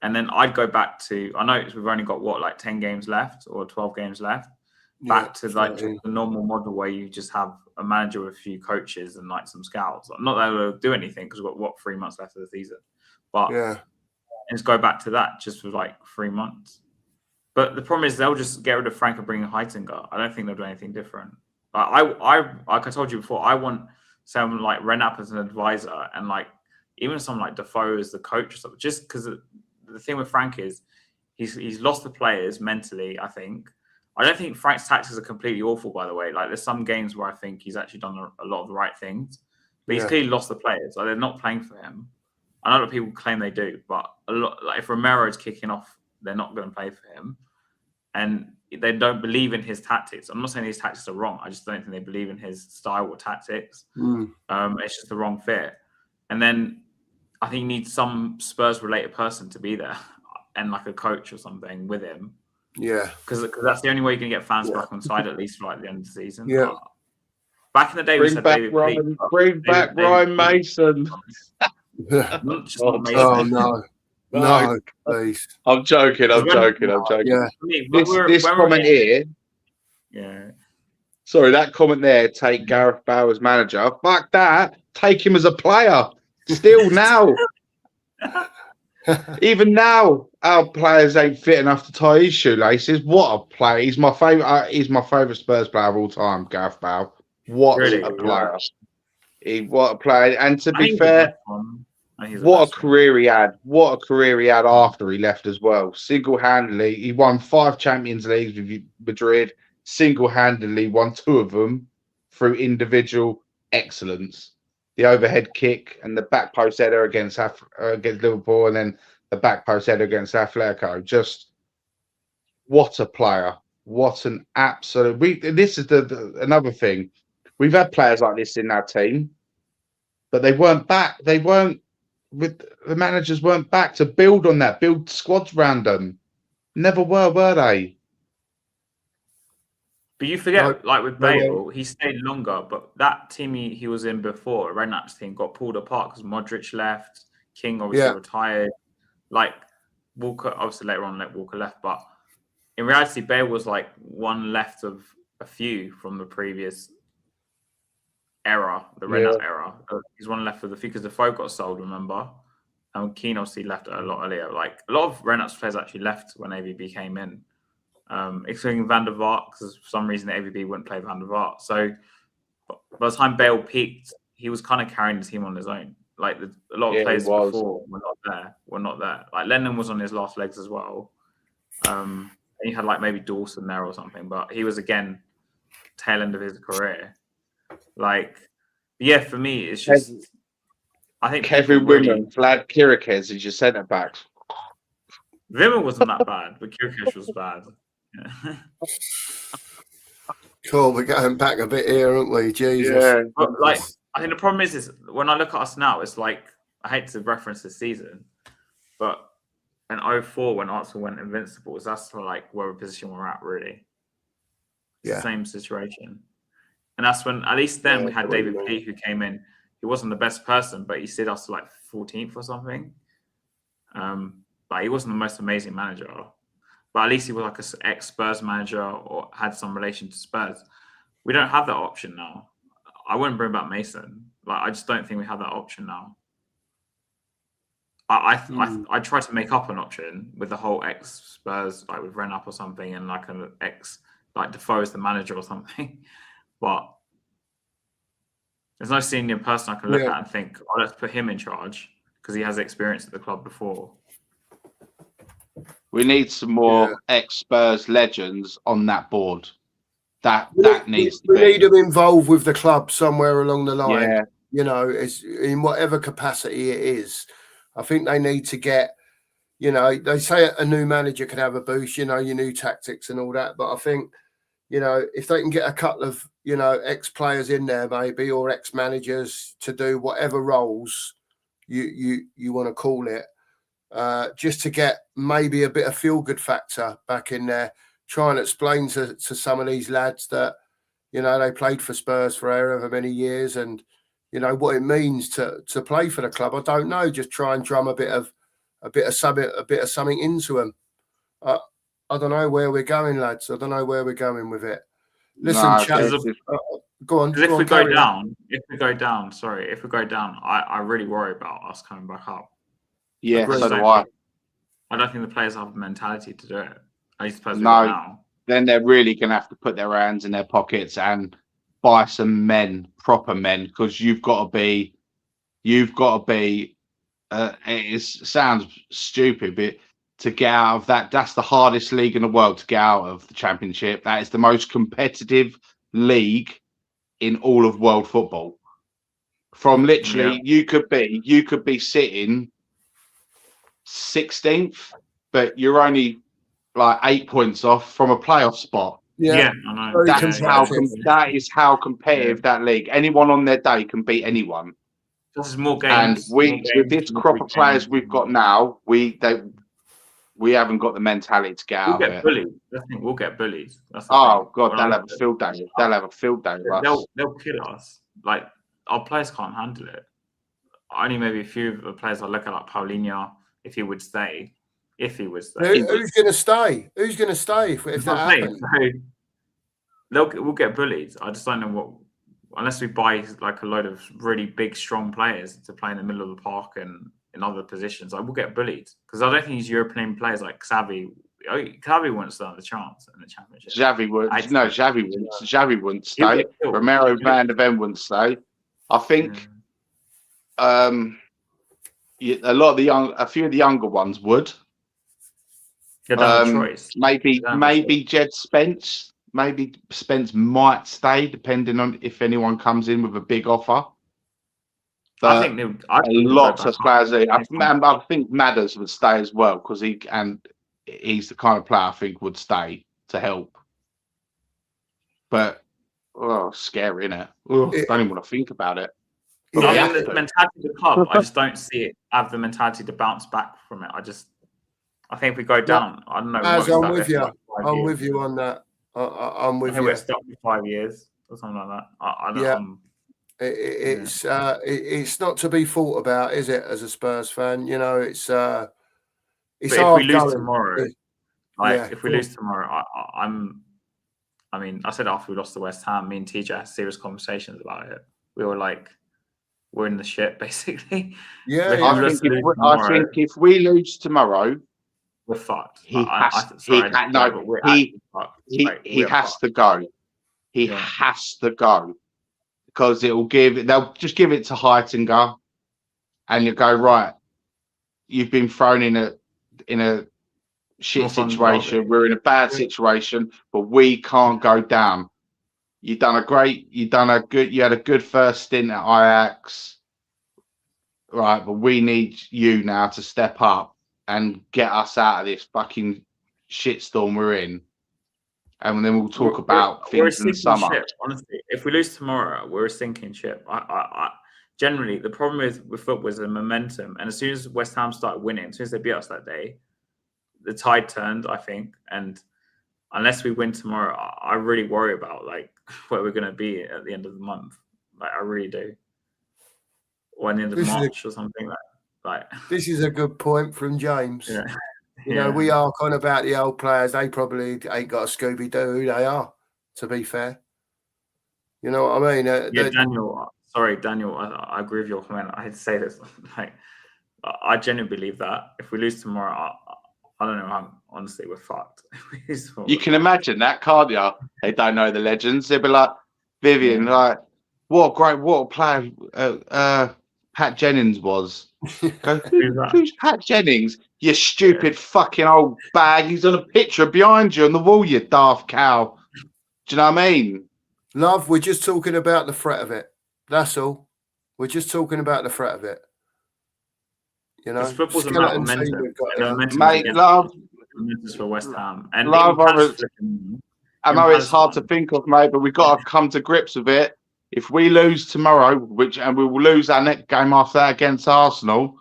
And then I'd go back to, I know we've only got 10 games left or 12 games left. Back to like just the normal model where you just have a manager with a few coaches and like some scouts. Not that they'll do anything because we've got 3 months left of the season, but just go back to that just for like 3 months. But the problem is they'll just get rid of Frank and bring in Heitinga. I don't think they'll do anything different. Like I told you before, I want someone like Renap as an advisor, and like even someone like Defoe as the coach or something. Just because the thing with Frank is he's lost the players mentally, I think. I don't think Frank's tactics are completely awful, by the way. Like, there's some games where I think he's actually done a lot of the right things, but he's clearly lost the players. Like, they're not playing for him. I know that people claim they do, but a lot, like if Romero's kicking off, they're not going to play for him, and they don't believe in his tactics. I'm not saying his tactics are wrong. I just don't think they believe in his style or tactics. It's just the wrong fit. And then I think you need some Spurs-related person to be there. and like a coach or something with him. Yeah, because that's the only way you can get fans back on side at least for like the end of the season. Yeah. Back in the day, we said David Peake. Bring back Ryan Mason. Not just not Mason. Oh no, please. I'm joking. I'm joking. Yeah. This comment here. Yeah. Sorry, that comment there. Take Gareth Bale as manager. Fuck that. Take him as a player. Still now. Even now, our players ain't fit enough to tie his shoelaces. What a player! He's my favorite. He's my favorite Spurs player of all time, Gareth Bale. What a player! What a player! And to be fair, what a career he had! What a career he had after he left as well. Single-handedly, he won 5 Champions Leagues with Madrid. Single-handedly won 2 of them through individual excellence. The overhead kick and the back post header against Liverpool, and then the back post header against Atletico. Just what a player! What an absolute. This is another thing. We've had players like this in our team, but they weren't back. They weren't. The managers weren't back to build on that, build squads around them. Never were they? But you forget, like with Bale, he stayed longer. But that team he was in before, Renat's team, got pulled apart because Modric left, King obviously retired. Like Walker, obviously later on, Walker left. But in reality, Bale was like one left of a few from the previous era, the Renat era. He's one left of the few because the Defoe got sold, remember? And Keane obviously left a lot earlier. Like a lot of Renat's players actually left when AVB came in. Excluding Van der Vaart, because for some reason the AVB wouldn't play Van der Vaart. So by the time Bale peaked, he was kind of carrying the team on his own. Like a lot of players before were not there. Like Lennon was on his last legs as well. And you had like maybe Dawson there or something, but he was again tail end of his career. Like, yeah, for me, it's just I think Kevin Wimmer, Vlad Kirikes is your centre back. Wimmer wasn't that bad, but Kirikes was bad. Yeah. Cool, we're going back a bit here, aren't we? Jesus. Yeah. But like, I think the problem is when I look at us now, it's like I hate to reference this season, but in 2004 when Arsenal went invincible, that's like where position we're at, really. It's the same situation, and that's when at least then we had David Peake who came in. He wasn't the best person, but he stayed us to like 14th or something. But he wasn't the most amazing manager. But at least he was like an ex-Spurs manager or had some relation to Spurs. We don't have that option now. I wouldn't bring back Mason. Like I just don't think we have that option now. I try to make up an option with the whole ex-Spurs, like with Renap or something, and like an ex, like Defoe as the manager or something. But there's no senior person I can look at and think, oh, let's put him in charge because he has experience at the club before. We need some more ex-Spurs legends on that board. That needs to be. We need them involved with the club somewhere along the line. Yeah. You know, it's in whatever capacity it is. I think they need to get, you know, they say a new manager can have a boost, you know, your new tactics and all that. But I think, you know, if they can get a couple of, you know, ex-players in there maybe, or ex-managers to do whatever roles you want to call it, just to get maybe a bit of feel-good factor back in there, try and explain to some of these lads that, you know, they played for Spurs for however many years and, you know, what it means to play for the club. I don't know, just try and drum a bit of something into them. I don't know where we're going, lads. I don't know where we're going with it. Listen, go on. Because if we go down, I really worry about us coming back up. Yeah, so do I. I don't think the players have the mentality to do it. At least the players now. Then they're really going to have to put their hands in their pockets and buy some men, proper men, because you've got to be. It sounds stupid, but to get out of that's the hardest league in the world to get out of, the Championship. That is the most competitive league in all of world football. From literally, you could be sitting 16th, but you're only like 8 points off from a playoff spot. Yeah, I know. That is how competitive that league. Anyone on their day can beat anyone. This is more games. And with this crop of players we've got now, we haven't got the mentality to get We'll out of get it. bullied. I think we'll get bullied. That's the Oh thing. God, When they'll I- have a field day. They'll have a field day with us. They'll kill us. Like our players can't handle it. Only maybe a few of the players I look at, like Paulinho, if he would stay. If he would stay. Who's going to stay? Who's going to stay if that happens? We'll get bullied. I just don't know what, unless we buy like a load of really big, strong players to play in the middle of the park and in other positions. I will get bullied because I don't think these European players like Xavi. Xavi wouldn't stand a chance in the Championship. Xavi wouldn't stay. Romero Van de Ven wouldn't stay. I think a lot of a few of the younger ones would. Maybe Jed Spence. Maybe Spence might stay, depending on if anyone comes in with a big offer. But I think lots of players. I think Madders would stay as well because he's the kind of player I think would stay to help. But scary, isn't it? Don't even want to think about it. The mentality of the club, I just don't see it have the mentality to bounce back from it. I think if we go down, I don't know. I'm with you. I'm with you on that. I'm with you. We're stuck for 5 years or something like that. It's not to be thought about, is it? As a Spurs fan, it's hard. If we lose tomorrow, if we lose tomorrow, I said after we lost to West Ham, me and TJ had serious conversations about it. We were like, we're in the shit, basically. Yeah. I think if we lose tomorrow, we're fucked. He has to go. He has to go because they'll just give it to Heitinger, and you go, right, you've been thrown in a shit situation. We're in a bad situation, but we can't go down. You had a good first stint at Ajax, right? But we need you now to step up and get us out of this fucking shitstorm we're in. And then we'll talk about things in the summer. Ship, honestly, if we lose tomorrow, we're a sinking ship. Generally, the problem with football is the momentum. And as soon as West Ham started winning, as soon as they beat us that day, the tide turned, I think. And unless we win tomorrow, I really worry about where we're going to be at the end of the month. I really do. Or at the end of March or something like. This is a good point from James. Yeah. We are kind of about the old players. They probably ain't got a Scooby-Doo who they are, to be fair. You know what I mean? Daniel. Sorry, Daniel. I agree with your comment. I hate to say this. I genuinely believe that if we lose tomorrow, I don't know. Honestly, we're fucked. You can imagine that, can't you? They don't know the legends. They'll be like, Vivian, what a player Pat Jennings was. Who's Pat Jennings? You stupid fucking old bag. He's on a picture behind you on the wall, you daft cow. Do you know what I mean? Love, we're just talking about the threat of it. That's all. We're just talking about the threat of it. Football's about momentum. Mate, love. For West Ham. And love, I know it's hard to think of, mate, but we've got to come to grips with it. If we lose tomorrow, and we will lose our next game after that against Arsenal,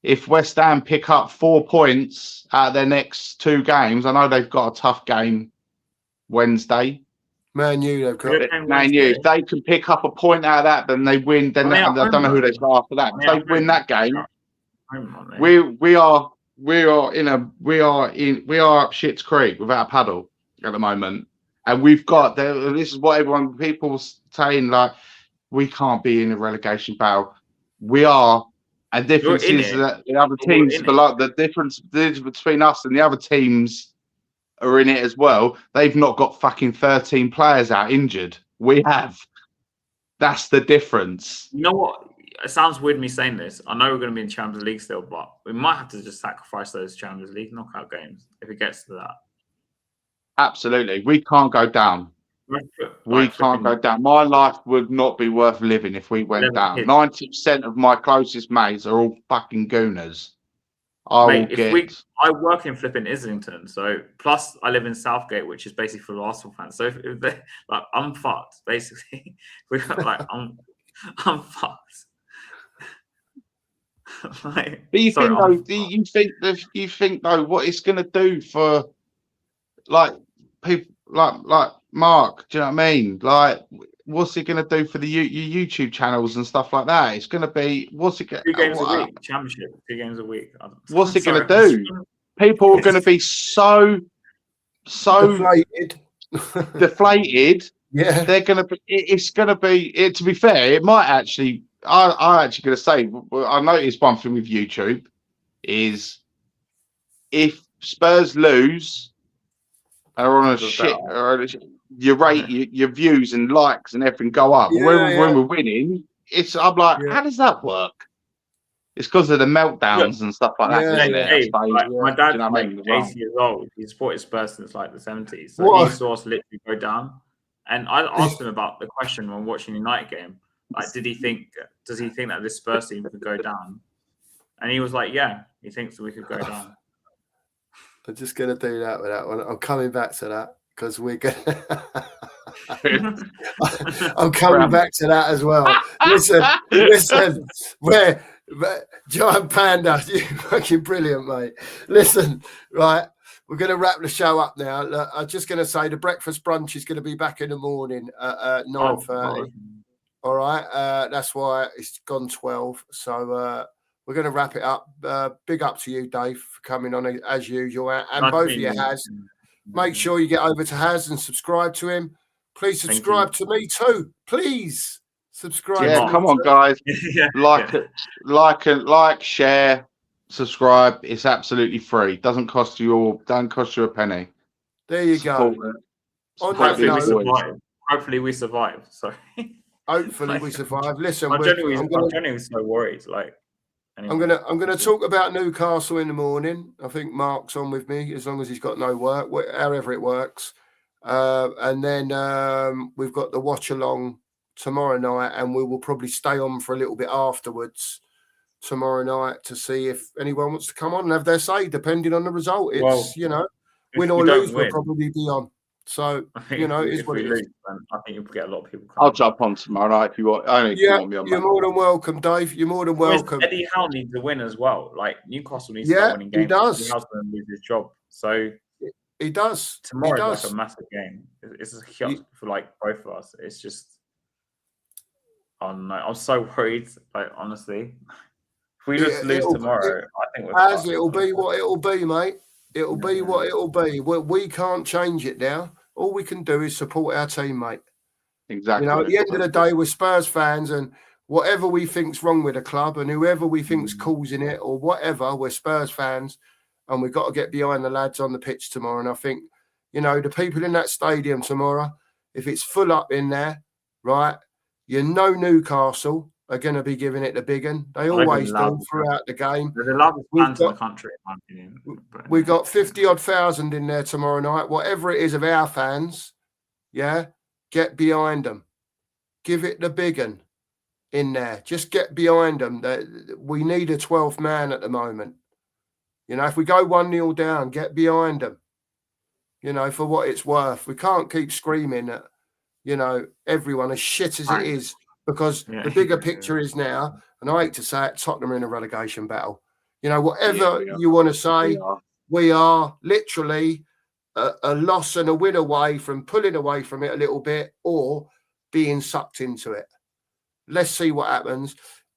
if West Ham pick up 4 points out of their next 2 games, I know they've got a tough game Wednesday. Man U, they've got Man U. If they can pick up a point out of that, then they win. Then I don't know who they've got after that. If they win that game, we are up shit's creek without a paddle at the moment. And we've got this is what people saying, we can't be in a relegation battle. We are, and difference is that the other teams, but the difference between us and the other teams are in it as well. They've not got fucking 13 players out injured. We have. That's the difference. You know what? It sounds weird me saying this. I know we're going to be in Champions League still, but we might have to just sacrifice those Champions League knockout games if it gets to that. Absolutely. We can't go down. We can't go down. My life would not be worth living if we went down. 90% of my closest mates are all fucking gooners. I work in flipping Islington, so plus I live in Southgate, which is basically full of Arsenal fans. So if they, I'm fucked, basically. I'm fucked. Like, But you sorry, think though, you think though, what it's going to do for like people like Mark? Do you know what I mean? Like, what's it going to do for the your YouTube channels and stuff like that? It's going to be what's it? 2 games a week, championship, 2 games a week. What's it going to Sorry, do? People are going to be so deflated. Yeah. They're going to be. It's going to be. To be fair, it might actually. I actually going to say. I noticed one thing with YouTube is if Spurs lose and are on a shit, your rate, your views and likes and everything go up. Yeah, when we're winning, I'm like, how does that work? It's because of the meltdowns and stuff like that, isn't it? Hey, my dad's you know like 80 years old. He's supported Spurs since like the 70s. So he saw us literally go down. And I asked him about the question when watching the United game. Like, does he think that this Spurs team could go down? And he was like, yeah, he thinks that we could go down. I'm just going to do that with that one. I'm coming back to that because we're going I'm coming back to that as well. Listen, where Giant Panda, you're fucking brilliant, mate. Listen, right, we're going to wrap the show up now. Look, I'm just going to say the breakfast brunch is going to be back in the morning at 9:30. All right, that's why it's gone 12. So we're going to wrap it up. Big up to you, Dave, for coming on as usual. And both of you has. Make sure you get over to Haz and subscribe to him. Please subscribe to me too. Please subscribe. Yeah, come on, guys. Like, share, subscribe. It's absolutely free. Don't cost you a penny. There you go. Hopefully we survive. Sorry. Hopefully we survive. Listen, I'm genuinely so worried. Like, anyway. I'm gonna talk about Newcastle in the morning. I think Mark's on with me as long as he's got no work, however it works. And then we've got the watch along tomorrow night, and we will probably stay on for a little bit afterwards tomorrow night to see if anyone wants to come on and have their say, depending on the result. It's win or lose, we'll probably be on. So it's what it is. I think you'll get a lot of people. I'll jump on tomorrow night if you want. If you want me on. You're more than welcome, Dave. You're more than welcome. Eddie Howe needs to win as well. Like Newcastle needs to start winning games. He does. Eddie Howe's going to lose his job. So he does. Tomorrow is like a massive game. It's a huge for like both of us. It's just, I'm so worried. Like, honestly, if we just lose tomorrow, I think it'll be what it'll be, mate. It'll be what it'll be. We can't change it now. All we can do is support our team, mate. Exactly. At the end of the day, we're Spurs fans, and whatever we think's wrong with the club, and whoever we think's causing it, or whatever, we're Spurs fans, and we've got to get behind the lads on the pitch tomorrow. And I think, the people in that stadium tomorrow, if it's full up in there, right, Newcastle are going to be giving it the big one. They always do throughout the game. They're the loudest fans in the country, in my opinion. We've got 50-odd thousand in there tomorrow night. Whatever it is of our fans, get behind them. Give it the big one in there. Just get behind them. We need a 12th man at the moment. If we go 1-0 down, get behind them. For what it's worth. We can't keep screaming at, everyone as shit as it is. Because the bigger picture is now, and I hate to say it, Tottenham are in a relegation battle. Whatever you want to say, we are literally a loss and a win away from pulling away from it a little bit or being sucked into it. Let's see what happens.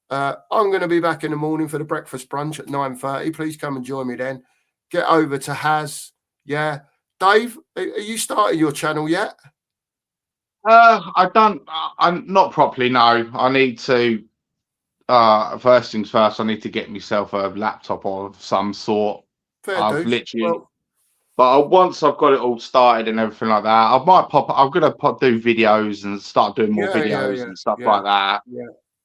I'm going to be back in the morning for the breakfast brunch at 9:30. Please come and join me then. Get over to Haz. Yeah. Dave, are you starting your channel yet? I'm not properly. No, I need to. First things first, I need to get myself a laptop of some sort. But once I've got it all started and everything like that, I might pop. I'm gonna do videos and start doing more videos and stuff like that.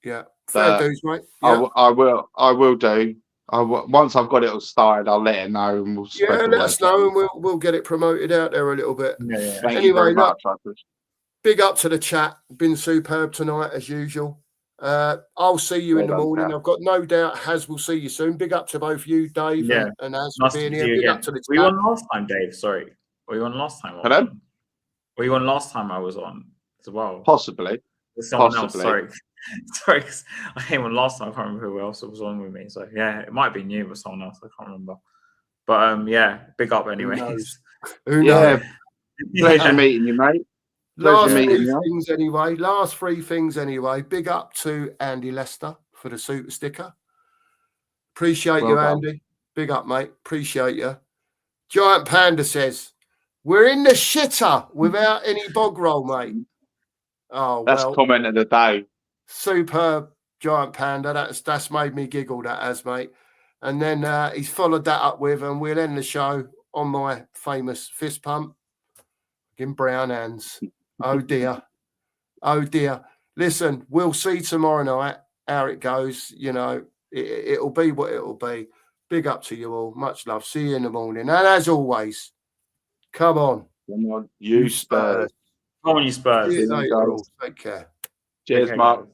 Yeah. Fair dues, mate. Yeah. I will do. Once I've got it all started, I'll let it know and we'll. Let us know and we'll get it promoted out there a little bit. Thank you very much. Big up to the chat. Been superb tonight as usual. I'll see you in the morning. I've got no doubt Haz will see you soon. Big up to both you, Dave and Haz for being here. Big up to the chat. Were you on last time, Dave? Sorry. Were you on last time? Hello? Were you on last time I was on as well? Possibly. Someone else, sorry. Sorry, 'cause I came on last time. I can't remember who else was on with me. So yeah, it might be you or someone else. I can't remember. But yeah, big up anyways. Who knows? Yeah, pleasure Yeah. meeting you, mate. Last Pleasure three meeting you. things anyway. Last three things anyway. Big up to Andy Lester for the super sticker. Appreciate Well you, done. Andy. Big up, mate. Appreciate you. Giant Panda says, we're in the shitter without any bog roll, mate. Oh, That's well, comment of the day. superb, Giant Panda. That's made me giggle, that has, mate. And then he's followed that up with, and we'll end the show on my famous fist pump in brown hands. Oh, dear. Oh, dear. Listen, we'll see tomorrow night how it goes. You know, it'll be what it'll be. Big up to you all. Much love. See you in the morning. And as always, come on. Come on, you Spurs. Come on, you Spurs. See you See you later guys. all. Take care. Cheers, Okay, Mark. guys.